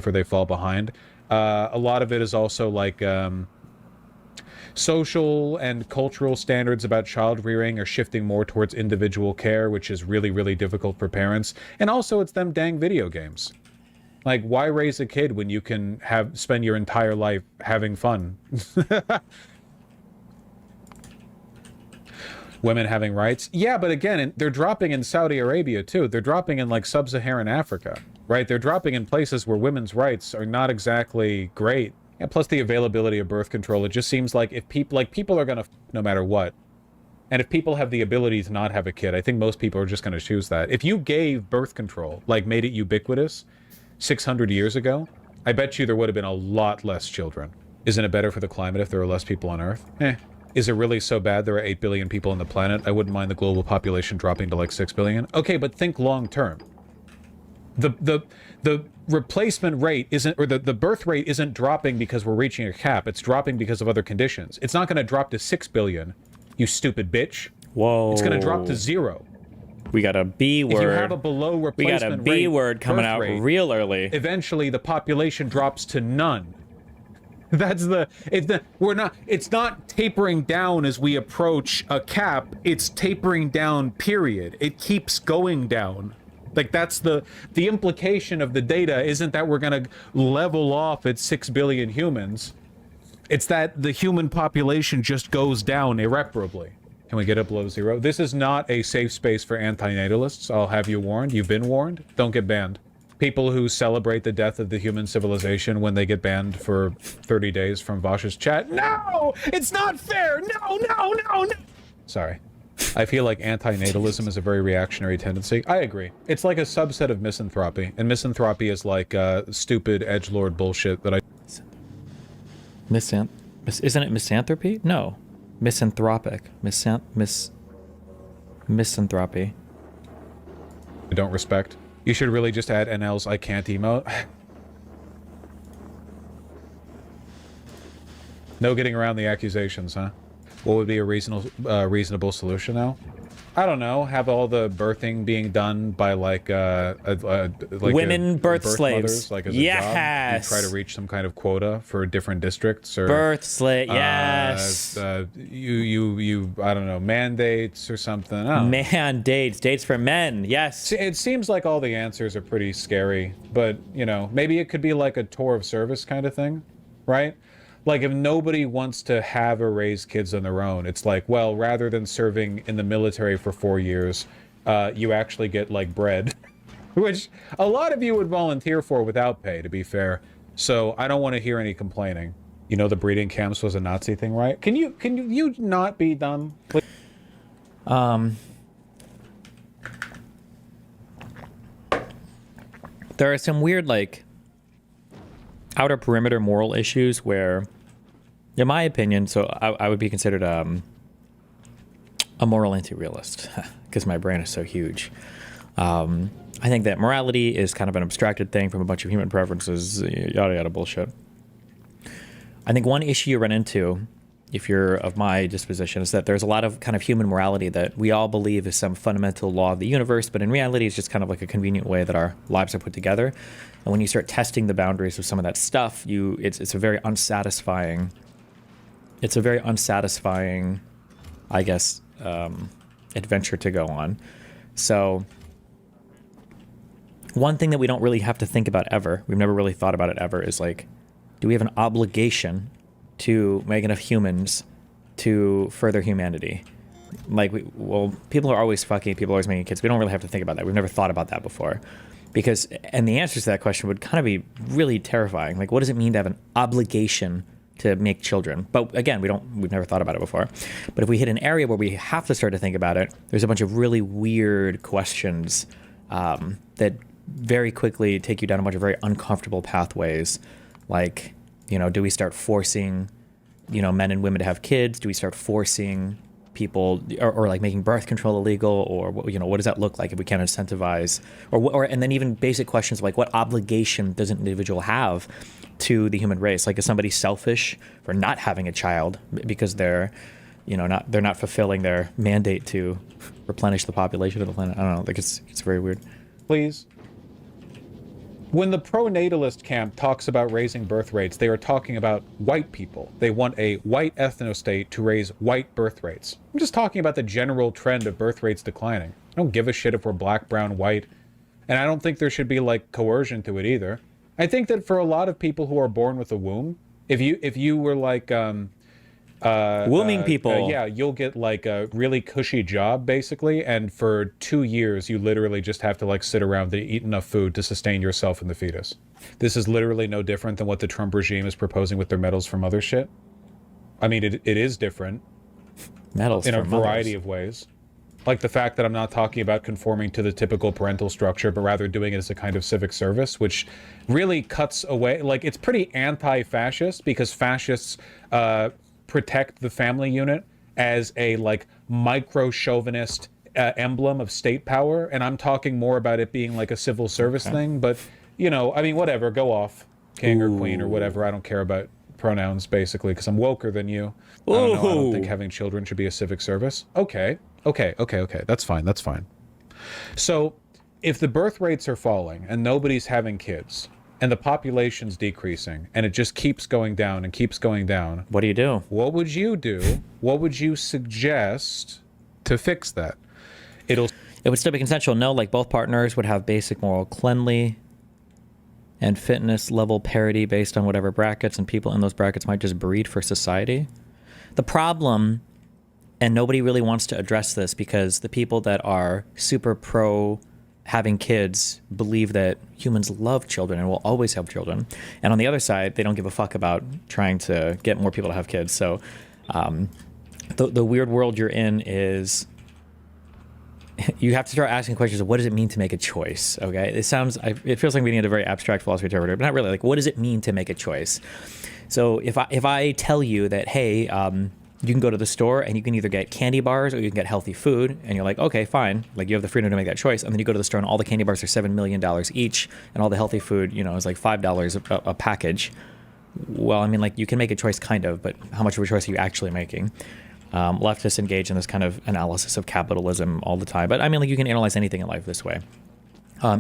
Where they fall behind. A lot of it is also like social and cultural standards about child rearing are shifting more towards individual care, which is really, really difficult for parents. And also it's them dang video games. Like, why raise a kid when you can spend your entire life having fun? Women having rights? Yeah, but again, they're dropping in Saudi Arabia too. They're dropping in like sub-Saharan Africa, right? They're dropping in places where women's rights are not exactly great. And plus the availability of birth control, it just seems like if people are gonna no matter what. And if people have the ability to not have a kid, I think most people are just gonna choose that. If you gave birth control, like made it ubiquitous 600 years ago, I bet you there would have been a lot less children. Isn't it better for the climate if there are less people on Earth? Is it really so bad there are 8 billion people on the planet? I wouldn't mind the global population dropping to like 6 billion. Okay, but think long term. The replacement rate isn't, or the birth rate isn't dropping because we're reaching a cap. It's dropping because of other conditions. It's not going to drop to 6 billion, you stupid bitch. Whoa. It's going to drop to 0. We got a B word. If you have a below replacement rate, we got a B word coming out real early. Eventually, the population drops to none. It's not tapering down as we approach a cap. It's tapering down, period. It keeps going down. Like, that's the implication of the data isn't that we're going to level off at 6 billion humans. It's that the human population just goes down irreparably. Can we get it below 0? This is not a safe space for antinatalists. I'll have you warned. You've been warned. Don't get banned. People who celebrate the death of the human civilization when they get banned for 30 days from Vosh's chat. No! It's not fair! No! Sorry. I feel like antinatalism is a very reactionary tendency. I agree. It's like a subset of misanthropy. And misanthropy is like stupid edgelord bullshit that I... Isn't it misanthropy? No. Misanthropic. Misanthropy. I don't respect. You should really just add NL's I can't emote. No getting around the accusations, huh? What would be a reasonable solution now? I don't know. Have all the birthing being done by like women birth slaves. Mothers, like as a yes. job. You try to reach some kind of quota for different districts or birth slave. Yes. You I don't know, mandates or something. Mandates, dates for men. Yes. It seems like all the answers are pretty scary, but you know, maybe it could be like a tour of service kind of thing, right? Like, if nobody wants to have or raise kids on their own, it's like, well, rather than serving in the military for 4 years, you actually get, like, bread. Which a lot of you would volunteer for without pay, to be fair. So I don't want to hear any complaining. You know the breeding camps was a Nazi thing, right? Can you not be dumb? There are some weird, like, outer perimeter moral issues where, in my opinion, so I would be considered a moral anti-realist because my brain is so huge. I think that morality is kind of an abstracted thing from a bunch of human preferences, yada yada bullshit. I think one issue you run into if you're of my disposition, is that there's a lot of kind of human morality that we all believe is some fundamental law of the universe, but in reality it's just kind of like a convenient way that our lives are put together. And when you start testing the boundaries of some of that stuff, it's a very unsatisfying, I guess, adventure to go on. So one thing that we don't really have to think about ever, we've never really thought about it ever, is like, do we have an obligation to make enough humans to further humanity? Like, people are always fucking, people are always making kids. We don't really have to think about that. We've never thought about that before. And the answer to that question would kind of be really terrifying. Like, what does it mean to have an obligation to make children? But again, we've never thought about it before. But if we hit an area where we have to start to think about it, there's a bunch of really weird questions that very quickly take you down a bunch of very uncomfortable pathways. Like, do we start forcing, men and women to have kids? Do we start forcing people, or like making birth control illegal? Or, what does that look like if we can't incentivize? And then even basic questions like, what obligation does an individual have to the human race? Like, is somebody selfish for not having a child because they're not fulfilling their mandate to replenish the population of the planet? I don't know. Like, it's very weird. Please. When the pro-natalist camp talks about raising birth rates, they are talking about white people. They want a white ethnostate to raise white birth rates. I'm just talking about the general trend of birth rates declining. I don't give a shit if we're black, brown, white. And I don't think there should be, like, coercion to it either. I think that for a lot of people who are born with a womb, if you were like wombing people, yeah, you'll get like a really cushy job basically, and for 2 years you literally just have to like sit around and eat enough food to sustain yourself and the fetus. This is literally no different than what the Trump regime is proposing with their medals for mother shit. I mean, it is different. Medals in for a variety of ways. Like the fact that I'm not talking about conforming to the typical parental structure, but rather doing it as a kind of civic service, which really cuts away, like, it's pretty anti-fascist, because fascists protect the family unit as a, like, micro-chauvinist emblem of state power, and I'm talking more about it being like a civil service thing, but, I mean, whatever, go off, king or queen or whatever, I don't care about pronouns, basically, because I'm woker than you. I don't think having children should be a civic service. Okay, that's fine. So, if the birth rates are falling and nobody's having kids, and the population's decreasing, and it just keeps going down and keeps going down, what do you do? What would you do? What would you suggest to fix that? It would still be consensual. No, like, both partners would have basic moral cleanliness and fitness level parity based on whatever brackets, and people in those brackets might just breed for society. The problem, and nobody really wants to address this, because the people that are super pro having kids believe that humans love children and will always have children. And on the other side, they don't give a fuck about trying to get more people to have kids. So the weird world you're in is you have to start asking questions of what does it mean to make a choice, okay? It feels like we need a very abstract philosophy interpreter, but not really. Like, what does it mean to make a choice? So if I tell you that, hey, you can go to the store and you can either get candy bars or you can get healthy food, and you're like, okay, fine. Like, you have the freedom to make that choice. And then you go to the store and all the candy bars are $7 million each, and all the healthy food, is like $5 a package. Well, I mean, like, you can make a choice kind of, but how much of a choice are you actually making? Leftists engage in this kind of analysis of capitalism all the time. But I mean, like, you can analyze anything in life this way.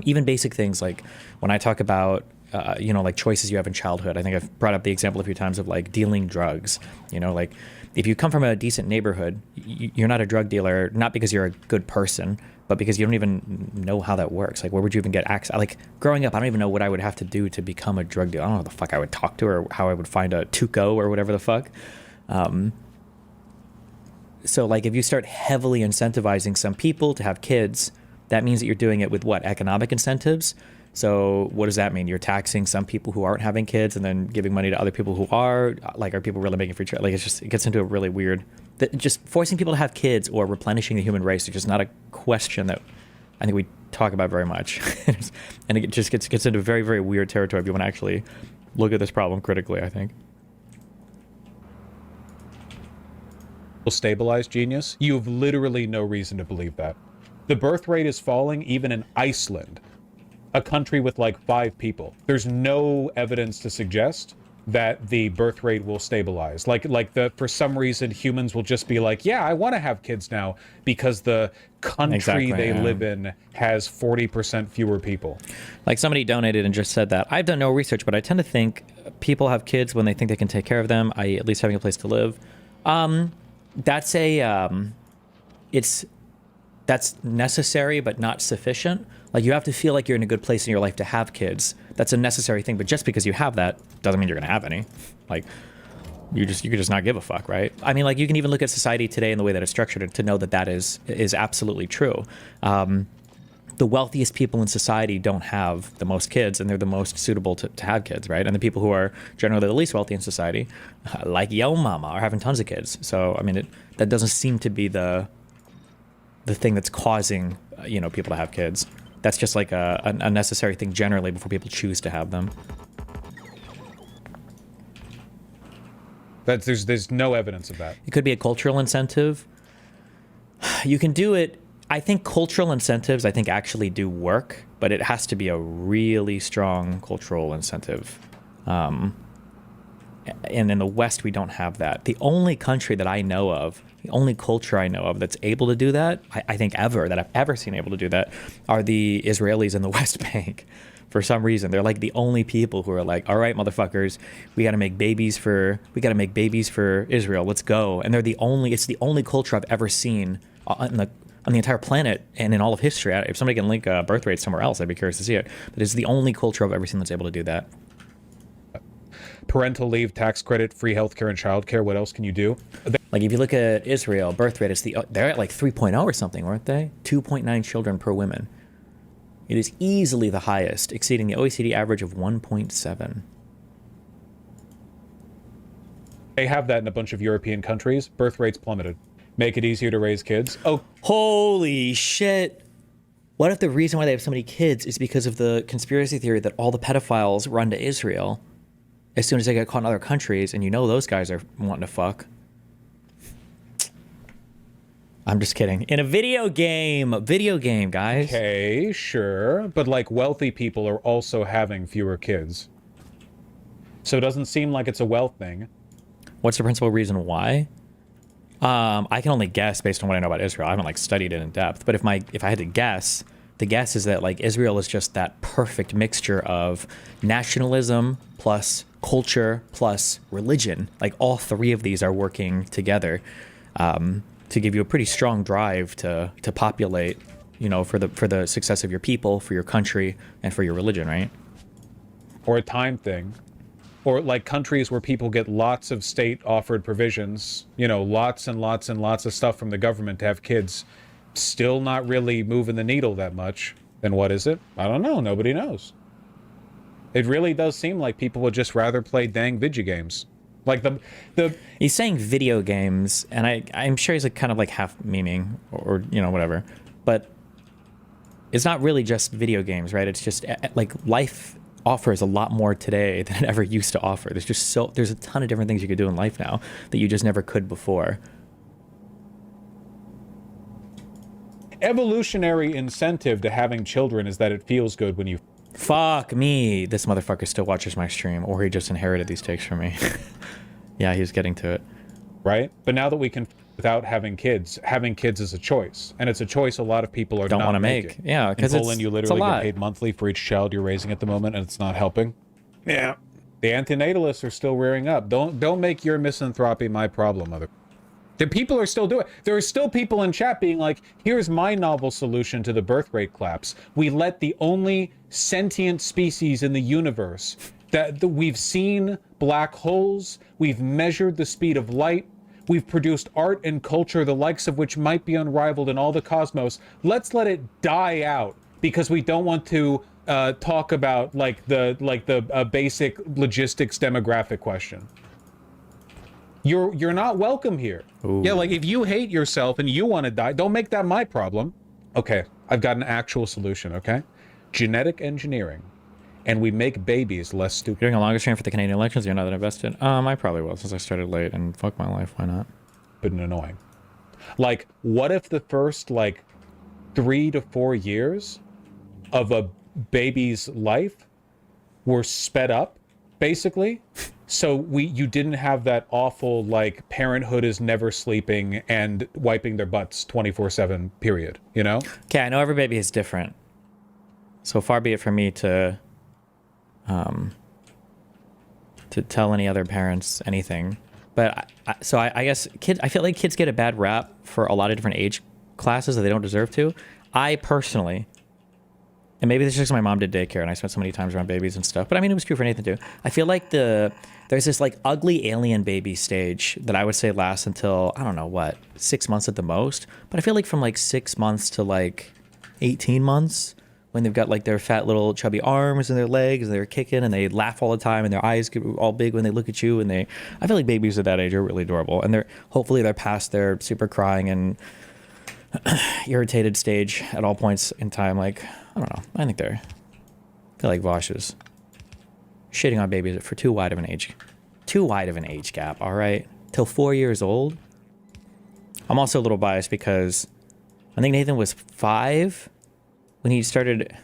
Even basic things, like when I talk about like choices you have in childhood. I think I've brought up the example a few times of like dealing drugs. Like, if you come from a decent neighborhood, you're not a drug dealer, not because you're a good person, but because you don't even know how that works. Like, where would you even get access? Like, growing up, I don't even know what I would have to do to become a drug dealer. I don't know what the fuck I would talk to, or how I would find a Tuco or whatever the fuck. So, like, if you start heavily incentivizing some people to have kids, that means that you're doing it with what? Economic incentives? So what does that mean? You're taxing some people who aren't having kids and then giving money to other people who are? Like, are people really making free choice? Like, it gets into a really weird... Just forcing people to have kids or replenishing the human race is just not a question that I think we talk about very much. And it just gets into very, very weird territory if you want to actually look at this problem critically, I think. Stabilized genius? You have literally no reason to believe that. The birth rate is falling even in Iceland, a country with like 5 people. There's no evidence to suggest that the birth rate will stabilize. For some reason, humans will just be like, yeah, I want to have kids now because the country they live in has 40% fewer people. Like somebody donated and just said that. I've done no research, but I tend to think people have kids when they think they can take care of them, i.e. at least having a place to live. That's necessary, but not sufficient. Like you have to feel like you're in a good place in your life to have kids. That's a necessary thing, but just because you have that doesn't mean you're gonna have any. Like you could just not give a fuck, right? I mean, like you can even look at society today and the way that it's structured to know that that is absolutely true. The wealthiest people in society don't have the most kids, and they're the most suitable to have kids, right? And the people who are generally the least wealthy in society, like yo mama, are having tons of kids. So I mean, that doesn't seem to be the thing that's causing people to have kids. That's just like a necessary thing generally before people choose to have them. There's no evidence of that. It could be a cultural incentive. You can do it. I think cultural incentives, actually do work, but it has to be a really strong cultural incentive. And in the West, we don't have that. The only country that I know of, the only culture I know of that's able to do that, I think that I've ever seen able to do that, are the Israelis in the West Bank. For some reason, they're like the only people who are like, all right, motherfuckers, we got to make babies for Israel. Let's go. And it's the only culture I've ever seen on the entire planet and in all of history. If somebody can link birth rates somewhere else, I'd be curious to see it. But it's the only culture I've ever seen that's able to do that. Parental leave, tax credit, free healthcare and childcare. What else can you do? Like if you look at Israel, birth rate, they're at like 3.0 or something, weren't they? 2.9 children per woman. It is easily the highest, exceeding the OECD average of 1.7. They have that in a bunch of European countries. Birth rates plummeted. Make it easier to raise kids. Oh, holy shit. What if the reason why they have so many kids is because of the conspiracy theory that all the pedophiles run to Israel as soon as they get caught in other countries, and those guys are wanting to fuck? I'm just kidding. In a video game, guys. Okay, sure. But like wealthy people are also having fewer kids. So it doesn't seem like it's a wealth thing. What's the principal reason why? I can only guess based on what I know about Israel. I haven't studied it in depth. But if I had to guess, the guess is that Israel is just that perfect mixture of nationalism plus culture plus religion. Like all three of these are working together. To give you a pretty strong drive to populate, for the success of your people, for your country, and for your religion, right? Or a time thing. Or like countries where people get lots of state-offered provisions, lots and lots and lots of stuff from the government to have kids, still not really moving the needle that much. Then what is it? I don't know. Nobody knows. It really does seem like people would just rather play dang video games. Like he's saying video games, and I'm sure he's kind of half memeing or whatever, but it's not really just video games, right? It's just life offers a lot more today than it ever used to offer. There's a ton of different things you could do in life now that you just never could before. Evolutionary incentive to having children is that it feels good when you... Fuck me. This motherfucker still watches my stream, or he just inherited these takes from me. Yeah, he's getting to it. Right? But now that we can, without having kids is a choice. And it's a choice a lot of people don't want to make. Yeah, because in Poland, you literally get paid monthly for each child you're raising at the moment, and it's not helping. Yeah. The antinatalists are still rearing up. Don't make your misanthropy my problem, mother. The people are still doing it. There are still people in chat being like, here's my novel solution to the birth rate collapse. We let the only sentient species in the universe that we've seen black holes, we've measured the speed of light, we've produced art and culture, the likes of which might be unrivaled in all the cosmos. Let's let it die out because we don't want to talk about the basic logistics demographic question. You're not welcome here. Ooh. Yeah, if you hate yourself and you want to die, don't make that my problem. Okay, I've got an actual solution, okay? Genetic engineering. And we make babies less stupid. You're doing a longer stream for the Canadian elections? You're not that invested? I probably will, since I started late, and fuck my life, why not? But annoying. What if the first, 3 to 4 years of a baby's life were sped up, basically, So you didn't have that awful, like, parenthood is never sleeping and wiping their butts 24/7 period, you know? Okay, I know every baby is different. So far be it from me to tell any other parents anything. But I guess I feel like kids get a bad rap for a lot of different age classes that they don't deserve to. I personally, and maybe this is just my mom did daycare and I spent so many times around babies and stuff, but I mean, it was true for Nathan too. I feel like there's this like ugly alien baby stage that I would say lasts until, I don't know what, 6 months at the most. But I feel like from like 6 months to like 18 months, when they've got like their fat little chubby arms and their legs and they're kicking and they laugh all the time and their eyes get all big when they look at you, and I feel like babies at that age are really adorable, and hopefully they're past their super crying and irritated stage at all points in time. Like, I don't know, I feel like Vosh is shitting on babies for too wide of an age gap. All right, till 4 years old. I'm also a little biased because I think Nathan was 5 when he started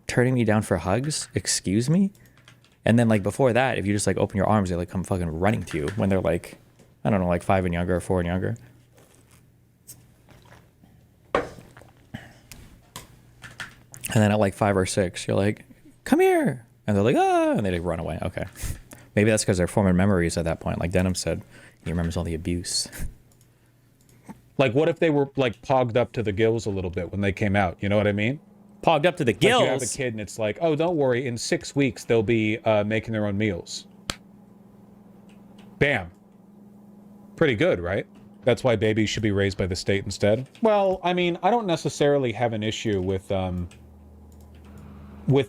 turning me down for hugs. Excuse me. And then like before that, if you just like open your arms, they like come fucking running to you when they're like, I don't know, like 5 and younger or 4 and younger. And then at like 5 or 6, you're like, come here. And they're like, ah, and they like run away. Okay. Maybe that's because they're forming memories at that point. Like Denham said, he remembers all the abuse. Like, what if they were like pogged up to the gills a little bit when they came out? You know what I mean? Pogged up to the gills? Like you have a kid and it's like, oh, don't worry. In 6 weeks, they'll be making their own meals. Bam. Pretty good, right? That's why babies should be raised by the state instead. Well, I mean, I don't necessarily have an issue with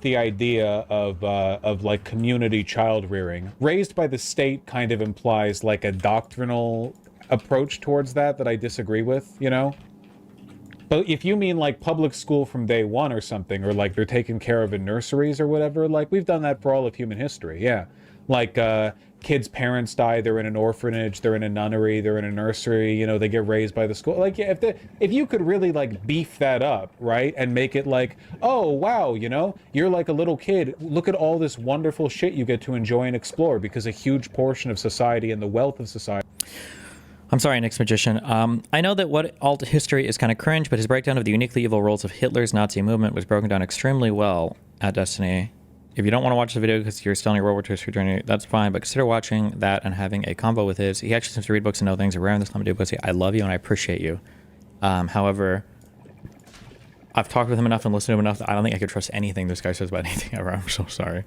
the idea of like community child rearing. Raised by the state kind of implies like a doctrinal approach towards that I disagree with, you know? But if you mean like public school from day one or something, or like they're taken care of in nurseries or whatever, like we've done that for all of human history, yeah. Like kids' parents die, they're in an orphanage, they're in a nunnery, they're in a nursery, you know, they get raised by the school. Like, yeah, if you could really like beef that up, right, and make it like, oh wow, you know, you're like a little kid, look at all this wonderful shit you get to enjoy and explore, because a huge portion of society and the wealth of society. I'm sorry, Nick's Magician. I know that what alt history is kind of cringe, but his breakdown of the uniquely evil roles of Hitler's Nazi movement was broken down extremely well at Destiny. If you don't want to watch the video because you're still on your World War II history journey, that's fine, but consider watching that and having a convo with his. He actually seems to read books and know things. Rare in this time to do pussy. I love you and I appreciate you. However, I've talked with him enough and listened to him enough that I don't think I could trust anything this guy says about anything ever. I'm so sorry.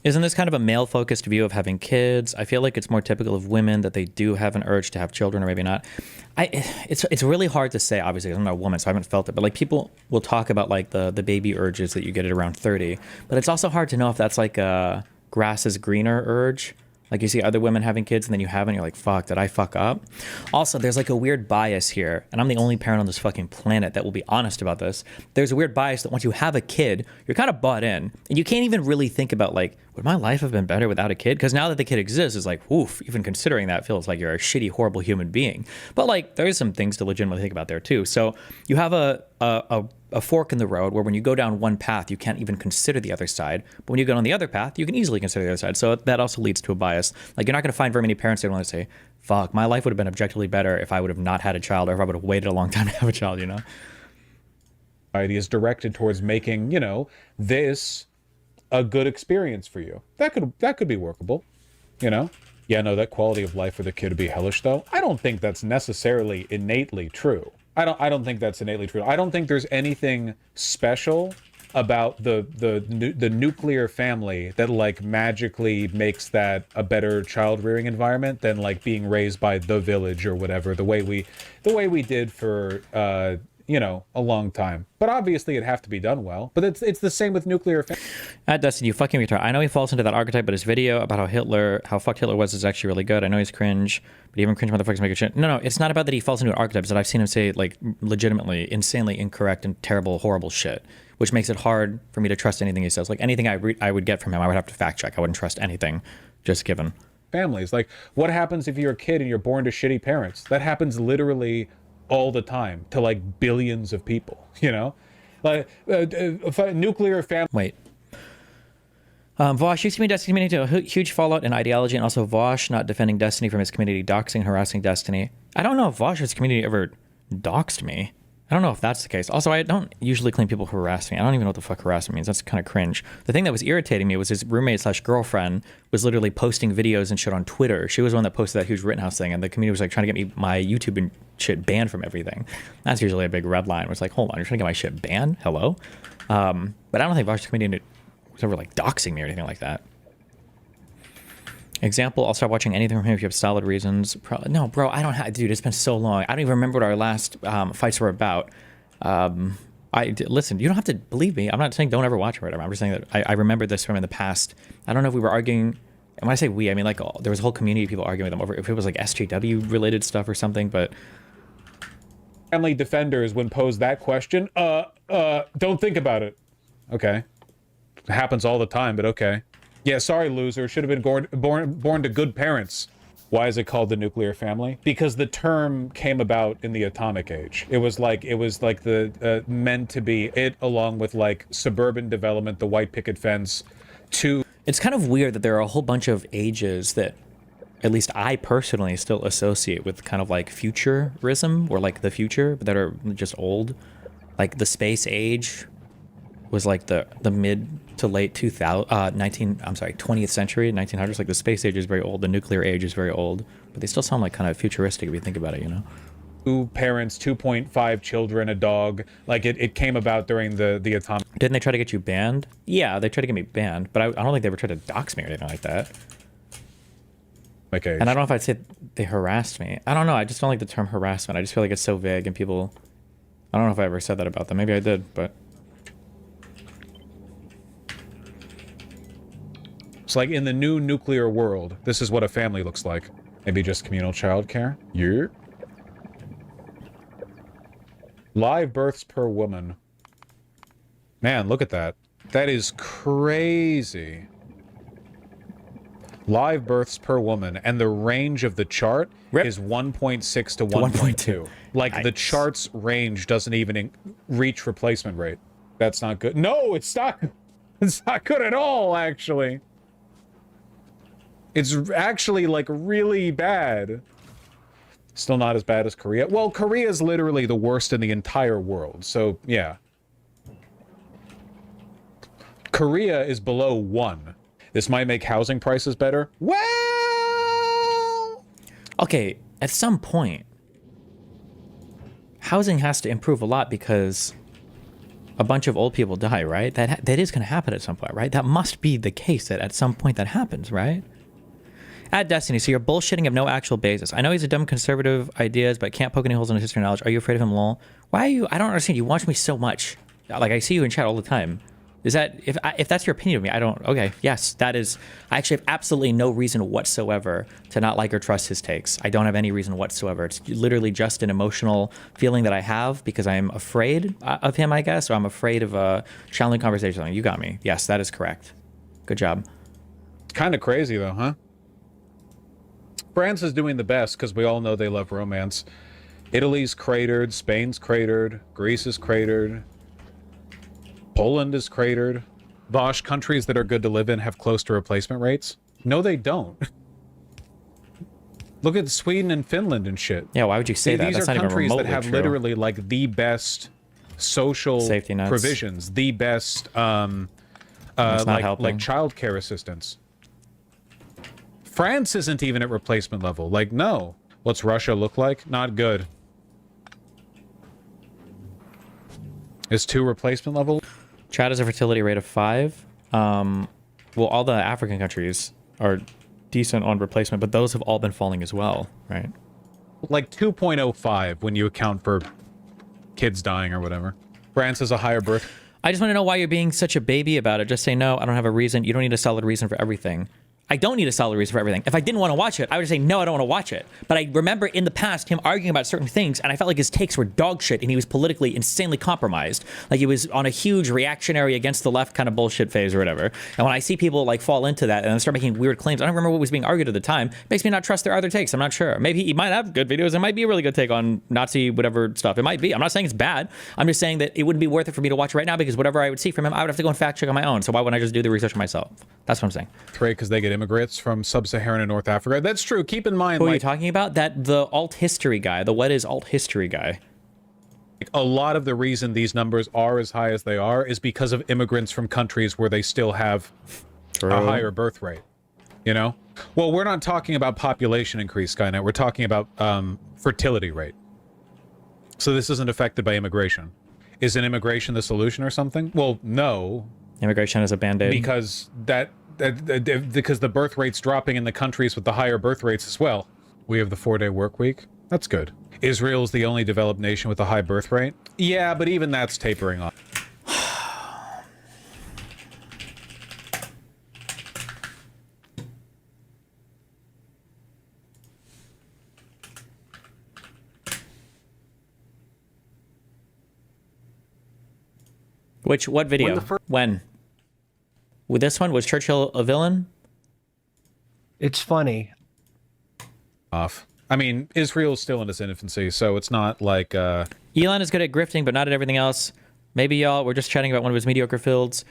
Isn't this kind of a male-focused view of having kids? I feel like it's more typical of women that they do have an urge to have children, or maybe not. It's really hard to say, obviously, 'cause I'm not a woman, so I haven't felt it. But like people will talk about like the baby urges that you get at around 30. But it's also hard to know if that's like a grass is greener urge. Like you see other women having kids and then you haven't, you're like, fuck, did I fuck up? Also, there's like a weird bias here, and I'm the only parent on this fucking planet that will be honest about this. There's a weird bias that once you have a kid, you're kind of bought in, and you can't even really think about like, would my life have been better without a kid? Because now that the kid exists, it's like, oof, even considering that feels like you're a shitty, horrible human being. But like, there's some things to legitimately think about there too. So you have a fork in the road where when you go down one path, you can't even consider the other side. But when you go on the other path, you can easily consider the other side. So that also leads to a bias. Like you're not going to find very many parents that want to say, fuck, my life would have been objectively better if I would have not had a child, or if I would have waited a long time to have a child, you know? Society is directed towards making, you know, this a good experience for you. That could be workable, you know? Yeah, no, that quality of life for the kid would be hellish though. I don't think that's necessarily innately true. I don't think that's innately true. I don't think there's anything special about the nuclear family that like magically makes that a better child rearing environment than like being raised by the village or whatever, the way we did for you know, a long time. But obviously it'd have to be done well. But it's the same with nuclear family. Dustin, you fucking retard. I know he falls into that archetype, but his video about how fucked Hitler was is actually really good. I know he's cringe, but even cringe motherfuckers make a shit. No, it's not about that he falls into an archetype. It's that I've seen him say like legitimately, insanely incorrect and terrible, horrible shit, which makes it hard for me to trust anything he says. Like anything I would get from him, I would have to fact check. I wouldn't trust anything just given. Families. Like what happens if you're a kid and you're born to shitty parents? That happens literally all the time to like billions of people, you know? Like nuclear family. Wait. Vosh used to be Destiny community to a huge fallout in ideology, and also Vosh not defending Destiny from his community, doxing, harassing Destiny. I don't know if Vosh's community ever doxed me. I don't know if that's the case. Also, I don't usually claim people harass me. I don't even know what the fuck harassment means. That's kind of cringe. The thing that was irritating me was his roommate / girlfriend was literally posting videos and shit on Twitter. She was the one that posted that huge Rittenhouse thing, and the community was like trying to get me my YouTube and shit banned from everything. That's usually a big red line. It was like, hold on, you're trying to get my shit banned? Hello? But I don't think Vosh's community was ever like doxing me or anything like that. Example, I'll stop watching anything from him if you have solid reasons. No, bro, I don't have, dude, it's been so long. I don't even remember what our last fights were about. Listen, you don't have to believe me. I'm not saying don't ever watch or whatever. I'm just saying that I remember this from in the past. I don't know if we were arguing, and when I say we, I mean like there was a whole community of people arguing with them over if it was like SJW related stuff or something, but. Family defenders when posed that question, don't think about it. Okay. It happens all the time, but okay. Yeah, sorry, loser. Should have been born to good parents. Why is it called the nuclear family? Because the term came about in the atomic age. It was like the meant to be it, along with like suburban development, the white picket fence. It's kind of weird that there are a whole bunch of ages that, at least I personally still associate with kind of like futurism or like the future, but that are just old. Like the space age was like the mid to late 20th century, 1900s. Like the space age is very old, the nuclear age is very old, but they still sound like kind of futuristic if you think about it, you know? 2 parents, 2.5 children, a dog. Like it came about during the atomic. Didn't they try to get you banned? Yeah, they tried to get me banned, but I don't think they ever tried to dox me or anything like that. Okay. And I don't know if I'd say they harassed me. I don't know. I just don't like the term harassment. I just feel like it's so vague and people. I don't know if I ever said that about them. Maybe I did, but. It's like in the new nuclear world, this is what a family looks like. Maybe just communal childcare. Yeah. Live births per woman. Man, look at that. That is crazy. Live births per woman, and the range of the chart is 1.6 to 1.2. Like nice. The chart's range doesn't even reach replacement rate. That's not good. No, it's not. It's not good at all, actually. It's actually like really bad. Still not as bad as Korea. Well, Korea is literally the worst in the entire world. So yeah. Korea is below 1. This might make housing prices better. Well, okay, at some point, housing has to improve a lot because a bunch of old people die, right? That is going to happen at some point, right? That must be the case that at some point that happens, right? At Destiny, so you're bullshitting of no actual basis. I know he's a dumb conservative ideas, but can't poke any holes in his history knowledge. Are you afraid of him, lol? Why are you? I don't understand. You watch me so much. Like, I see you in chat all the time. Is that, if that's your opinion of me, I don't, okay, yes, that is, I actually have absolutely no reason whatsoever to not like or trust his takes. I don't have any reason whatsoever. It's literally just an emotional feeling that I have because I'm afraid of him, I guess, or I'm afraid of a challenging conversation. You got me. Yes, that is correct. Good job. It's kind of crazy though, huh? France is doing the best because we all know they love romance. Italy's cratered, Spain's cratered, Greece is cratered. Poland is cratered. Vosh, countries that are good to live in have close to replacement rates. No, they don't. Look at Sweden and Finland and shit. Yeah, why would you say that? These That's are not even countries that remotely have true. literally like the best social safety nets, provisions, the best like childcare assistance. France isn't even at replacement level. Like, no. What's Russia look like? Not good. Is 2 replacement level? Chad has a fertility rate of 5. Well, all the African countries are decent on replacement, but those have all been falling as well, right? Like 2.05 when you account for kids dying or whatever. France has a higher birth. I just want to know why you're being such a baby about it. Just say no, I don't have a reason. You don't need a solid reason for everything. I don't need a solid reason for everything. If I didn't want to watch it, I would say, no, I don't want to watch it. But I remember in the past him arguing about certain things, and I felt like his takes were dog shit, and he was politically insanely compromised. Like he was on a huge reactionary against the left kind of bullshit phase or whatever. And when I see people like fall into that and then start making weird claims, I don't remember what was being argued at the time, it makes me not trust their other takes. I'm not sure. Maybe he might have good videos. It might be a really good take on Nazi whatever stuff. It might be. I'm not saying it's bad. I'm just saying that it wouldn't be worth it for me to watch right now because whatever I would see from him, I would have to go and fact check on my own. So why wouldn't I just do the research myself? That's what I'm saying. Right, because they get immigrants from sub-Saharan and North Africa. That's true. Keep in mind, who are you talking about? That the alt history guy, the what is alt history guy. A lot of the reason these numbers are as high as they are is because of immigrants from countries where they still have a higher birth rate. You know? Well, we're not talking about population increase, Skynet. We're talking about fertility rate. So this isn't affected by immigration. Is an immigration the solution or something? Well, no. Immigration is a band-aid. Because because the birth rate's dropping in the countries with the higher birth rates as well. We have the 4-day work week. That's good. Israel is the only developed nation with a high birth rate. Yeah, but even that's tapering off. What video? When? With this one, was Churchill a villain? It's funny. Off. I mean, Israel is still in its infancy, so it's not like... Elon is good at grifting, but not at everything else. Maybe y'all were just chatting about one of his mediocre fields.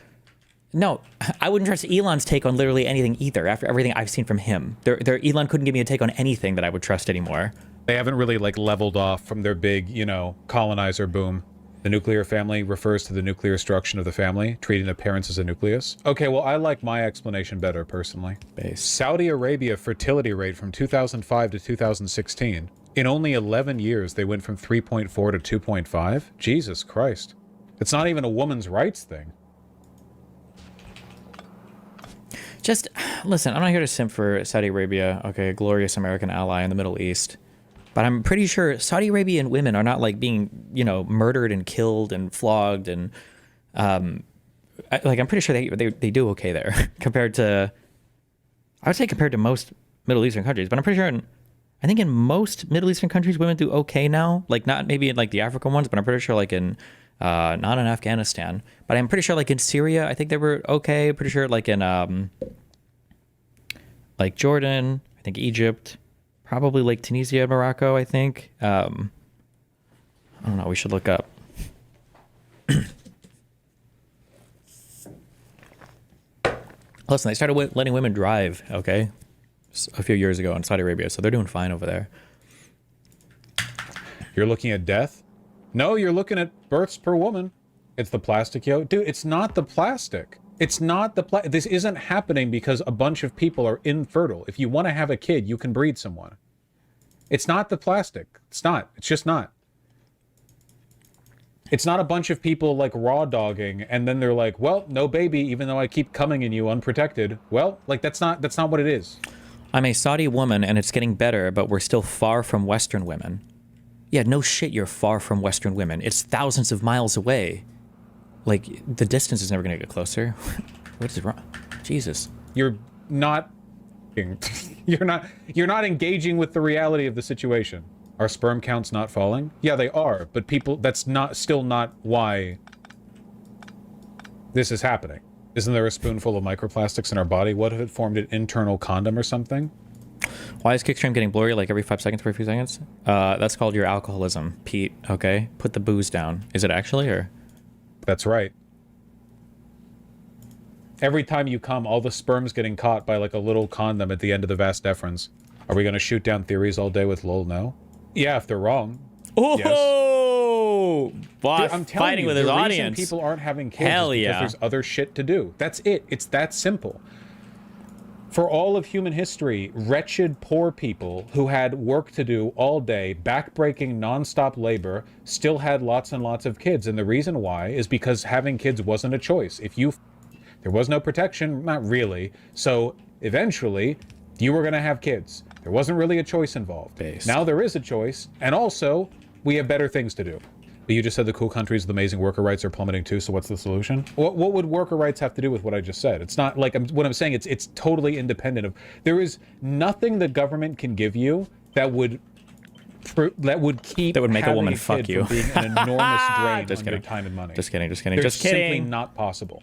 No, I wouldn't trust Elon's take on literally anything either, after everything I've seen from him. Elon couldn't give me a take on anything that I would trust anymore. They haven't really, like, leveled off from their big, you know, colonizer boom. The nuclear family refers to the nuclear structure of the family, treating the parents as a nucleus. Okay, well, I like my explanation better, personally. Saudi Arabia fertility rate from 2005 to 2016. In only 11 years, they went from 3.4 to 2.5? Jesus Christ. It's not even a woman's rights thing. Just, listen, I'm not here to simp for Saudi Arabia, okay, a glorious American ally in the Middle East. But I'm pretty sure Saudi Arabian women are not like being, you know, murdered and killed and flogged and, I'm pretty sure they do okay there compared to, I would say compared to most Middle Eastern countries. But I'm pretty sure, I think in most Middle Eastern countries, women do okay now. Like not maybe in like the African ones, but I'm pretty sure like in, not in Afghanistan. But I'm pretty sure like in Syria, I think they were okay. Pretty sure like in, like Jordan, I think Egypt. Probably like Tunisia, Morocco, I think. I don't know. We should look up. Listen, they started letting women drive, okay? A few years ago in Saudi Arabia, so they're doing fine over there. You're looking at death? No, you're looking at births per woman. It's the plastic, yo. Dude, it's not the plastic. It's not the this isn't happening because a bunch of people are infertile. If you want to have a kid, you can breed someone. It's not the plastic. It's not. It's just not. It's not a bunch of people like raw dogging and then they're like, well, no baby, even though I keep coming in you unprotected. Well, like that's not what it is. I'm a Saudi woman and it's getting better, but we're still far from Western women. Yeah, no shit, you're far from Western women. It's thousands of miles away. Like, the distance is never going to get closer. What is wrong? Jesus. You're not engaging with the reality of the situation. Are sperm counts not falling? Yeah, they are, but that's still not why this is happening. Isn't there a spoonful of microplastics in our body? What if it formed an internal condom or something? Why is Kickstream getting blurry like every 5 seconds for a few seconds? That's called your alcoholism, Pete, okay? Put the booze down. Is it actually, or? That's right. Every time you come, all the sperm's getting caught by like a little condom at the end of the vas deferens. Are we going to shoot down theories all day with lol no? Yeah, if they're wrong. Oh, yes. Boss, I'm telling fighting you, with his the reason audience. People aren't having kids Hell is because yeah. there's other shit to do. That's it. It's that simple. For all of human history, wretched poor people who had work to do all day, backbreaking nonstop labor, still had lots and lots of kids. And the reason why is because having kids wasn't a choice. There was no protection, not really. So eventually, you were going to have kids. There wasn't really a choice involved. Now there is a choice, and also, we have better things to do. But you just said the cool countries with amazing worker rights are plummeting too, so what's the solution? What would worker rights have to do with what I just said? It's not like, what I'm saying, it's totally independent of, there is nothing the government can give you that would make a woman fuck you. From being an enormous drain on your time and money. Just kidding. It's simply not possible.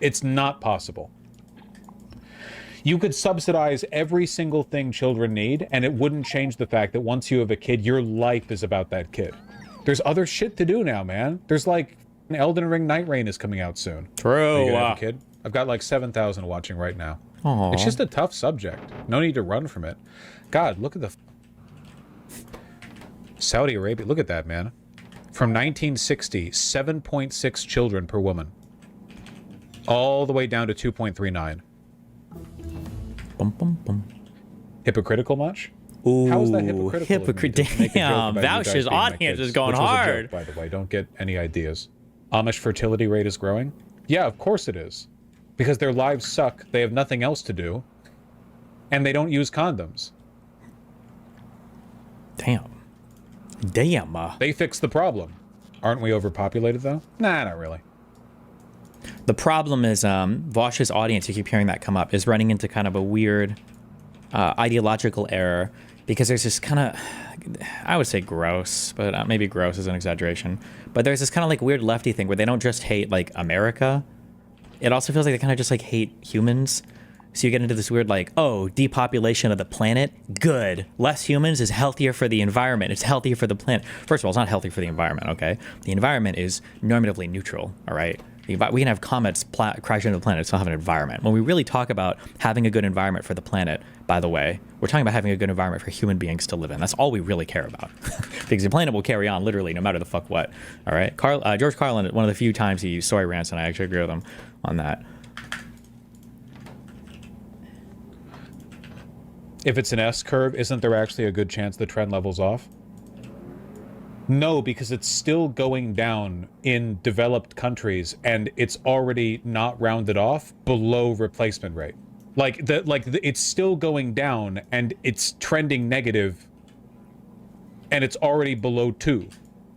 It's not possible. You could subsidize every single thing children need, and it wouldn't change the fact that once you have a kid, your life is about that kid. There's other shit to do now, man. There's like an Elden Ring Night Rain is coming out soon. True. Are you gonna have a kid? I've got like 7,000 watching right now. Aww. It's just a tough subject. No need to run from it. God, look at the Saudi Arabia. Look at that, man. From 1960, 7.6 children per woman. All the way down to 2.39. Bum, bum, bum. Hypocritical much? Ooh, how is that hypocritical? Damn, Vouch's audience is going hard. Joke, by the way, don't get any ideas. Amish fertility rate is growing? Yeah, of course it is. Because their lives suck, they have nothing else to do, and they don't use condoms. Damn. They fix the problem. Aren't we overpopulated, though? Nah, not really. The problem is, Vaush's audience, you keep hearing that come up, is running into kind of a weird ideological error, because there's this kind of, I would say gross, but maybe gross is an exaggeration, but there's this kind of like weird lefty thing where they don't just hate like America, it also feels like they kind of just like hate humans. So you get into this weird like, oh, depopulation of the planet, good. Less humans is healthier for the environment. It's healthier for the planet. First of all, it's not healthy for the environment, okay? The environment is normatively neutral, all right? We can have comets crash into the planet, still have an environment. When we really talk about having a good environment for the planet, by the way, we're talking about having a good environment for human beings to live in. That's all we really care about. Because the planet will carry on literally no matter the fuck what, all right? George Carlin, one of the few times he used soy rants, and I actually agree with him on that. If it's an S curve, isn't there actually a good chance the trend levels off? No, because it's still going down in developed countries, and it's already not rounded off below replacement rate. It's still going down, and it's trending negative, and it's already below 2.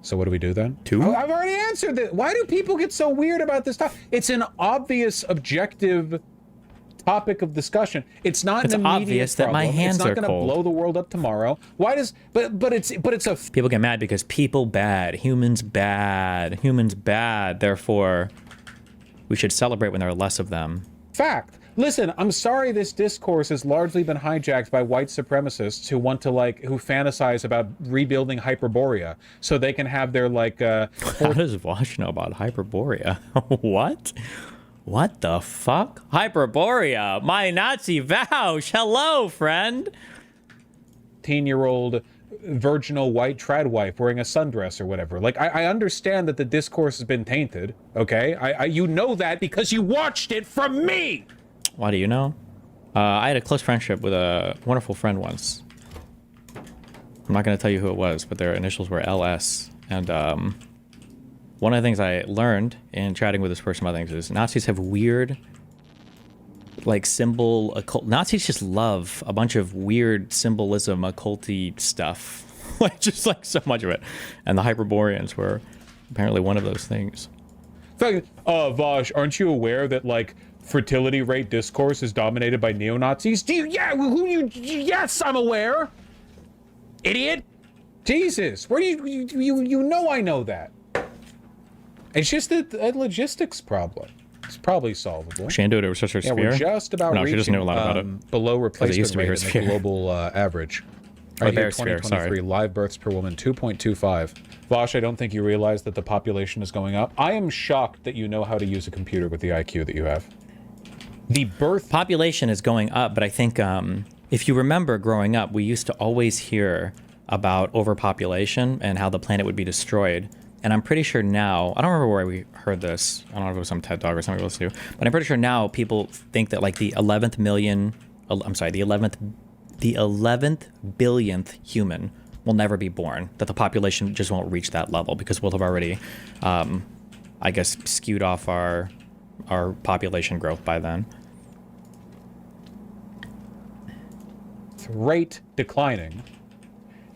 So what do we do then? 2? Oh, I've already answered it. Why do people get so weird about this stuff? It's an obvious, objective topic of discussion. It's not an immediate obvious that problem. my hands it's not are going to cold. blow the world up tomorrow. Why does but it's a people get mad because people bad, humans bad, therefore we should celebrate when there are less of them. Fact. Listen, I'm sorry this discourse has largely been hijacked by white supremacists who want to who fantasize about rebuilding Hyperborea so they can have their How does Vosh know about Hyperborea? What? What the fuck? Hyperborea, my Nazi Vouch. Hello, friend. 18-year-old virginal white trad wife wearing a sundress or whatever. I understand that the discourse has been tainted, okay? You know that because you watched it from me! Why do you know? I had a close friendship with a wonderful friend once. I'm not going to tell you who it was, but their initials were LS. And one of the things I learned in chatting with this person about things is Nazis have weird, symbol occult. Nazis just love a bunch of weird symbolism, occulty stuff. Just so much of it. And the Hyperboreans were apparently one of those things. In fact, Vosh, aren't you aware that, fertility rate discourse is dominated by neo-Nazis? Yes, I'm aware! Idiot! Jesus, where do you know I know that. It's just a logistics problem. It's probably solvable. She didn't do it over such a sphere? We're just about no, reaching she doesn't know a lot about it. Below replacement rate in the global average. Right here, 2023, live births per woman, 2.25. Vosh, I don't think you realize that the population is going up. I am shocked that you know how to use a computer with the IQ that you have. The birth population is going up, but I think if you remember growing up, we used to always hear about overpopulation and how the planet would be destroyed. And I'm pretty sure now, I don't remember where we heard this. I don't know if it was some TED Talk or something we listened to, but I'm pretty sure now people think that the 11th billionth human will never be born, that the population just won't reach that level because we'll have already, I guess, skewed off our population growth by then. Rate declining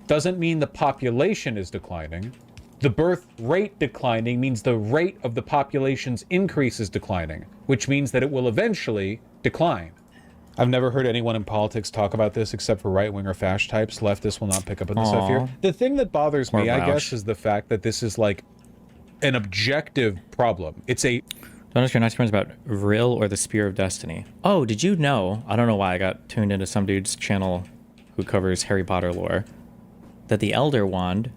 doesn't mean the population is declining. The birth rate declining means the rate of the population's increase is declining, which means that it will eventually decline. I've never heard anyone in politics talk about this except for right-wing or fash types. Leftists will not pick up on this stuff here. The thing that bothers me, I guess, is the fact that this is like an objective problem. It's a... Don't ask your nice friends about Vril or the Spear of Destiny. Oh, did you know, I don't know why I got tuned into some dude's channel who covers Harry Potter lore, that the Elder Wand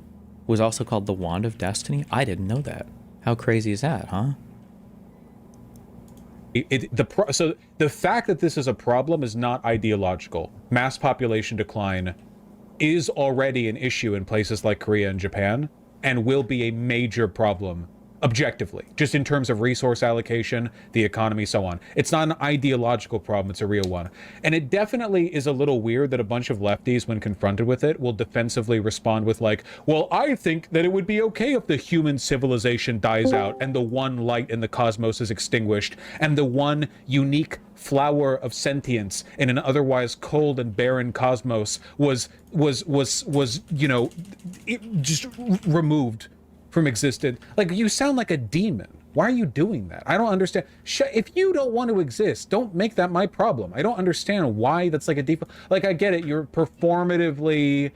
was also called the Wand of Destiny? I didn't know that. How crazy is that, huh? So the fact that this is a problem is not ideological. Mass population decline is already an issue in places like Korea and Japan, and will be a major problem objectively, just in terms of resource allocation, the economy, so on. It's not an ideological problem, it's a real one. And it definitely is a little weird that a bunch of lefties, when confronted with it, will defensively respond with like, well, I think that it would be okay if the human civilization dies out and the one light in the cosmos is extinguished and the one unique flower of sentience in an otherwise cold and barren cosmos was you know, just removed from existence. Like, you sound like a demon. Why are you doing that? I don't understand. If you don't want to exist, don't make that my problem. I don't understand why that's like a default. Like, I get it. You're performatively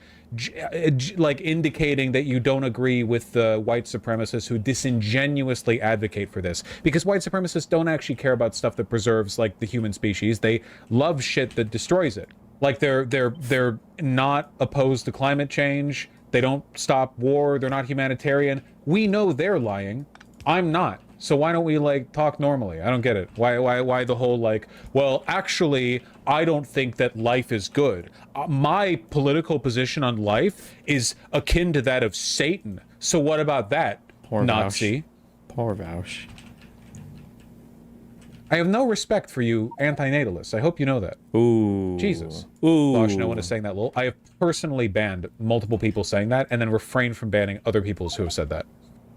like indicating that you don't agree with the white supremacists who disingenuously advocate for this, because white supremacists don't actually care about stuff that preserves like the human species. They love shit that destroys it. Like, they're not opposed to climate change. They don't stop war. They're not humanitarian. We know they're lying. I'm not. So why don't we like talk normally? I don't get it. Why the whole like, well, actually, I don't think that life is good. My political position on life is akin to that of Satan. So what about that, Poor Nazi? Poor Vaush. I have no respect for you antinatalists. I hope you know that. Ooh. Jesus. Ooh. Gosh, no one is saying that, lol. I have personally banned multiple people saying that and then refrained from banning other people who have said that.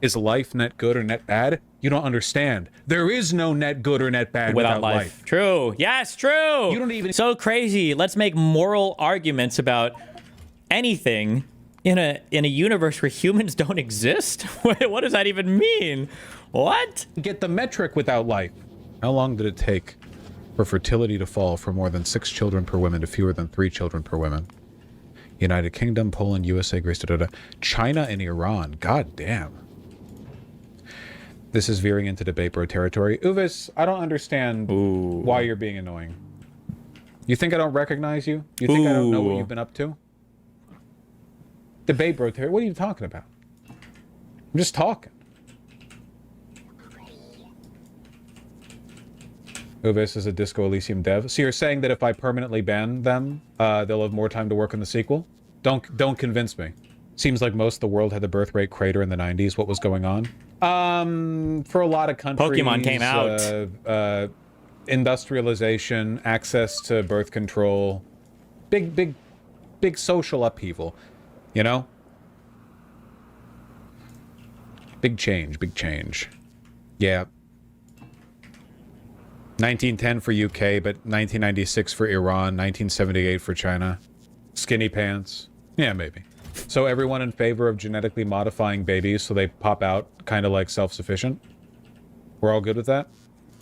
Is life net good or net bad? You don't understand. There is no net good or net bad without life. True. Yes, true. You don't even... So crazy. Let's make moral arguments about anything in a universe where humans don't exist? What does that even mean? What? Get the metric without life. How long did it take for fertility to fall from more than 6 children per woman to fewer than 3 children per woman? United Kingdom, Poland, USA, Greece, China and Iran. God damn. This is veering into debate bro territory. Uvis, I don't understand why you're being annoying. You think I don't recognize you? You think I don't know what you've been up to? Debate bro territory? What are you talking about? I'm just talking. Uvis is a Disco Elysium dev. So you're saying that if I permanently ban them, they'll have more time to work on the sequel? Don't convince me. Seems like most of the world had the birth rate crater in the 90s. What was going on? For a lot of countries, Pokemon came out. Industrialization, access to birth control, big social upheaval, you know? Big change. Yeah. 1910 for UK, but 1996 for Iran, 1978 for China. Skinny pants. Yeah, maybe. So everyone in favor of genetically modifying babies so they pop out kind of like self-sufficient? We're all good with that?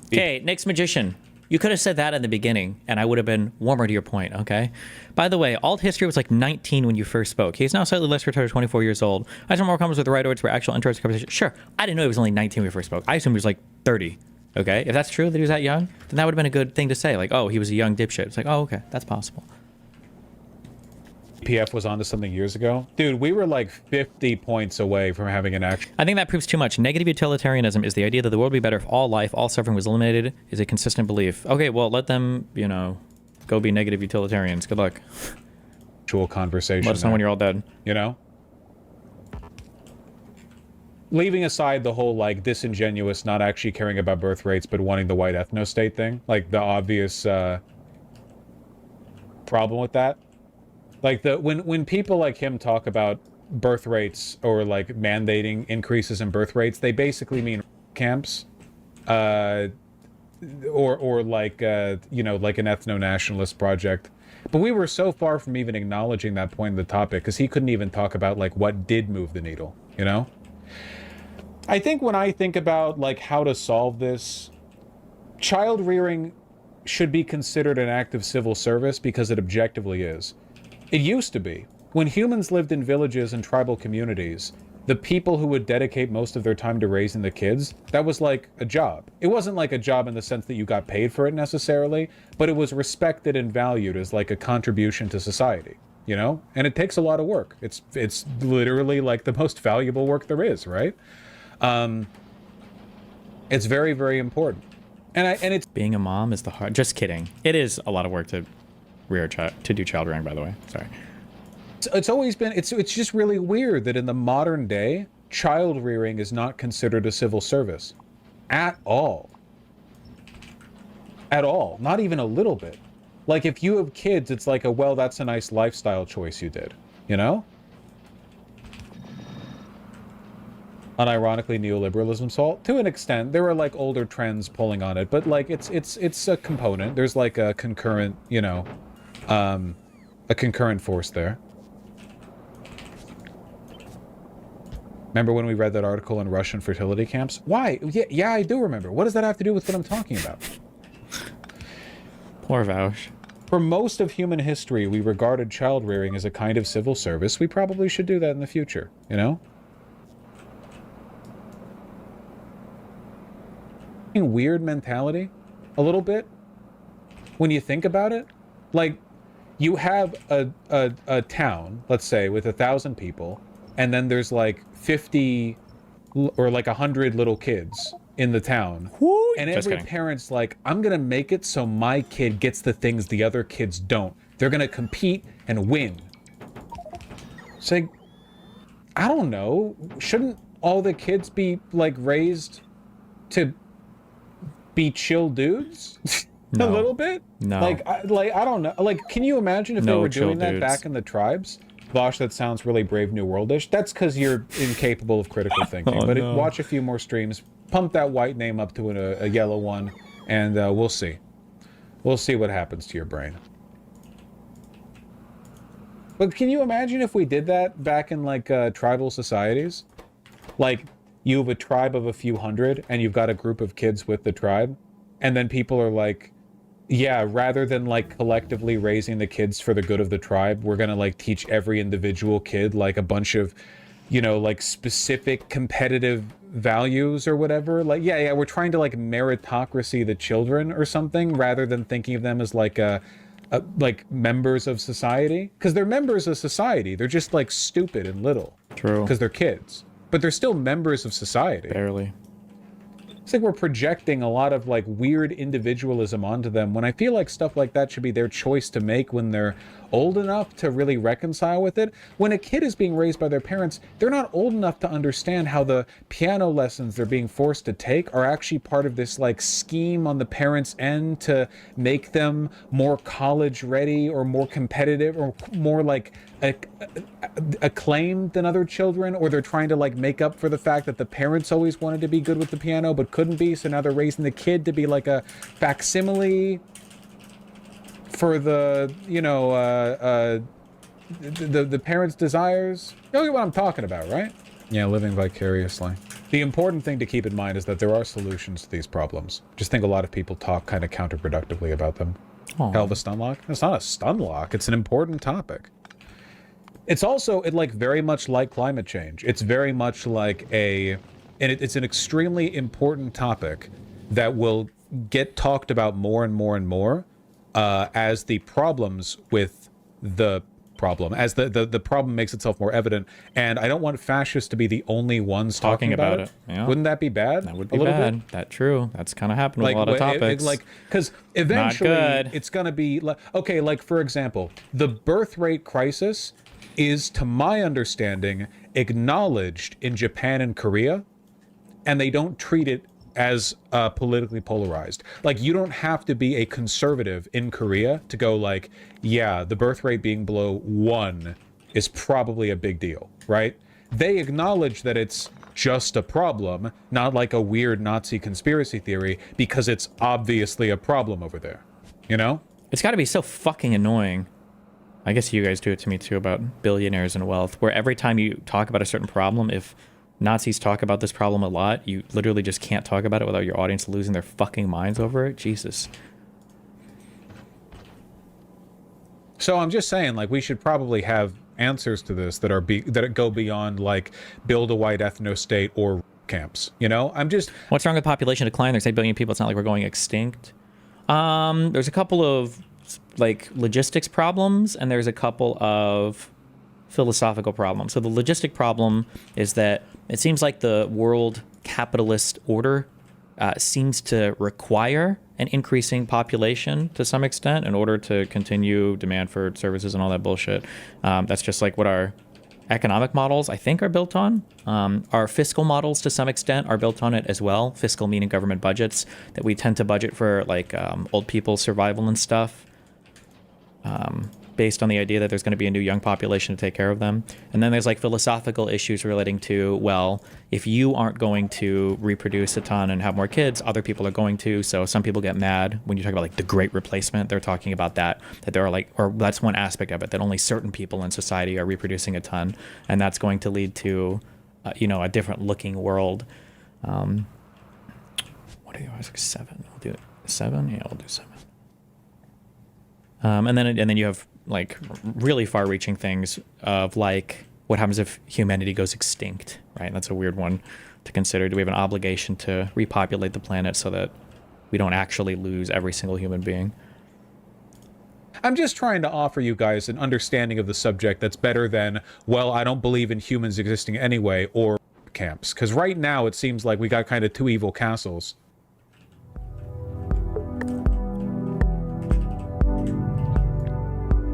Okay, Nick's Magician. You could have said that in the beginning, and I would have been warmer to your point, okay? By the way, alt history was like 19 when you first spoke. He's now slightly less retired, 24 years old. I have some more comments with the right words for actual interesting conversation. Sure, I didn't know he was only 19 when we first spoke. I assumed he was like 30. Okay, if that's true that he was that young, then that would have been a good thing to say. Like, oh, he was a young dipshit. It's like, oh, okay, that's possible. PF was onto something years ago. Dude, we were like 50 points away from having an action. I think that proves too much. Negative utilitarianism is the idea that the world would be better if all life, all suffering was eliminated, is a consistent belief. Okay, well, let them, you know, go be negative utilitarians. Good luck. Actual conversation. Let us know when you're all dead. You know? Leaving aside the whole, like, disingenuous, not actually caring about birth rates, but wanting the white ethno-state thing, like, the obvious, problem with that. Like, when people like him talk about birth rates or, like, mandating increases in birth rates, they basically mean camps, or like, you know, like an ethno-nationalist project. But we were so far from even acknowledging that point in the topic, because he couldn't even talk about, like, what did move the needle, you know? I think when I think about like how to solve this, child rearing should be considered an act of civil service because it objectively is. It used to be. When humans lived in villages and tribal communities, the people who would dedicate most of their time to raising the kids, that was like a job. It wasn't like a job in the sense that you got paid for it necessarily, but it was respected and valued as like a contribution to society, you know? And it takes a lot of work. It's literally like the most valuable work there is, right? It's very, very important. And it's being a mom is the hard. Just kidding. It is a lot of work to rear a child, to do child rearing. By the way, sorry. It's always been. It's just really weird that in the modern day, child rearing is not considered a civil service, at all. At all. Not even a little bit. Like if you have kids, it's like well, that's a nice lifestyle choice you did. You know. Unironically, neoliberalism salt to an extent. There are like older trends pulling on it, but like it's a component. There's like a concurrent, you know, a concurrent force there. Remember when we read that article in Russian fertility camps? Why? Yeah, I do remember. What does that have to do with what I'm talking about? Poor Vaush. For most of human history, we regarded child rearing as a kind of civil service. We probably should do that in the future, you know? Weird mentality a little bit when you think about it. Like you have a town, let's say, with 1,000 people, and then there's like 50 or like 100 little kids in the town. Woo! And every parent's like, I'm gonna make it so my kid gets the things the other kids don't. They're gonna compete and win. It's like, I don't know, shouldn't all the kids be like raised to be chill dudes? No. A little bit? No. Like I don't know. Like, can you imagine if they No were doing chill that dudes. back in the tribes? Vosh, that sounds really Brave New Worldish. That's because you're incapable of critical thinking. Oh, but no. watch a few more streams, pump that white name up to a yellow one, and we'll see. We'll see what happens to your brain. But can you imagine if we did that back in like tribal societies? Like, you have a tribe of a few hundred, and you've got a group of kids with the tribe, and then people are like, yeah, rather than like collectively raising the kids for the good of the tribe, we're gonna like teach every individual kid like a bunch of, you know, like specific competitive values or whatever. Like, yeah, we're trying to like meritocracy the children or something, rather than thinking of them as like like members of society. Because they're members of society. They're just like stupid and little. True. Because they're kids. But they're still members of society. Barely. It's like we're projecting a lot of like weird individualism onto them, when I feel like stuff like that should be their choice to make when they're old enough to really reconcile with it. When a kid is being raised by their parents, they're not old enough to understand how the piano lessons they're being forced to take are actually part of this like scheme on the parents' end to make them more college ready or more competitive or more like acclaimed than other children, or they're trying to like make up for the fact that the parents always wanted to be good with the piano but couldn't be, so now they're raising the kid to be like a facsimile for the, you know, the parents' desires. You know what I'm talking about, right? Yeah, living vicariously. The important thing to keep in mind is that there are solutions to these problems. Just think a lot of people talk kind of counterproductively about them. Aww. Hell of a stun lock? It's not a stun lock. It's an important topic. It's also, like very much like climate change. It's very much like it's an extremely important topic that will get talked about more and more and more as the problems with the problem, as the problem makes itself more evident. And I don't want fascists to be the only ones talking about it. Yeah. Wouldn't that be bad? That would be bad. That's true. That's kind of happened with a lot of topics. Because eventually it's going to be like, okay, like for example, the birth rate crisis is, to my understanding, acknowledged in Japan and Korea, and they don't treat it as politically polarized. Like, you don't have to be a conservative in Korea to go like, yeah, the birth rate being below 1 is probably a big deal, right? They acknowledge that it's just a problem, not like a weird Nazi conspiracy theory, because it's obviously a problem over there, you know? It's got to be so fucking annoying. I guess you guys do it to me too about billionaires and wealth, where every time you talk about a certain problem, if Nazis talk about this problem a lot. You literally just can't talk about it without your audience losing their fucking minds over it. Jesus. So I'm just saying, like, we should probably have answers to this that are that go beyond like build a white ethno state or camps. You know, I'm just. What's wrong with population decline? There's 8 billion people. It's not like we're going extinct. There's a couple of like logistics problems, and there's a couple of philosophical problems. So the logistic problem is that it seems like the world capitalist order seems to require an increasing population to some extent in order to continue demand for services and all that bullshit. That's just like what our economic models, I think, are built on. Our fiscal models, to some extent, are built on it as well. Fiscal meaning government budgets, that we tend to budget for like old people's survival and stuff, based on the idea that there's going to be a new young population to take care of them. And then there's like philosophical issues relating to, well, if you aren't going to reproduce a ton and have more kids, other people are going to. So some people get mad when you talk about like the great replacement. They're talking about that there are like, or that's one aspect of it, that only certain people in society are reproducing a ton. And that's going to lead to, you know, a different looking world. What do you ask? 7? I'll do it. 7? Yeah, we'll do 7. And then you have like really far-reaching things of like what happens if humanity goes extinct, right? That's a weird one to consider. Do we have an obligation to repopulate the planet so that we don't actually lose every single human being? I'm just trying to offer you guys an understanding of the subject that's better than, well, I don't believe in humans existing anyway, or camps. Because right now it seems like we got kind of two evil castles.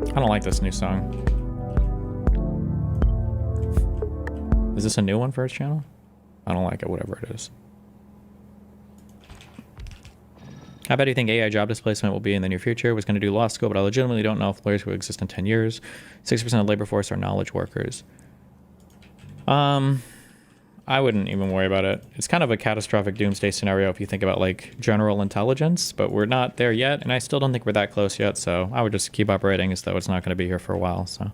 I don't like this new song. Is this a new one for his channel? I don't like it, whatever it is. How bad do you think AI job displacement will be in the near future? I was going to do law school, but I legitimately don't know if lawyers will exist in 10 years. 60% of the labor force are knowledge workers. I wouldn't even worry about it. It's kind of a catastrophic doomsday scenario if you think about like general intelligence, but we're not there yet, and I still don't think we're that close yet, so I would just keep operating as though it's not going to be here for a while, so.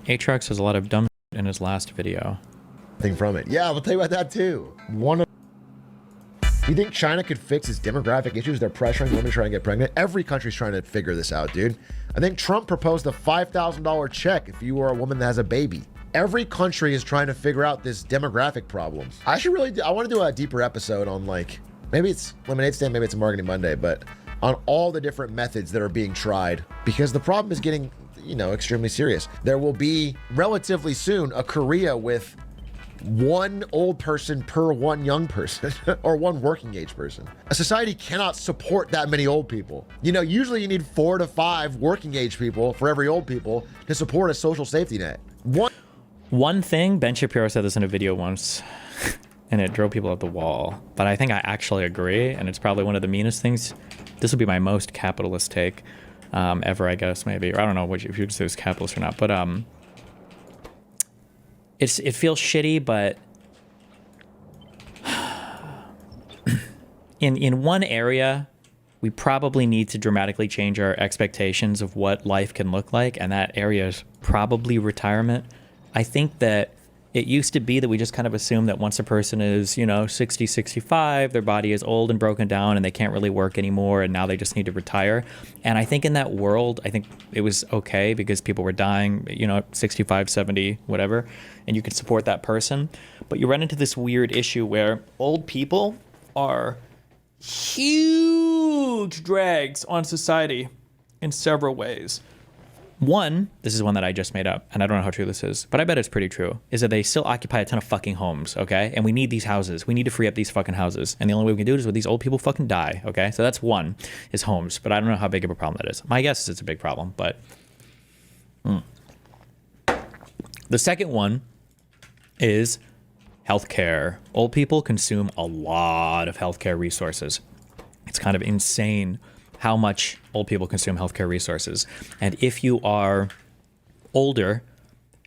Aatrox has a lot of dumb in his last video. Thing from it. Yeah, we'll tell you about that too. Do you think China could fix its demographic issues? They're pressuring women trying to get pregnant. Every country's trying to figure this out, dude. I think Trump proposed a $5,000 check if you are a woman that has a baby. Every country is trying to figure out this demographic problem. I want to do a deeper episode on, like, maybe it's Lemonade Stand, maybe it's a Marketing Monday, but on all the different methods that are being tried, because the problem is getting, you know, extremely serious. There will be relatively soon a Korea with one old person per one young person or one working age person. A society cannot support that many old people. You know, usually you need 4 to 5 working age people for every old people to support a social safety net. One thing, Ben Shapiro said this in a video once, and it drove people up the wall, but I think I actually agree, and it's probably one of the meanest things. This would be my most capitalist take ever, I guess, maybe. Or I don't know if you would say it's capitalist or not, but it feels shitty, but in one area, we probably need to dramatically change our expectations of what life can look like, and that area is probably retirement. I think that it used to be that we just kind of assume that once a person is, you know, 60, 65, their body is old and broken down and they can't really work anymore, and now they just need to retire. And I think in that world, I think it was okay because people were dying, you know, 65, 70, whatever, and you could support that person. But you run into this weird issue where old people are huge drags on society in several ways. One, this is one that I just made up, and I don't know how true this is, but I bet it's pretty true, is that they still occupy a ton of fucking homes, okay? And we need these houses. We need to free up these fucking houses. And the only way we can do it is with these old people fucking die, okay? So that's one, is homes. But I don't know how big of a problem that is. My guess is it's a big problem, but... The second one is healthcare. Old people consume a lot of healthcare resources. It's kind of insane how much old people consume healthcare resources. And if you are older,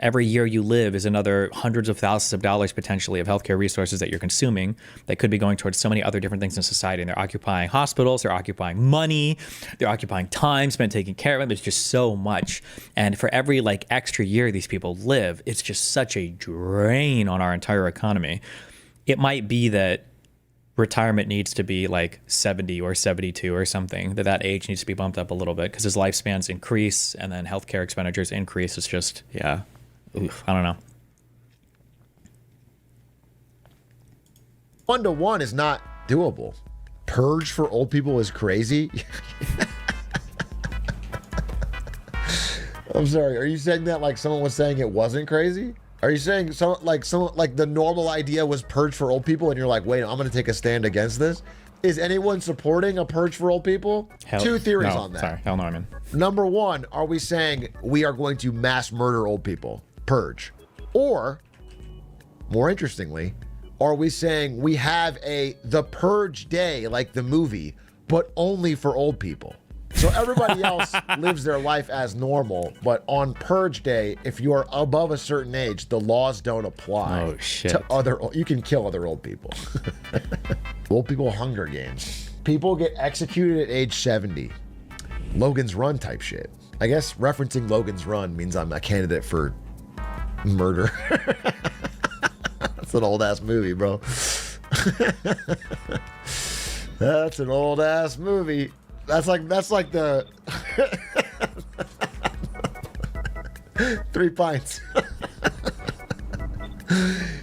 every year you live is another hundreds of thousands of dollars potentially of healthcare resources that you're consuming that could be going towards so many other different things in society. And they're occupying hospitals, they're occupying money, they're occupying time spent taking care of it. There's just so much. And for every like extra year these people live, it's just such a drain on our entire economy. It might be that retirement needs to be like 70 or 72 or something, that age needs to be bumped up a little bit because as lifespans increase and then healthcare expenditures increase, it's just, yeah, oof, I don't know. 1-to-1 is not doable. Purge for old people is crazy. I'm sorry, are you saying that like someone was saying it wasn't crazy? Are you saying someone like the normal idea was purge for old people and you're like, wait, I'm going to take a stand against this? Is anyone supporting a purge for old people? Two theories on that. Sorry, hell no, I mean. Number one, are we saying we are going to mass murder old people? Purge. Or, more interestingly, are we saying we have the purge day like the movie, but only for old people? So everybody else lives their life as normal, but on purge day, if you are above a certain age, the laws don't apply. Oh, shit. You can kill other old people. Old people Hunger Games. People get executed at age 70. Logan's Run type shit. I guess referencing Logan's Run means I'm a candidate for murder. That's an old ass movie, bro. That's an old ass movie. That's like the 3 pints.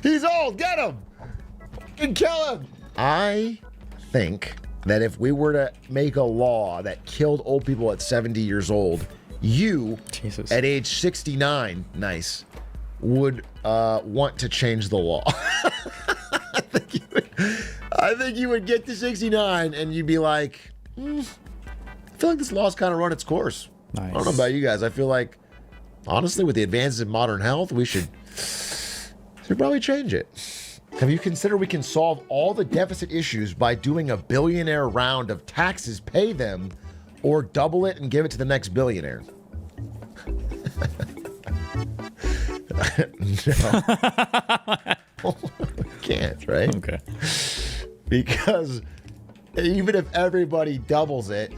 He's old. Get him. Fucking kill him. I think that if we were to make a law that killed old people at 70 years old, you, Jesus, at age 69, nice, would want to change the law. I think you would get to 69 and you'd be like, I feel like this law's kind of run its course. Nice. I don't know about you guys. I feel like, honestly, with the advances in modern health, we should probably change it. Have you considered we can solve all the deficit issues by doing a billionaire round of taxes, pay them, or double it and give it to the next billionaire? No. Can't, right? Okay. Because even if everybody doubles it,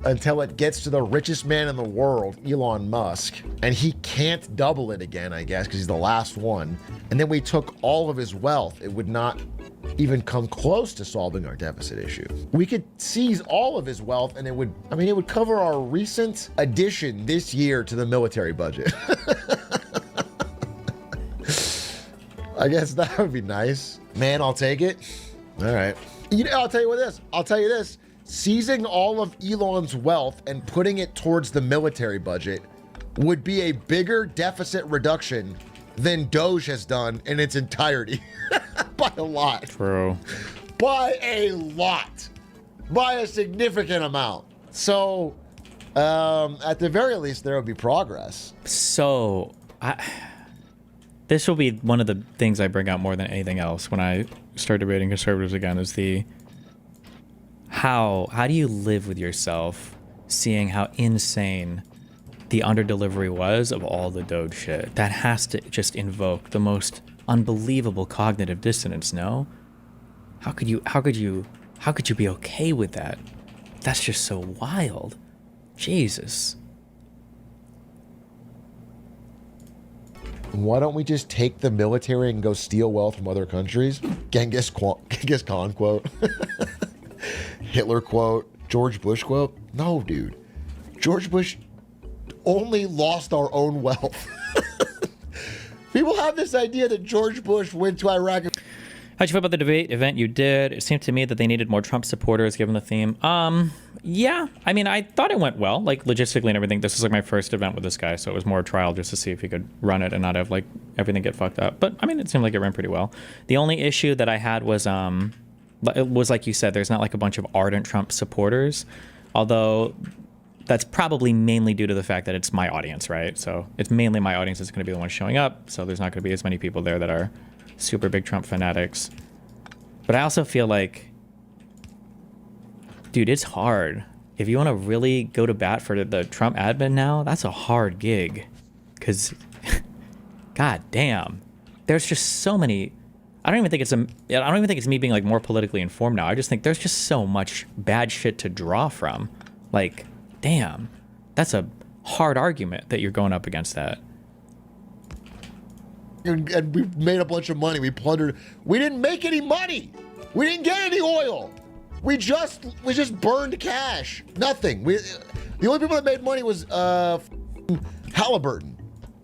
until it gets to the richest man in the world, Elon Musk, and he can't double it again, I guess, because he's the last one. And then we took all of his wealth. It would not even come close to solving our deficit issue. We could seize all of his wealth and it would cover our recent addition this year to the military budget. I guess that would be nice. Man, I'll take it. All right. I'll tell you this. Seizing all of Elon's wealth and putting it towards the military budget would be a bigger deficit reduction than Doge has done in its entirety. By a lot. True. By a lot. By a significant amount. So, at the very least, there will be progress. So, this will be one of the things I bring out more than anything else when I start debating conservatives again, is the how do you live with yourself seeing how insane the underdelivery was of all the Doge shit? That has to just invoke the most unbelievable cognitive dissonance, no? How could you be okay with that? That's just so wild. Jesus. Why don't we just take the military and go steal wealth from other countries? Genghis Khan quote. Hitler quote. George Bush quote. No, dude. George Bush only lost our own wealth. People have this idea that George Bush went to Iraq. How'd you feel about the debate event you did? It seemed to me that they needed more Trump supporters given the theme. Yeah. I mean, I thought it went well, like logistically and everything. This was like my first event with this guy, so it was more a trial just to see if he could run it and not have like everything get fucked up. But I mean, it seemed like it ran pretty well. The only issue that I had was it was like you said, there's not like a bunch of ardent Trump supporters, although that's probably mainly due to the fact that it's my audience, right? So it's mainly my audience that's going to be the one showing up. So there's not going to be as many people there that are super big Trump fanatics. But I also feel like, dude, it's hard. If you want to really go to bat for the Trump admin now, that's a hard gig. Because, god damn, there's just so many. I don't even think it's me being like more politically informed now. I just think there's just so much bad shit to draw from. Like, damn, that's a hard argument that you're going up against that. And we made a bunch of money. We plundered. We didn't make any money. We didn't get any oil. We just burned cash. Nothing. The only people that made money was Halliburton.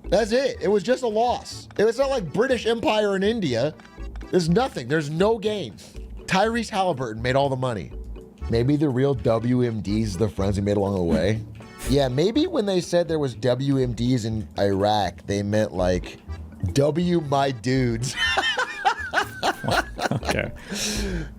That's it. It was just a loss. It was not like British Empire in India. There's nothing. There's no gain. Tyrese Halliburton made all the money. Maybe the real WMDs, the friends we made along the way. Yeah, maybe when they said there was WMDs in Iraq, they meant like W my dudes. Okay.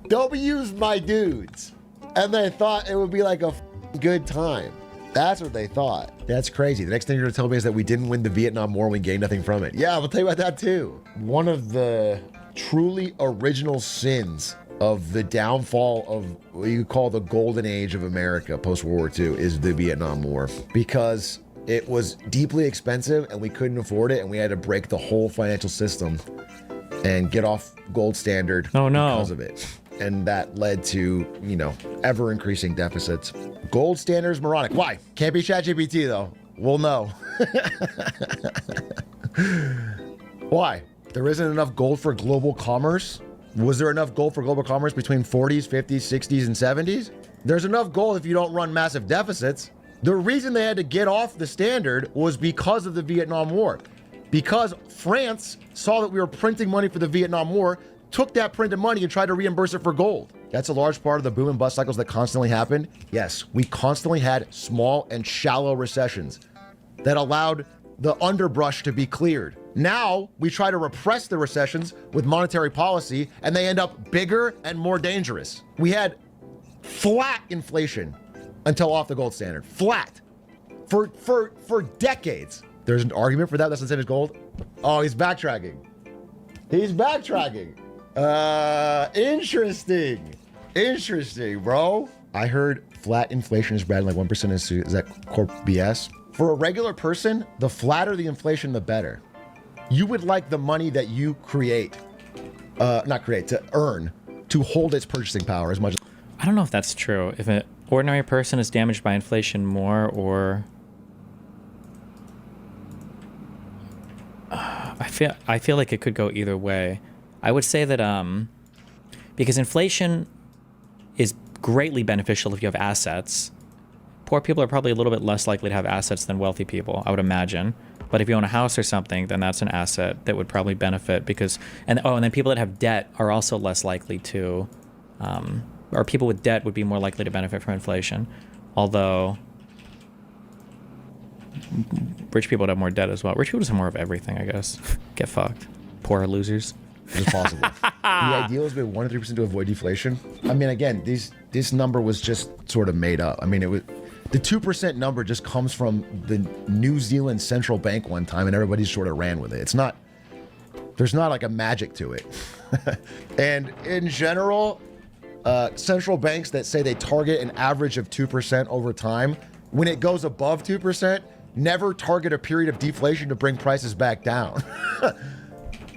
W's my dudes. And they thought it would be like a good time. That's what they thought. That's crazy. The next thing you're going to tell me is that we didn't win the Vietnam War and we gained nothing from it. Yeah, I'll tell you about that too. One of the truly original sins of the downfall of what you call the golden age of America post-World War II is the Vietnam War. Because it was deeply expensive and we couldn't afford it and we had to break the whole financial system and get off gold standard because of it. And that led to, ever increasing deficits. Gold standard is moronic. Why? Can't be ChatGPT though. We'll know. Why? There isn't enough gold for global commerce? Was there enough gold for global commerce between 40s, 50s, 60s, and 70s? There's enough gold if you don't run massive deficits. The reason they had to get off the standard was because of the Vietnam War. Because France saw that we were printing money for the Vietnam War, took that printed money and tried to reimburse it for gold. That's a large part of the boom and bust cycles that constantly happened. Yes, we constantly had small and shallow recessions that allowed the underbrush to be cleared. Now we try to repress the recessions with monetary policy and they end up bigger and more dangerous. We had flat inflation until off the gold standard. Flat. For decades. There's an argument for that. That's the same as gold. Oh, he's backtracking. He's backtracking. Interesting, bro. I heard flat inflation is bad, like 1% is that corp BS? For a regular person, the flatter the inflation, the better. You would like the money that you to earn, to hold its purchasing power as much as... I don't know if that's true. ordinary person is damaged by inflation more, or I feel like it could go either way. I would say that because inflation is greatly beneficial if you have assets. Poor people are probably a little bit less likely to have assets than wealthy people, I would imagine. But if you own a house or something, then that's an asset that would probably benefit because, and then people that have debt are also less likely to, or people with debt would be more likely to benefit from inflation. Although rich people would have more debt as well. Rich people just have more of everything, I guess. Get fucked. Poor losers. It's possible. The ideal is maybe 1 to 3% to avoid deflation. I mean, again, this number was just sort of made up. I mean, the 2% number just comes from the New Zealand central bank one time, and everybody sort of ran with it. There's not like a magic to it. And in general, central banks that say they target an average of 2% over time, when it goes above 2%, never target a period of deflation to bring prices back down.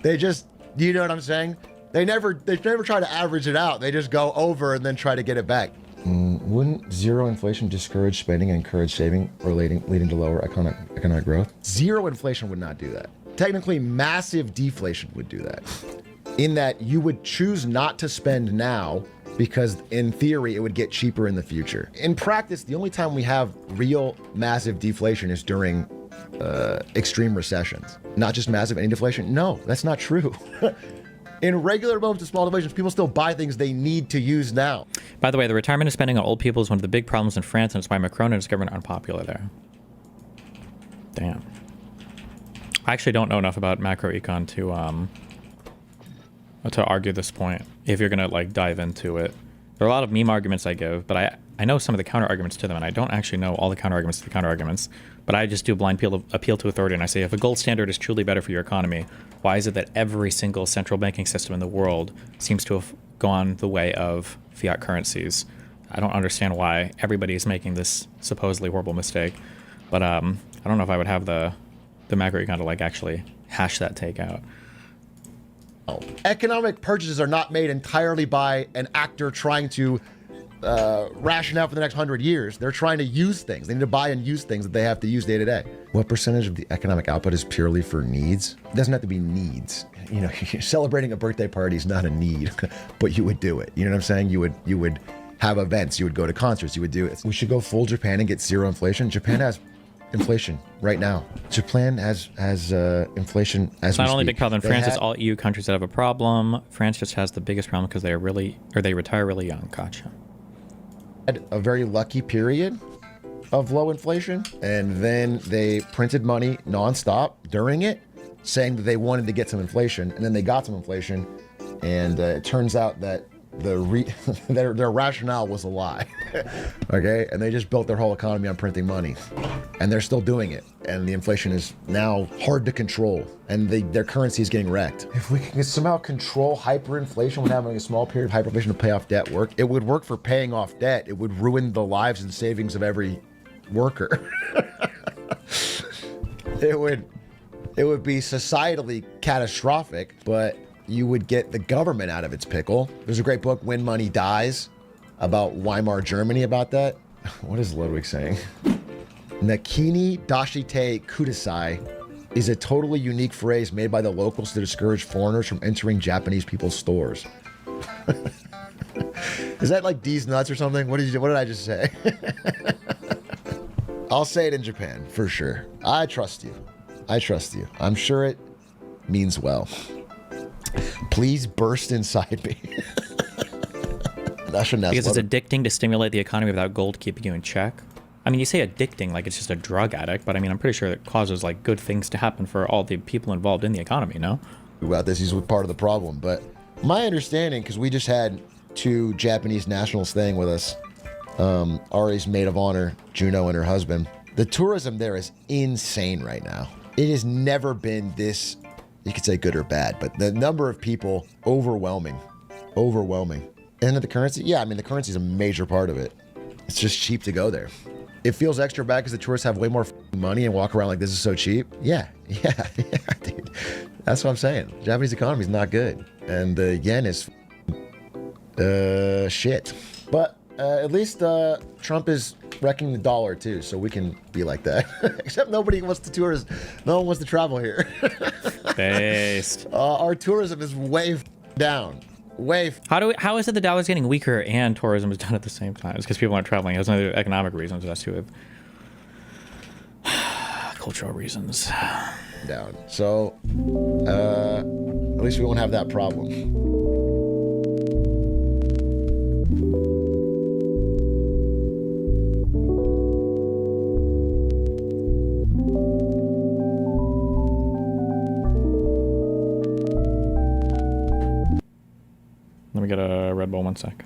They just, you know what I'm saying? They never try to average it out. They just go over and then try to get it back. Wouldn't zero inflation discourage spending and encourage saving, or leading to lower economic growth? Zero inflation would not do that. Technically, massive deflation would do that. In that you would choose not to spend now because in theory, it would get cheaper in the future. In practice, the only time we have real massive deflation is during extreme recessions. Not just massive any deflation. No, that's not true. In regular moments of small deflations, people still buy things they need to use now. By the way, the retirement of spending on old people is one of the big problems in France, and it's why Macron and his government are unpopular there. Damn. I actually don't know enough about macroecon to argue this point, if you're gonna like dive into it. There are a lot of meme arguments I give, but I know some of the counter arguments to them, and I don't actually know all the counter arguments to the counter arguments, but I just do a blind appeal to authority, and I say, if a gold standard is truly better for your economy, why is it that every single central banking system in the world seems to have gone the way of fiat currencies? I don't understand why everybody is making this supposedly horrible mistake, but I don't know if I would have the macroecon to like actually hash that take out. Economic purchases are not made entirely by an actor trying to ration out for the next 100 years. They're trying to use things. They need to buy and use things that they have to use day to day. What percentage of the economic output is purely for needs? It doesn't have to be needs. You know, celebrating a birthday party is not a need, but you would do it. You know what I'm saying? You would have events. You would go to concerts. You would do it. We should go full Japan and get zero inflation. Japan has inflation right now. Japan has inflation as it's not only a big problem in France, it's all EU countries that have a problem. France just has the biggest problem because they retire really young. Gotcha. Had a very lucky period of low inflation, and then they printed money nonstop during it, saying that they wanted to get some inflation, and then they got some inflation, and it turns out that their rationale was a lie. Okay, and they just built their whole economy on printing money, and they're still doing it, and the inflation is now hard to control, and their currency is getting wrecked. If we can somehow control hyperinflation without having a small period of hyperinflation to pay off debt, it would work for paying off debt. It would ruin the lives and savings of every worker. It would be societally catastrophic, but you would get the government out of its pickle. There's a great book, When Money Dies, about Weimar Germany about that. What is Ludwig saying? Nakini dashite kudasai is a totally unique phrase made by the locals to discourage foreigners from entering Japanese people's stores. Is that like D's nuts or something? What did I just say? I'll say it in Japan, for sure. I trust you. I'm sure it means well. Please burst inside me. Because it's addicting to stimulate the economy without gold keeping you in check. I mean, you say addicting like it's just a drug addict, but I mean, I'm pretty sure it causes like good things to happen for all the people involved in the economy, no? About this, he's part of the problem. But my understanding, because we just had 2 Japanese nationals staying with us, Ari's maid of honor, Juno, and her husband, the tourism there is insane right now. It has never been this, you could say good or bad, but the number of people, overwhelming. And the currency, yeah, I mean, the currency is a major part of it. It's just cheap to go there. It feels extra bad because the tourists have way more money and walk around like this is so cheap. Yeah, dude. That's what I'm saying. The Japanese economy is not good. And the yen is shit. But at least Trump is wrecking the dollar too, so we can be like that. Except nobody wants to tour. No one wants to travel here. Based. Our tourism is way down. How is it the dollar's getting weaker and tourism is down at the same time? It's because people aren't traveling. It has no economic reasons. It has to have cultural reasons. Down. So at least we won't have that problem. Let me get a Red Bull 1 sec.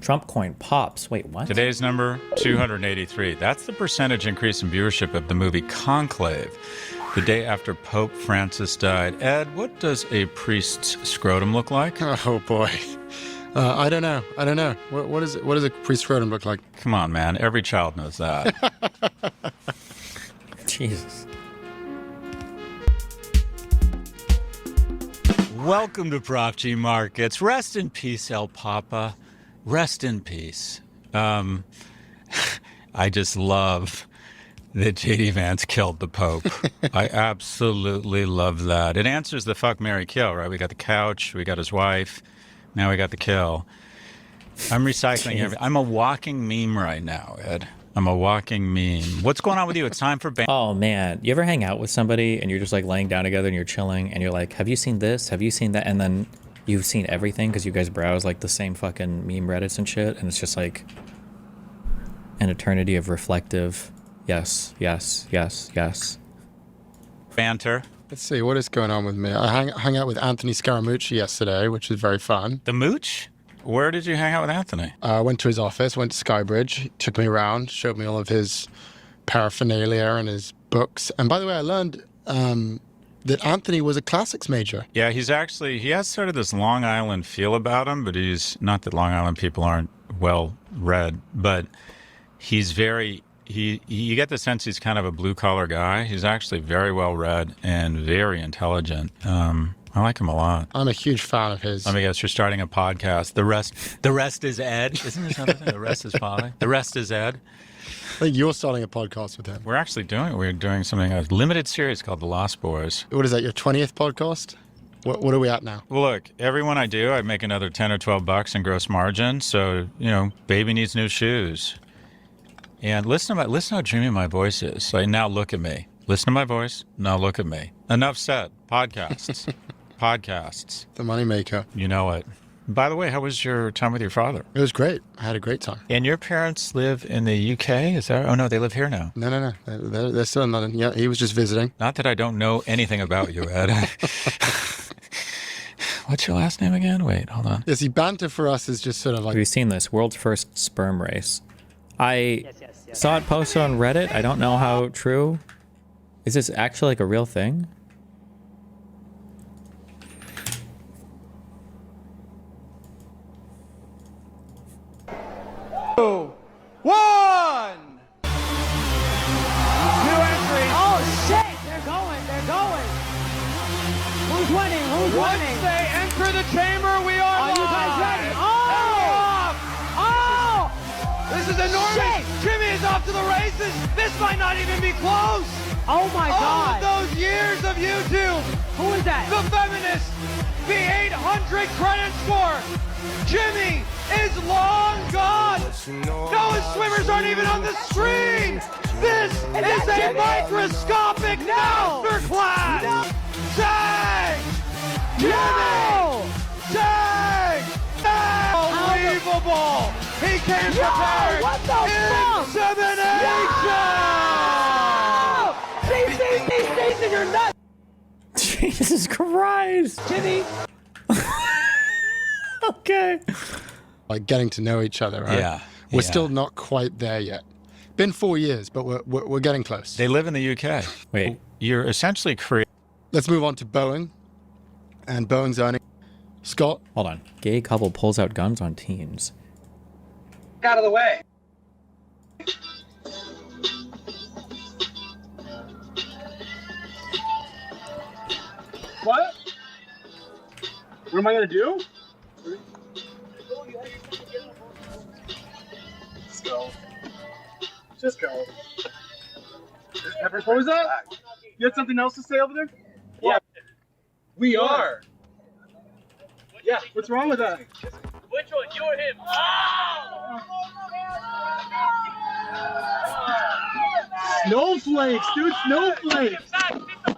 Trump coin pops. Wait, what? Today's number, 283. That's the percentage increase in viewership of the movie Conclave, the day after Pope Francis died. Ed, what does a priest's scrotum look like? Oh, boy. I don't know. What does a priest's scrotum look like? Come on, man. Every child knows that. Jesus. Welcome to Prop G Markets. Rest in peace, El Papa. Rest in peace. I just love that J.D. Vance killed the Pope. I absolutely love that. It answers the fuck, marry, kill, right? We got the couch, we got his wife, now we got the kill. I'm recycling everything. I'm a walking meme right now, Ed. I'm a walking meme. What's going on with you? It's time for... Oh, man. You ever hang out with somebody and you're just like laying down together and you're chilling and you're like, have you seen this? Have you seen that? And then you've seen everything because you guys browse like the same fucking meme Reddits and shit. And it's just like an eternity of reflective. Yes, yes, yes, yes. Banter. Let's see, what is going on with me? I hung out with Anthony Scaramucci yesterday, which was very fun. The Mooch? Where did you hang out with Anthony? I went to his office, went to Skybridge, he took me around, showed me all of his paraphernalia and his books. And by the way, I learned that Anthony was a classics major. Yeah, he has sort of this Long Island feel about him, but he's not that Long Island people aren't well read, but he's very, you get the sense he's kind of a blue collar guy. He's actually very well read and very intelligent. I like him a lot. I'm a huge fan of his. Let me guess, you're starting a podcast. The rest is Ed. Isn't there something? The rest is Polly. The rest is Ed. I think you're starting a podcast with him. We're doing something, a limited series called The Lost Boys. What is that, your 20th podcast? What are we at now? Well, look, every one I do, I make another 10 or 12 bucks in gross margin. So, baby needs new shoes. And listen how dreamy my voice is. So now look at me. Listen to my voice. Now look at me. Enough said. Podcasts. Podcasts. The moneymaker. You know it. By the way, how was your time with your father? It was great. I had a great time. And your parents live in the UK? Is that? Oh, no, they live here now. No. They're still in London. Yeah, he was just visiting. Not that I don't know anything about you, Ed. What's your last name again? Wait, hold on. Yeah, see, banter for us is just sort of like... Have you seen this? World's first sperm race. I saw it posted on Reddit. I don't know how true. Is this actually like a real thing? One! New entry. Oh, shit! They're going. Who's winning? Once they enter the chamber, we are you guys ready? Oh! This is enormous. Shit. Jimmy is off to the races. This might not even be close. Oh, my God. All of those years of YouTube. Who is that? The feminist. The 800 credit score. Jimmy is long gone. No, his swimmers aren't even on the screen. This is a microscopic masterclass. No. Tag! Jimmy! Tag! Unbelievable! He came prepared. What the Insemination! Stacey, you're nuts! Jesus Christ! Jimmy! Okay. Like getting to know each other, right? Yeah. We're still not quite there yet. Been 4 years, but we're getting close. They live in the UK. Wait. You're essentially creating... Let's move on to Boeing. And Boeing's earning. Scott? Hold on. Gay couple pulls out guns on teens. Out of the way. What? What am I gonna do? Just go. Just go. What was that? You had something else to say over there? Yeah. We are. Yeah, what's wrong with that? Which one? You or him? Oh! Snowflakes, dude, snowflakes.